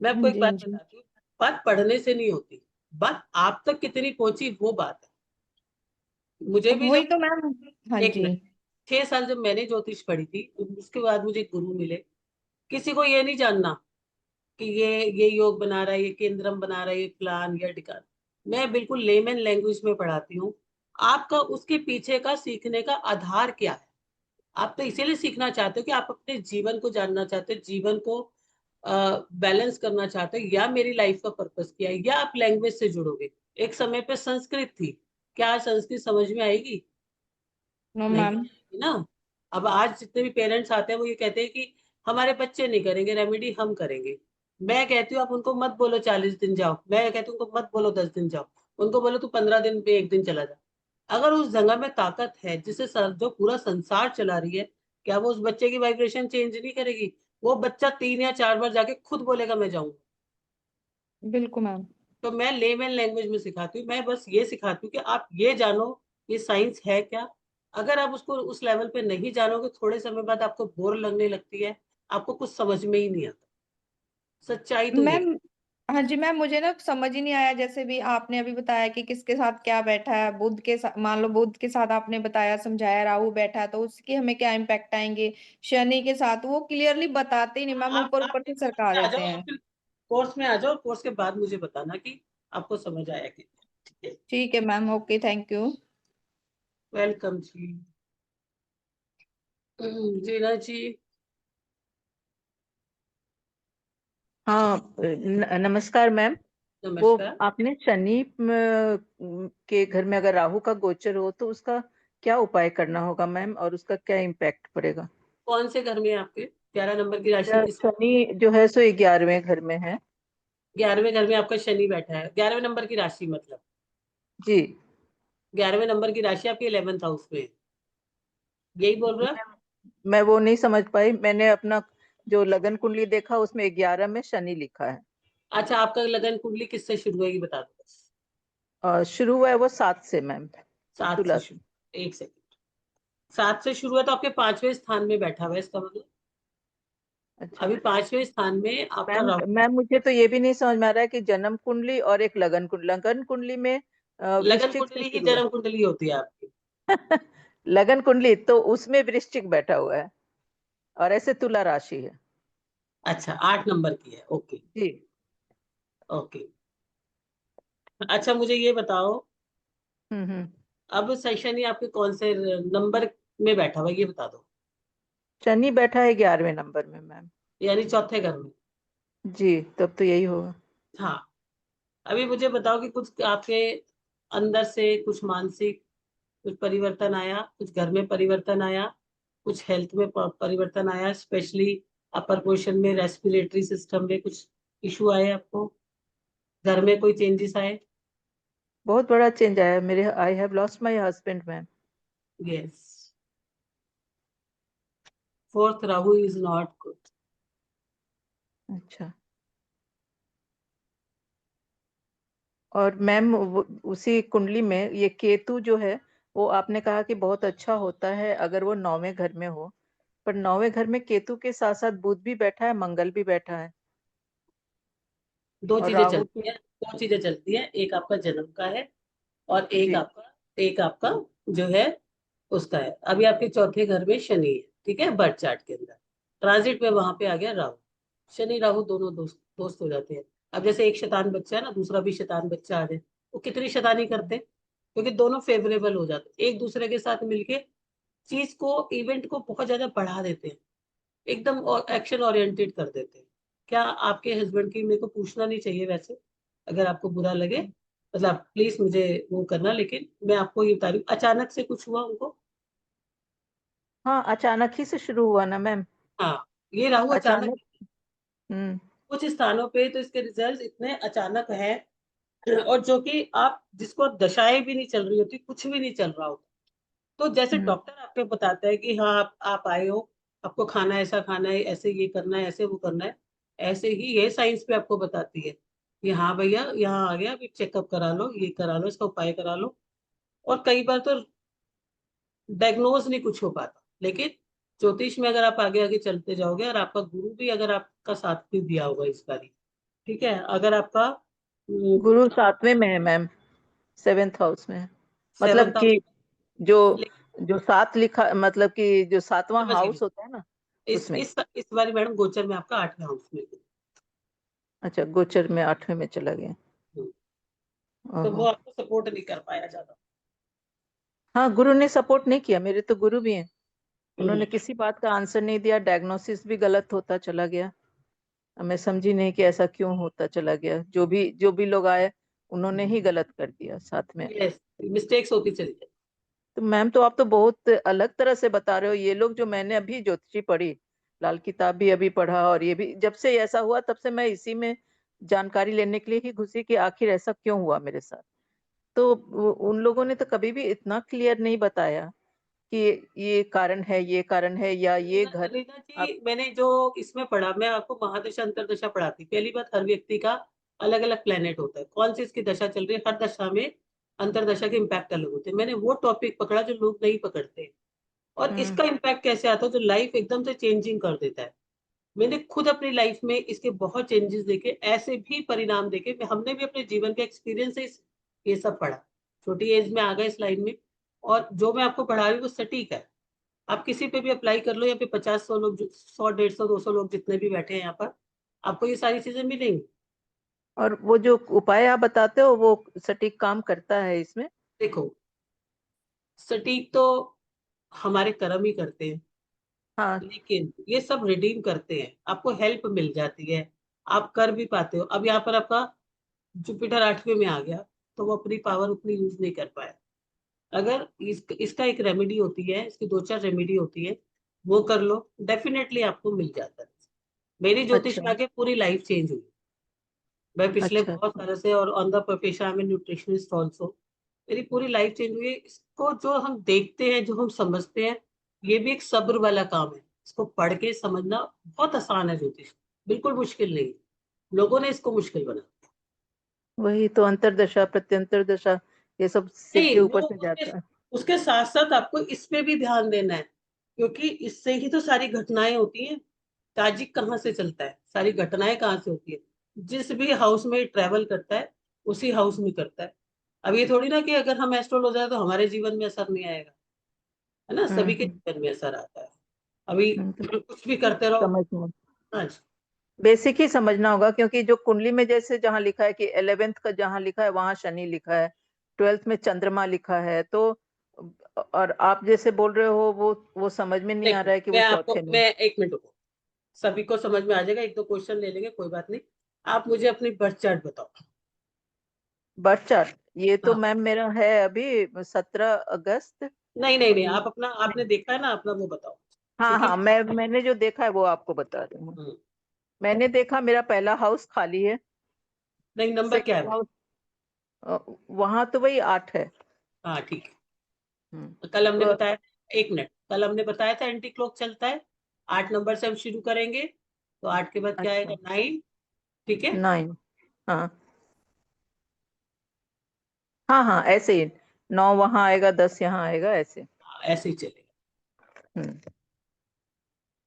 मैं हाँ आपको एक जी, हाँ बात जी। बताती हूँ, बात पढ़ने से नहीं होती, बात आप तक कितनी पहुंची वो बात है। मुझे भी वही जब तो मैम। हाँ एक जी। मिनट 6 साल जब मैंने ज्योतिष पढ़ी थी, उसके बाद मुझे गुरु मिले। किसी को ये नहीं जानना कि ये योग बना रहा है, ये केंद्रम बना रहा है, ये प्लान या ढिकान। मैं बिल्कुल लेमन लैंग्वेज में पढ़ाती हूँ। आपका उसके पीछे का सीखने का आधार क्या है? आप तो इसीलिए सीखना चाहते हो कि आप अपने जीवन को जानना चाहते हो, जीवन को बैलेंस करना चाहते हो, या मेरी लाइफ का पर्पस क्या है, या आप लैंग्वेज से जुड़ोगे। एक समय पे संस्कृत थी, क्या संस्कृत समझ में आएगी? नो नहीं मैम। आएगी ना। अब आज जितने भी पेरेंट्स आते हैं वो ये कहते हैं कि हमारे बच्चे नहीं करेंगे रेमेडी, हम करेंगे। मैं कहती हूँ आप उनको मत बोलो 40 दिन जाओ, मैं कहती हूँ उनको मत बोलो 10 दिन जाओ, उनको बोलो तू 15 दिन पे एक दिन चला जा। अगर उस जगह में ताकत है जिसे जो पूरा संसार चला रही है, क्या वो उस बच्चे की वाइब्रेशन चेंज नहीं करेगी? वो बच्चा 3 या 4 बार जाके खुद बोलेगा मैं जाऊंगा। बिल्कुल मैम। तो मैं लेमन लैंग्वेज में सिखाती हूँ, मैं बस ये सिखाती हूँ कि आप ये जानो ये साइंस है क्या। अगर आप उसको उस लेवल पे नहीं जानोगे, थोड़े समय बाद आपको बोर लगने लगती है, आपको कुछ समझ में ही नहीं आता। सच्चाई तो ये मैम हाँ जी मैम, मुझे ना समझ ही नहीं आया, जैसे भी आपने अभी बताया कि किसके साथ क्या बैठा है, बुध के साथ, मान लो बुध के साथ आपने बताया समझाया, राहु बैठा है तो उसके हमें क्या इम्पैक्ट आएंगे। शनि के साथ वो क्लियरली बताते ही नहीं मैम, ऊपर आप ऊपर से एक कोर्स सरका में आ देते जाओ, और हैं। फिर कोर्स में आ जाओ, कोर्स के बाद मुझे बताना कि आपको समझ आया कि नहीं। ठीक है। ठीक है ma'am, okay, thank you. Welcome जी। जीना जी। हाँ, नमस्कार मैम। वो नमस्कार। आपने शनि के घर में अगर राहु का गोचर हो तो उसका क्या उपाय करना होगा मैम, और उसका क्या इम्पैक्ट पड़ेगा? कौन से घर में है आपके? 11 नंबर की राशि किस? शनि जो है सो 11वें घर में है। 11वें घर में आपका शनि बैठा है, 11वें नंबर की राशि मतलब। जी। 11वें नंबर की राशि आपकी 11th हाउस में है, यही बोल रहा है? मैं वो नहीं समझ पाई, मैंने अपना जो लगन कुंडली देखा उसमें 11 में शनि लिखा है। अच्छा, आपका लगन कुंडली किससे शुरू होगी बता दो बस। और शुरू हुआ है वो 7 से मैम, 7 से तुला से। शुरू। एक सेकंड। 7 से शुरू है तो आपके 5वें स्थान में बैठा हुआ है, इसका मतलब अच्छा अभी 5वें स्थान में आपका मैम, राहु। मैम मुझे तो ये भी नहीं समझ में आ रहा है कि जन्म कुंडली और एक लगन कुंडली में लगन वृश्चिक से कुंडली ही शुरू है। जन्म कुंडली होती है आपकी। लगन कुंडली तो उसमें वृश्चिक बैठा हुआ है, और ऐसे तुला राशि है। अच्छा, 8 नंबर की है, ओके। जी। ओके। अच्छा मुझे ये बताओ, हम्म। अब सेशन ही आपके कौन से नंबर में बैठा हुआ है, ये बता दो। शनि बैठा है 11वें नंबर में मैम। यानी चौथे घर में। जी, तब तो यही होगा। हाँ। अभी मुझे बताओ कि कुछ आपके अंदर से कुछ मानसिक कुछ परिवर्तन आया, कुछ घर में परिवर्तन आया, कुछ हेल्थ में परिवर्तन आया, स्पेशली अपर पोर्शन में रेस्पिरेटरी सिस्टम में कुछ इशू आए आपको, घर में कोई चेंजेस आए? बहुत बड़ा चेंज आया है मेरे। I have lost my husband ma'am. Yes. 4th Rahu is not good. अच्छा। और मैम उसी कुंडली में ये केतु जो है, वो आपने कहा कि बहुत अच्छा होता है अगर वो 9वें घर में हो, पर 9वें घर में केतु के साथ साथ बुध भी बैठा है, मंगल भी बैठा है, दो और चीजें राहु भी। चलती हैं, दो चीजें चलती हैं, एक आपका जन्म का है और जी। एक आपका जो है उसका है। अभी आपके चौथे घर में शनि है, ठीक है, बर्थ चार्ट के अंदर ट्रांजिट में वहां पे आ गया राहु। शनि राहु दोनों दोस्त दोस्त हो जाते हैं। अब जैसे एक शैतान बच्चा है ना, दूसरा भी शैतान बच्चा आ जाए, वो कितनी शैतानी करते हैं, क्योंकि दोनों फेवरेबल हो जाते हैं, एक दूसरे के साथ मिलके चीज को, इवेंट को बहुत ज्यादा बढ़ा देते हैं, एकदम और एक्शन ओरिएंटेड कर देते हैं। क्या आपके हस्बैंड की, मेरे को पूछना नहीं चाहिए वैसे, अगर आपको बुरा लगे मतलब प्लीज मुझे वो करना, लेकिन मैं आपको ये बता रही हूँ, अचानक से कुछ हुआ उनको। हाँ, अचानक ही से शुरू हुआ ना मैम। हाँ, ये राहु अचानक, अचानक। हम्म। कुछ स्थानों पे तो इसके रिजल्ट इतने अचानक हैं, और जो कि आप जिसको दशाएं भी नहीं चल रही होती, कुछ भी नहीं चल रहा होता, तो जैसे हम्म। डॉक्टर आपको बताता है कि हाँ आप आए हो, आपको खाना ऐसा खाना है, ऐसे ये करना है, ऐसे वो करना है, ऐसे ही ये साइंस पे आपको बताती है कि हाँ भैया यहाँ आ गया, अभी चेकअप करा लो, ये करा लो, इसका उपाय करा लो। और कई बार तो डायग्नोज नहीं कुछ हो पाता, लेकिन ज्योतिष में अगर आप आगे आगे चलते जाओगे, और आपका गुरु भी अगर आपका साथ भी दिया होगा इस बारी, ठीक है, अगर आपका गुरु 7वें में है मैम, 7th हाउस में है। मतलब 7th हाउस, कि जो जो 7 लिखा, मतलब कि जो 7वां समझ गई, हाउस होता है ना, उसमें। इस बारी मैडम गोचर में आपका 8वें हाउस में है। अच्छा, गोचर में 8वें में चला गया। तो वो ओहो। आपको सपोर्ट नहीं कर पाया ज्यादा। हाँ, गुरु ने सपोर्ट नहीं किया, मेरे तो गुरु भी हैं। हम्म। उन्होंने किसी बात का आंसर नहीं दिया, डायग्नोसिस भी गलत होता चला गया। अब मैं समझी नहीं कि ऐसा क्यों होता चला गया, जो भी लोग आए उन्होंने ही गलत कर दिया साथ में। यस, मिस्टेक्स होती चली जाती। तो मैम, तो आप तो बहुत अलग तरह से बता रहे हो। ये लोग जो मैंने अभी ज्योतिषी पढ़ी, लाल किताब भी अभी पढ़ा, और ये भी जब से ऐसा हुआ तब से मैं इसी में जानकारी लेने के लिए ही घुसी कि आखिर ऐसा क्यों हुआ मेरे साथ। तो उन लोगों ने तो कभी भी इतना क्लियर नहीं बताया कि ये कारण है, ये कारण है, या ये रीना घर। रीना आप। जी, मैंने जो इसमें पढ़ा, मैं आपको महादशा अंतरदशा पढ़ाती, पहली बात, हर व्यक्ति का अलग अलग प्लेनेट होता है, कौन सी इसकी दशा चल रही है, हर दशा में अंतरदशा के इम्पैक्ट अलग होते हैं। मैंने वो टॉपिक पकड़ा जो लोग नहीं पकड़ते, और हम्म। इसका इम्पैक्ट कैसे आता है, जो लाइफ एकदम से चेंजिंग कर देता है। मैंने खुद अपनी लाइफ में इसके बहुत चेंजेस देखे, ऐसे भी परिणाम देखे, हमने भी अपने जीवन के एक्सपीरियंस से ये सब पढ़ा, छोटी एज में आ गए इस लाइन में। और जो मैं आपको पढ़ा रही हूँ वो सटीक है, आप किसी पे भी अप्लाई कर लो, यहाँ पे 50-100 लोग, 100, 150, 200 लोग जितने भी बैठे हैं यहाँ पर, आपको ये सारी चीजें मिलेंगी। और वो जो उपाय आप बताते हो वो सटीक काम करता है इसमें? देखो, सटीक तो हमारे कर्म ही करते हैं, हाँ। लेकिन ये सब रिडीम करते हैं, आपको हेल्प मिल जाती है, आप कर भी पाते हो। अब यहाँ पर आपका जुपिटर 8वें में आ गया, तो वो अपनी पावर उतनी यूज नहीं कर पाया। अगर इसका एक रेमेडी होती है, इसकी 2-4 रेमेडी होती है, वो कर लो, डेफिनेटली आपको मिल जाता है। मेरी ज्योतिष अच्छा। में आके पूरी लाइफ चेंज हुई। मैं पिछले अच्छा। बहुत सालों से, और on the profession I am nutritionist also, मेरी पूरी लाइफ चेंज हुई है। इसको जो हम देखते हैं, जो हम समझते हैं, ये भी एक सब्र वाला काम है। इसको पढ़ के समझना बहुत आसान है, ज्योतिष बिल्कुल मुश्किल नहीं है, लोगों ने इसको मुश्किल बना। वही तो, अंतरदशा प्रत्यंतर दशा, ये सब सिर नहीं, के वो ऊपर से उसके जाता है। उसके साथ साथ आपको इस पे भी ध्यान देना है, क्योंकि इससे ही तो सारी घटनाएं होती हैं। ताजिक कहाँ से चलता है, सारी घटनाएं कहाँ से होती है, जिस भी हाउस में ट्रेवल करता है उसी हाउस में करता है। अब ये थोड़ी ना कि अगर हम एस्ट्रोल हो जाए तो हमारे जीवन में असर नहीं आएगा, है ना, सभी के हम्म। जीवन में असर आता है। अभी तो कुछ भी बेसिक करते रहो। समझना, हाँ जी। बेसिक ही समझना होगा, क्योंकि जो कुंडली में जैसे जहाँ लिखा है कि 11th का जहाँ लिखा है वहां शनि लिखा है, 12th में चंद्रमा लिखा है, तो और आप जैसे बोल रहे हो वो समझ में नहीं आ देखो, रहा है कि वो मैं आपको, चौथे में। मैं 1 मिनट रुको, सभी को समझ में आ जाएगा, 1-2 क्वेश्चन ले लेंगे, कोई बात नहीं। आप मुझे अपनी बर्थ चार्ट बताओ। बर्थ चार्ट, ये तो हाँ, मैम मेरा है अभी 17 अगस्त। नहीं नहीं नहीं, उन्नीस आप अपना, आपने देखा है ना अपना, वो बताओ। हाँ क्योंकि हाँ, मैंने जो देखा है वो आपको बता रही हूँ। हम्म, मैंने देखा मेरा पहला हाउस खाली है। नहीं, नंबर क्या है सेकंड भाई? हाउस, वहां तो वही 8 है। हाँ ठीक है। हम्म। तो कल हमने तो बताया, 1 मिनट, कल हमने बताया था एंटी क्लॉक चलता है, 8 नंबर से हम शुरू करेंगे, तो 8 के बाद क्या आएगा, अच्छा, 9, ठीक है। 9। हाँ हाँ हाँ, ऐसे ही 9 वहां आएगा, 10 यहाँ आएगा, ऐसे। हाँ, ऐसे ही चलेगा। हम्म।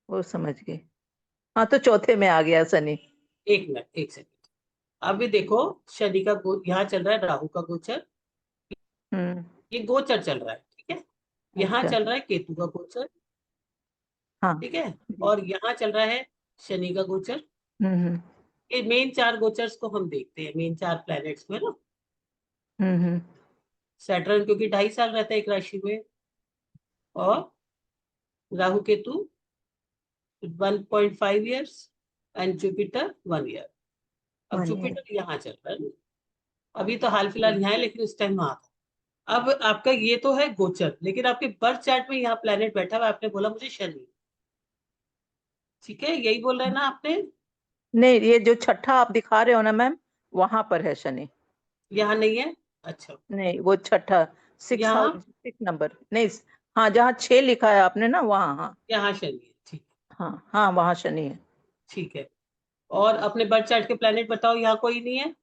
वो समझ गई। हाँ, तो चौथे में आ गया शनि। 1 minute, 1 second. अभी देखो, शनि का यहाँ चल रहा है राहु का गोचर, हम्म। ये गोचर चल रहा है, ठीक है। यहाँ अच्छा। चल रहा है केतु का गोचर, हाँ। ठीक है। जी। और यहाँ चल रहा है शनि का गोचर, हम्म ये मेन 4 गोचर्स को हम देखते हैं, मेन 4 प्लैनेट्स में ना। हम्म सैटर्न क्योंकि 2.5 साल रहता है एक राशि में, और Rahu Ketu 1.5 years, and Jupiter 1 year. अब 1 ईयर। जुपिटर यहाँ चल रहा है ना। अभी तो हाल फिलहाल यहाँ है, लेकिन उस टाइम वहां था। अब आपका ये तो है गोचर, लेकिन आपके बर्थ चार्ट में यहाँ प्लेनेट बैठा हुआ है, आपने बोला मुझे शनि। ठीक है, यही बोल रहे हैं ना आपने? नहीं, ये जो छठा आप दिखा रहे हो ना मैम, वहां पर है शनि। यहाँ नहीं है? अच्छा। नहीं, वो छठा, सिक्स यहाँ? हाउस, 6 नंबर नहीं। हाँ, जहाँ 6 लिखा है आपने ना, वहाँ। हाँ यहाँ शनि है, ठीक। हाँ हाँ, वहाँ शनि है। ठीक है। और अपने बर्थ चार्ट के प्लेनेट बताओ, यहाँ कोई नहीं है?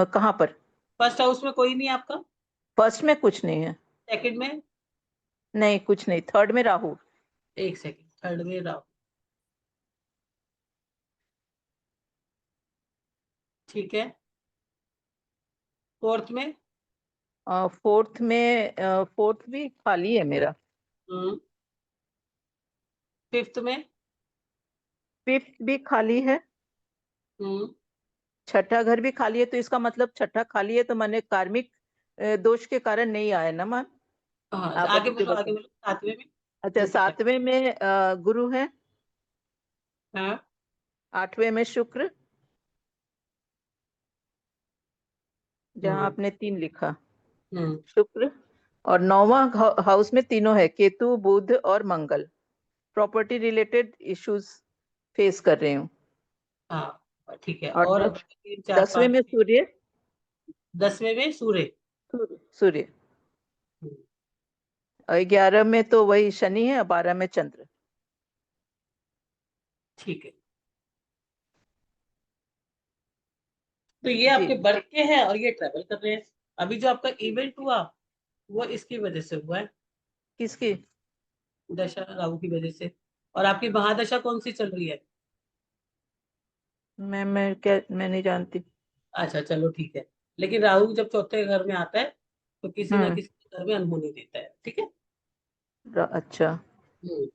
कहाँ पर? फर्स्ट हाउस में कोई नहीं है आपका? फर्स्ट में कुछ नहीं है। सेकंड में? नहीं, कुछ नहीं। थर्ड में राहु। एक सेकंड, थर्ड में राहु। ठीक है। फोर्थ में? फोर्थ भी खाली है मेरा। हम्म। फिफ्थ में? फिफ्थ भी खाली है। हम्म। छठा घर भी खाली है, तो इसका मतलब छठा खाली है, तो मैंने कार्मिक दोष के कारण नहीं आया ना मैम। हाँ, आप आगे अभी जो बोलो, आगे बता। बोलो। सातवें में? अच्छा, जुपिटर। 7वें में गुरु है। हाँ। 8वें में शुक्र, जहाँ हम्म। आपने 3 लिखा, हम्म। शुक्र। और 9वां हाउस में तीनों है, केतु, बुध और मंगल। प्रॉपर्टी रिलेटेड इश्यूज फेस कर रही हूँ। हाँ, ठीक है। और और 3, 4, 10वें 5? में सूर्य। 10वें में सूर्य। सूर्य। हम्म, और 11 में तो वही शनि है, और 12 में चंद्र। ठीक है। तो ये जी। आपके बर्थ के हैं, और ये ट्रेवल कर रहे हैं। अभी जो आपका इवेंट हुआ, वो इसकी वजह से हुआ है, किसकी? दशा राहु की वजह से। और आपकी महादशा कौन सी चल रही है? मैं नहीं जानती। अच्छा, चलो ठीक है। लेकिन राहु जब चौथे घर में आता है, तो किसी ना हम्म। किसी के घर में अनहोनी देता है। ठीक है। अच्छा। हम्म,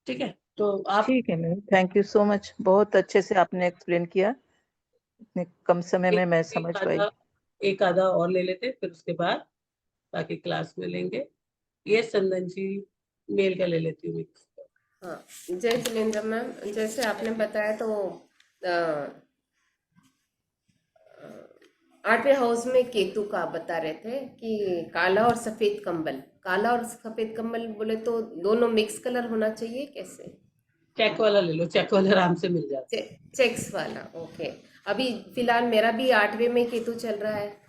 ठीक है। तो आप ठीक है ma'am, thank you so much, बहुत अच्छे से आपने एक्सप्लेन किया। इतने कम समय में एक मैं एक समझ पाई। आधा एक आधा और ले लेते, फिर उसके बाद बाकी क्लास में लेंगे। ये चंदन जी, मेल का ले लेती हूँ mix। हाँ, जय जिनेन्द्र मैम। जैसे आपने बताया तो अ, 8वें हाउस में केतु का आप बता रहे थे कि काला और सफेद कंबल। काला और सफेद कंबल बोले तो दोनों मिक्स कलर होना चाहिए, कैसे? चेक वाला ले लो, चेक वाला आराम से मिल जाता है। चेक्स वाला, ओके। अभी फिलहाल मेरा भी 8वें में केतु चल रहा है।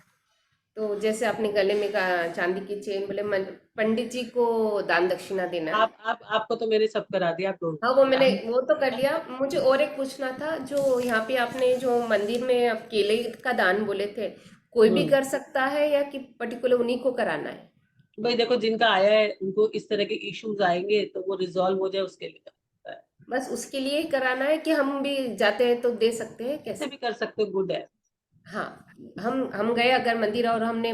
तो जैसे आपने गले में कहा चांदी की चेन, बोले पंडित जी को दान दक्षिणा देना है। आपको तो मैंने सब करा दिया, आप डोंट हाँ, वरी। वो तो कर लिया। मुझे और एक पूछना था, जो यहाँ पे आपने जो मंदिर में आप केले का दान बोले थे, कोई भी कर सकता है या कि पर्टिकुलर उन्हीं को कराना है? भाई देखो, जिनका आया है उनको इस तरह के इश्यूज आएंगे, तो वो रिजॉल्व हो जाए उसके लिए करता है। बस उसके लिए ही कराना है कि हम भी जाते हैं तो दे सकते हैं, ऐसे कैसे? भी कर सकते हो, गुड है। हाँ, हम गए अगर मंदिर और हमने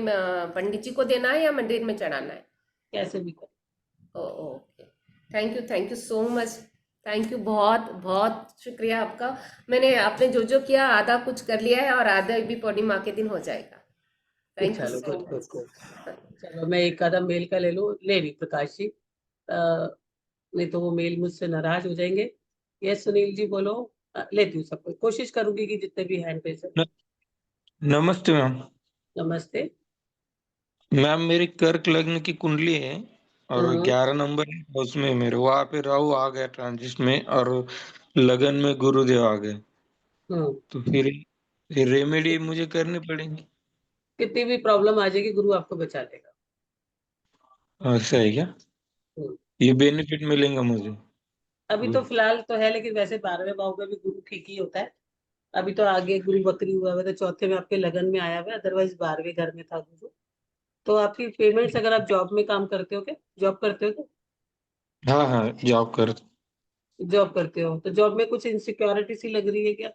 पंडित जी को देना है या मंदिर में चढ़ाना है? कैसे भी कर। Okay. Thank you so much. Thank you, बहुत बहुत शुक्रिया आपका। आपने जो जो किया आधा कुछ कर लिया है और आधा भी पूर्णिमा के दिन हो जाएगा। थैंक यू चलो, so good good good. Much. चलो, मैं एक आधा मेल का ले लूं, ले रही प्रकाश जी। नहीं तो वो मेल मुझसे नाराज हो जाएंगे। यस सुनील जी, बोलो। लेती हूँ सबको, कोशिश करूंगी कि जितने भी हैंड पेश है। न- नमस्ते मैम। नमस्ते। मैम, मेरी कर्क लग्न की कुंडली है और हम्म। 11 नंबर है उसमें मेरे, वहां पे राहु आ गया ट्रांजिट में, और लगन में गुरुदेव आ गए। हम्म। तो फिर रेमेडी मुझे करनी पड़ेगी। कितनी भी प्रॉब्लम आ जाएगी, गुरु आपको बचा लेगा। ऐसा है क्या? हम्म। ये बेनिफिट मिलेगा मुझे? अभी तो फिलहाल तो है, लेकिन वैसे 12वें भाव में भी गुरु ठीक ही होता है। अभी तो आगे गुरु बकरी हुआ है, तो चौथे में आपके लगन में आया हुआ है, अदरवाइज 12वें घर में था गुरु। तो आपकी पेमेंट्स, अगर आप जॉब में काम करते हो क्या, जॉब करते हो क्या? हाँ हाँ, जॉब कर। जॉब करते हो तो जॉब में कुछ इनसिक्योरिटी सी लग रही है क्या?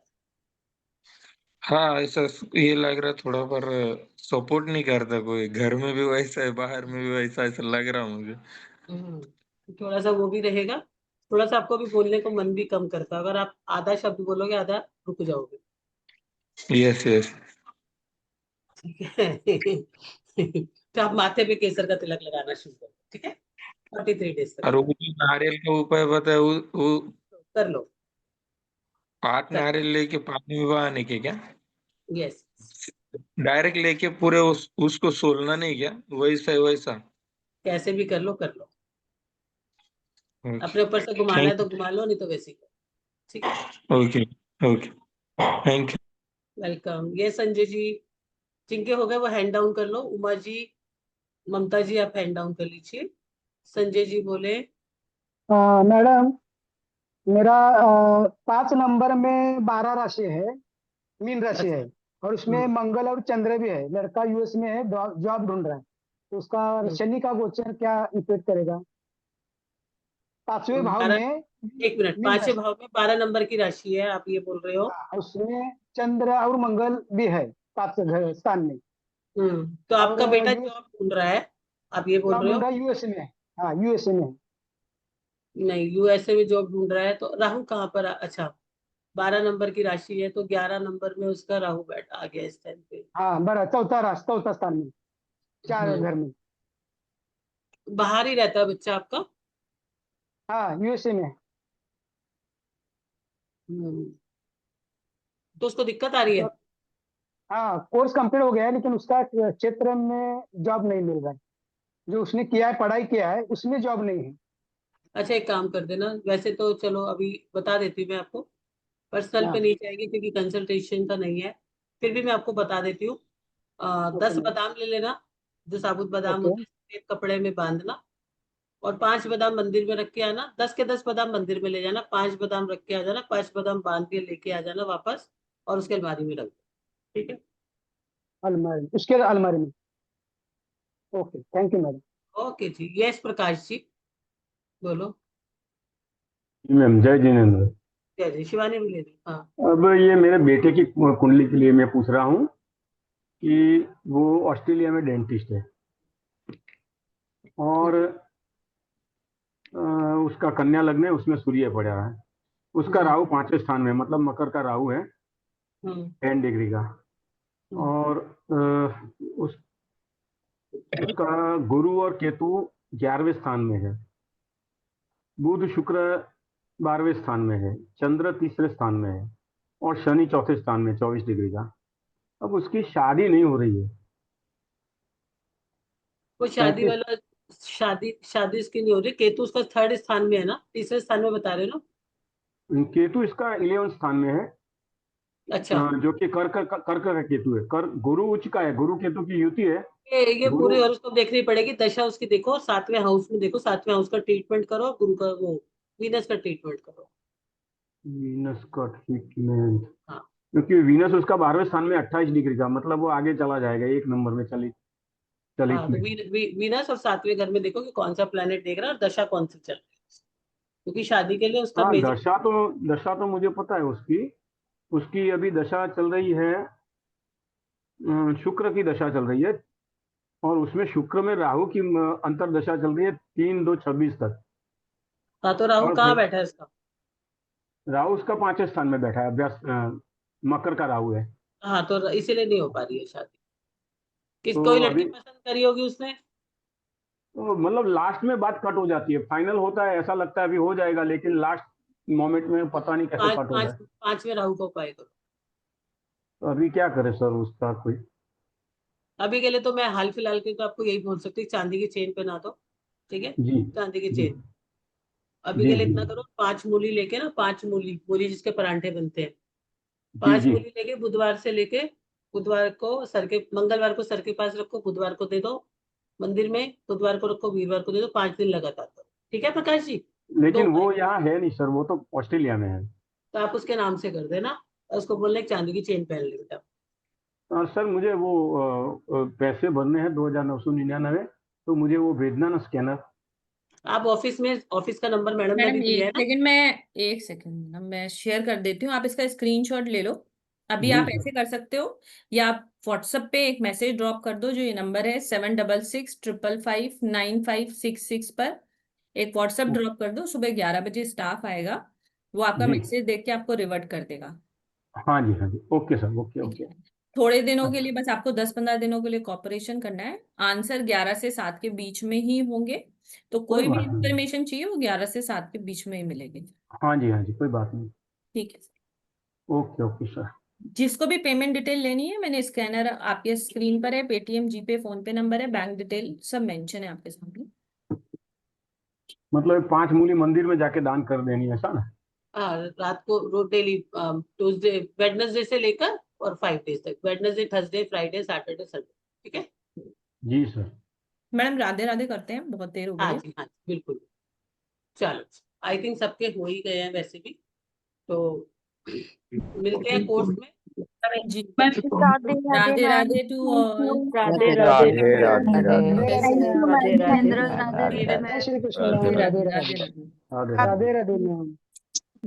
हाँ, ऐसा ये लग रहा है थोड़ा, पर सपोर्ट नहीं करता कोई, घर में भी वैसा है, बाहर में भी वैसा, ऐसा लग रहा मुझे। थोड़ा सा वो भी रहेगा। थोड़ा सा आपको भी बोलने को मन भी कम करता है। अगर आप आधा शब्द बोलोगे, आधा रुक जाओगे। Yes yes. ठीक है। तो आप माथे पे केसर का तिलक लगाना शुरू करो, ठीक है, 43 डेज तक और वो जो नारियल का उपाय बताया वो कर लो। 5 नारियल लेके पानी में बहाने के क्या? यस, डायरेक्ट लेके पूरे उसको सोलना नहीं क्या? वैसा है वैसा? कैसे भी कर लो, कर लो। ओके अपने ऊपर से घुमाना है थैंक तो घुमा लो, नहीं तो वैसे ही करो। ठीक है, okay okay thank you. Welcome. ये संजय जी, जिनके हो गए वो हैंड डाउन कर लो। उमा जी, ममता जी, आप हैंड डाउन कर लीजिए। संजय जी बोले। मैडम, मेरा 5 नंबर में 12 राशि है, मीन राशि अच्छा। है, और उसमें मंगल और चंद्र भी है। लड़का यूएस में है, जॉब ढूंढ रहा है, तो उसका शनि का गोचर क्या इफेक्ट करेगा? 5वें भाव 12, में 1 मिनट, मीन 5वें राशि, भाव में 12 नंबर की राशि है, आप ये बोल रहे हो? उसमें चंद्र और मंगल भी है 5 स्थान में। तो और आपका बेटा यूएस, जॉब ढूंढ रहा है, आप ये बोल जॉब रहे ढूंढ हो? रहा है यूएसए में। हाँ, यूएसए में। नहीं, यूएसए में जॉब ढूंढ रहा है, तो राहु कहाँ पर अच्छा, 12 नंबर की राशि है, तो 11 नंबर में उसका राहु बैठा आ गया इस टाइम पे। हाँ, बड़ा चौथा स्थान में, 4 घर हम्म में। बाहर ही रहता है बच्चा आपका? हाँ, यूएसए में। हम्म तो उसको दिक्कत आ रही है? तो हाँ, कोर्स कंप्लीट हो गया है, लेकिन उसका क्षेत्र में जॉब नहीं मिल रहा है। जो उसने किया है, पढ़ाई किया है, उसमें जॉब नहीं है। अच्छा, एक काम कर देना, वैसे तो चलो अभी बता देती हूँ मैं आपको, पर्सनल पे हाँ, नहीं जाएगी क्योंकि कंसल्टेशन का नहीं है। फिर भी मैं आपको बता देती हूँ। Okay 10 ma'am. बादाम ले लेना, जो साबुत बादाम ओके। होते हैं, सफेद कपड़े में बांधना, और 5 बादाम मंदिर में रख के आना। 10 के 10 बादाम मंदिर में ले जाना, 5 बादाम रख के आ जाना, 5 बादाम बांध के लेके आ जाना वापस, और उसके अलमारी में रख दो। ठीक है? अलमारी, उसके अलमारी में। Okay, thank you madam. Okay जी। यस प्रकाश जी, बोलो। जी मैम, जय जिनेन्द्र। जय जी। शिवानी भी ले ली, हाँ। अब ये मेरे बेटे की कुंडली के लिए मैं पूछ रहा हूँ कि वो ऑस्ट्रेलिया में डेंटिस्ट है, और उसका कन्या लग्न है, उसमें सूर्य पड़ा है। उसका हम्म राहु 5वें स्थान में, मतलब मकर का राहु है, हम्म 10 डिग्री का। हम्म और उस उसका गुरु और केतु 11वें स्थान में है, बुध शुक्र 12वें स्थान में है, चंद्र तीसरे स्थान में है, और शनि चौथे स्थान में 24 डिग्री का। अब उसकी शादी नहीं हो रही है। वो शादी 35। वाला, शादी शादी इसकी नहीं हो रही। केतु उसका 3rd स्थान में है ना, तीसरे स्थान में बता रहे हो ना? केतु इसका 11वें स्थान में है, अच्छा, जो कि कर्क का केतु है। कर गुरु उच्च का है, गुरु केतु की युति है। ये गुरु पूरी और उसको देखनी पड़ेगी दशा उसकी। देखो 7वें हाउस में, देखो 7वें हाउस का ट्रीटमेंट करो, गुरु का वो वीनस का ट्रीटमेंट करो। वीनस का ट्रीटमेंट, हाँ क्योंकि वीनस उसका 12वें स्थान में 28 डिग्री का, मतलब वो आगे चला जाएगा 1 नंबर में, चली चली हाँ, तो इसमें। वीनस और 7वें घर में देखो कि कौन सा प्लेनेट देख रहा है और दशा कौन सी चल रही है, क्योंकि शादी के लिए उसका हाँ, मेजर। दशा तो मुझे पता है उसकी। उसकी अभी दशा चल रही है, शुक्र की दशा चल रही है, और उसमें शुक्र में राहु की अंतर्दशा चल रही है 3-2-26 तक। हाँ, तो राहु और कहाँ फिर बैठा है इसका? राहु उसका 5वें स्थान में बैठा है, अभ्यास मकर का राहु है। हाँ, तो इसीलिए नहीं हो पा रही है शादी। तो कोई लड़की अभी पसंद करी होगी उसने? तो मतलब लास्ट में बात कट हो जाती है, फाइनल होता है ऐसा लगता है अभी हो जाएगा, लेकिन लास्ट मोमेंट में पता नहीं कैसे पांच कट हो पांच जाए। 5वें राहु को उपाय करो। तो अभी क्या करे सर उसका कोई? अभी के लिए तो मैं हाल फिलहाल के तो आपको यही बोल सकती हूँ, चांदी की चेन पहना दो। ठीक है, जी चांदी की जी चेन। अभी जी के लिए जी इतना करो, 5 मूली लेके ना, 5 मूली, मूली जिसके परांठे बनते हैं, जी पांच जी। मूली लेके बुधवार से लेके, बुधवार को सर के, मंगलवार को सर के पास रखो, बुधवार को दे दो मंदिर में, बुधवार को रखो, वीरवार को दे दो, 5 दिन लगातार करो। ठीक है प्रकाश जी? दो लेकिन उपाय वो करो। यहाँ है नहीं सर, वो तो ऑस्ट्रेलिया में है। तो आप उसके नाम से कर देना, और उसको बोलना एक चांदी की चेन पहन ले बेटा। और सर मुझे वो पैसे भरने हैं 2,999, तो मुझे वो भेजना ना, स्कैनर। आप ऑफिस में, ऑफिस का नंबर मैडम ने मैडम अभी दिया है एक ना? सेकंड, मैं एक सेकंड ना, मैं शेयर कर देती हूँ, आप इसका स्क्रीनशॉट ले लो। अभी जी आप सर। ऐसे कर सकते हो, या आप व्हाट्सएप पे एक मैसेज ड्रॉप कर दो, जो ये नंबर है 7665559566 पर। एक व्हाट्सएप ड्रॉप कर दो, सुबह 11 बजे स्टाफ आएगा, वो आपका जी मैसेज देख के आपको रिवर्ट कर देगा। हाँ जी हाँ जी, ओके सर, ओके ठीक ओके। है, थोड़े दिनों के लिए बस आपको 10-15 दिनों के लिए कॉपरेशन करना है। आंसर 11 से 7 के बीच में ही होंगे, तो कोई कोई भी बात नहीं। इंफॉर्मेशन चाहिए वो 11 से 7 के बीच में ही मिलेगी। हाँ जी, कोई बात नहीं। ठीक है, ओके ओके सर। जिसको भी पेमेंट डिटेल लेनी है, मैंने स्कैनर आपके स्क्रीन पर है, पेटीएम, जीपे, फोन पे नंबर है, बैंक डिटेल सब मेंशन है आपके सामने। मतलब 5 मूली मंदिर में जाके दान कर देनी है, ऐसा ना? रात को रोज डेली ट्यूसडे वेडनेसडे से लेकर और 5 डेज तक, Wednesday, Thursday, Friday, Saturday, Sunday. ठीक है जी सर। मैडम राधे राधे करते हैं, बहुत देर हो गई हाँ है। जी हाँ जी, बिल्कुल। चलो, आई थिंक सबके हो ही गए हैं वैसे भी, तो मिलते हैं कोर्स में। जी, Radhe Radhe Radhe ma'am. Radhe to all. Radhe Radhe Radhe Radhe Radhe. Radhe Radhe Radhe Radhe ma'am. Mahendra, Radhe जय राधे श्री कृष्ण राधे मैम, राधे राधे राधे। राधे। राधे राधे राधे मैम।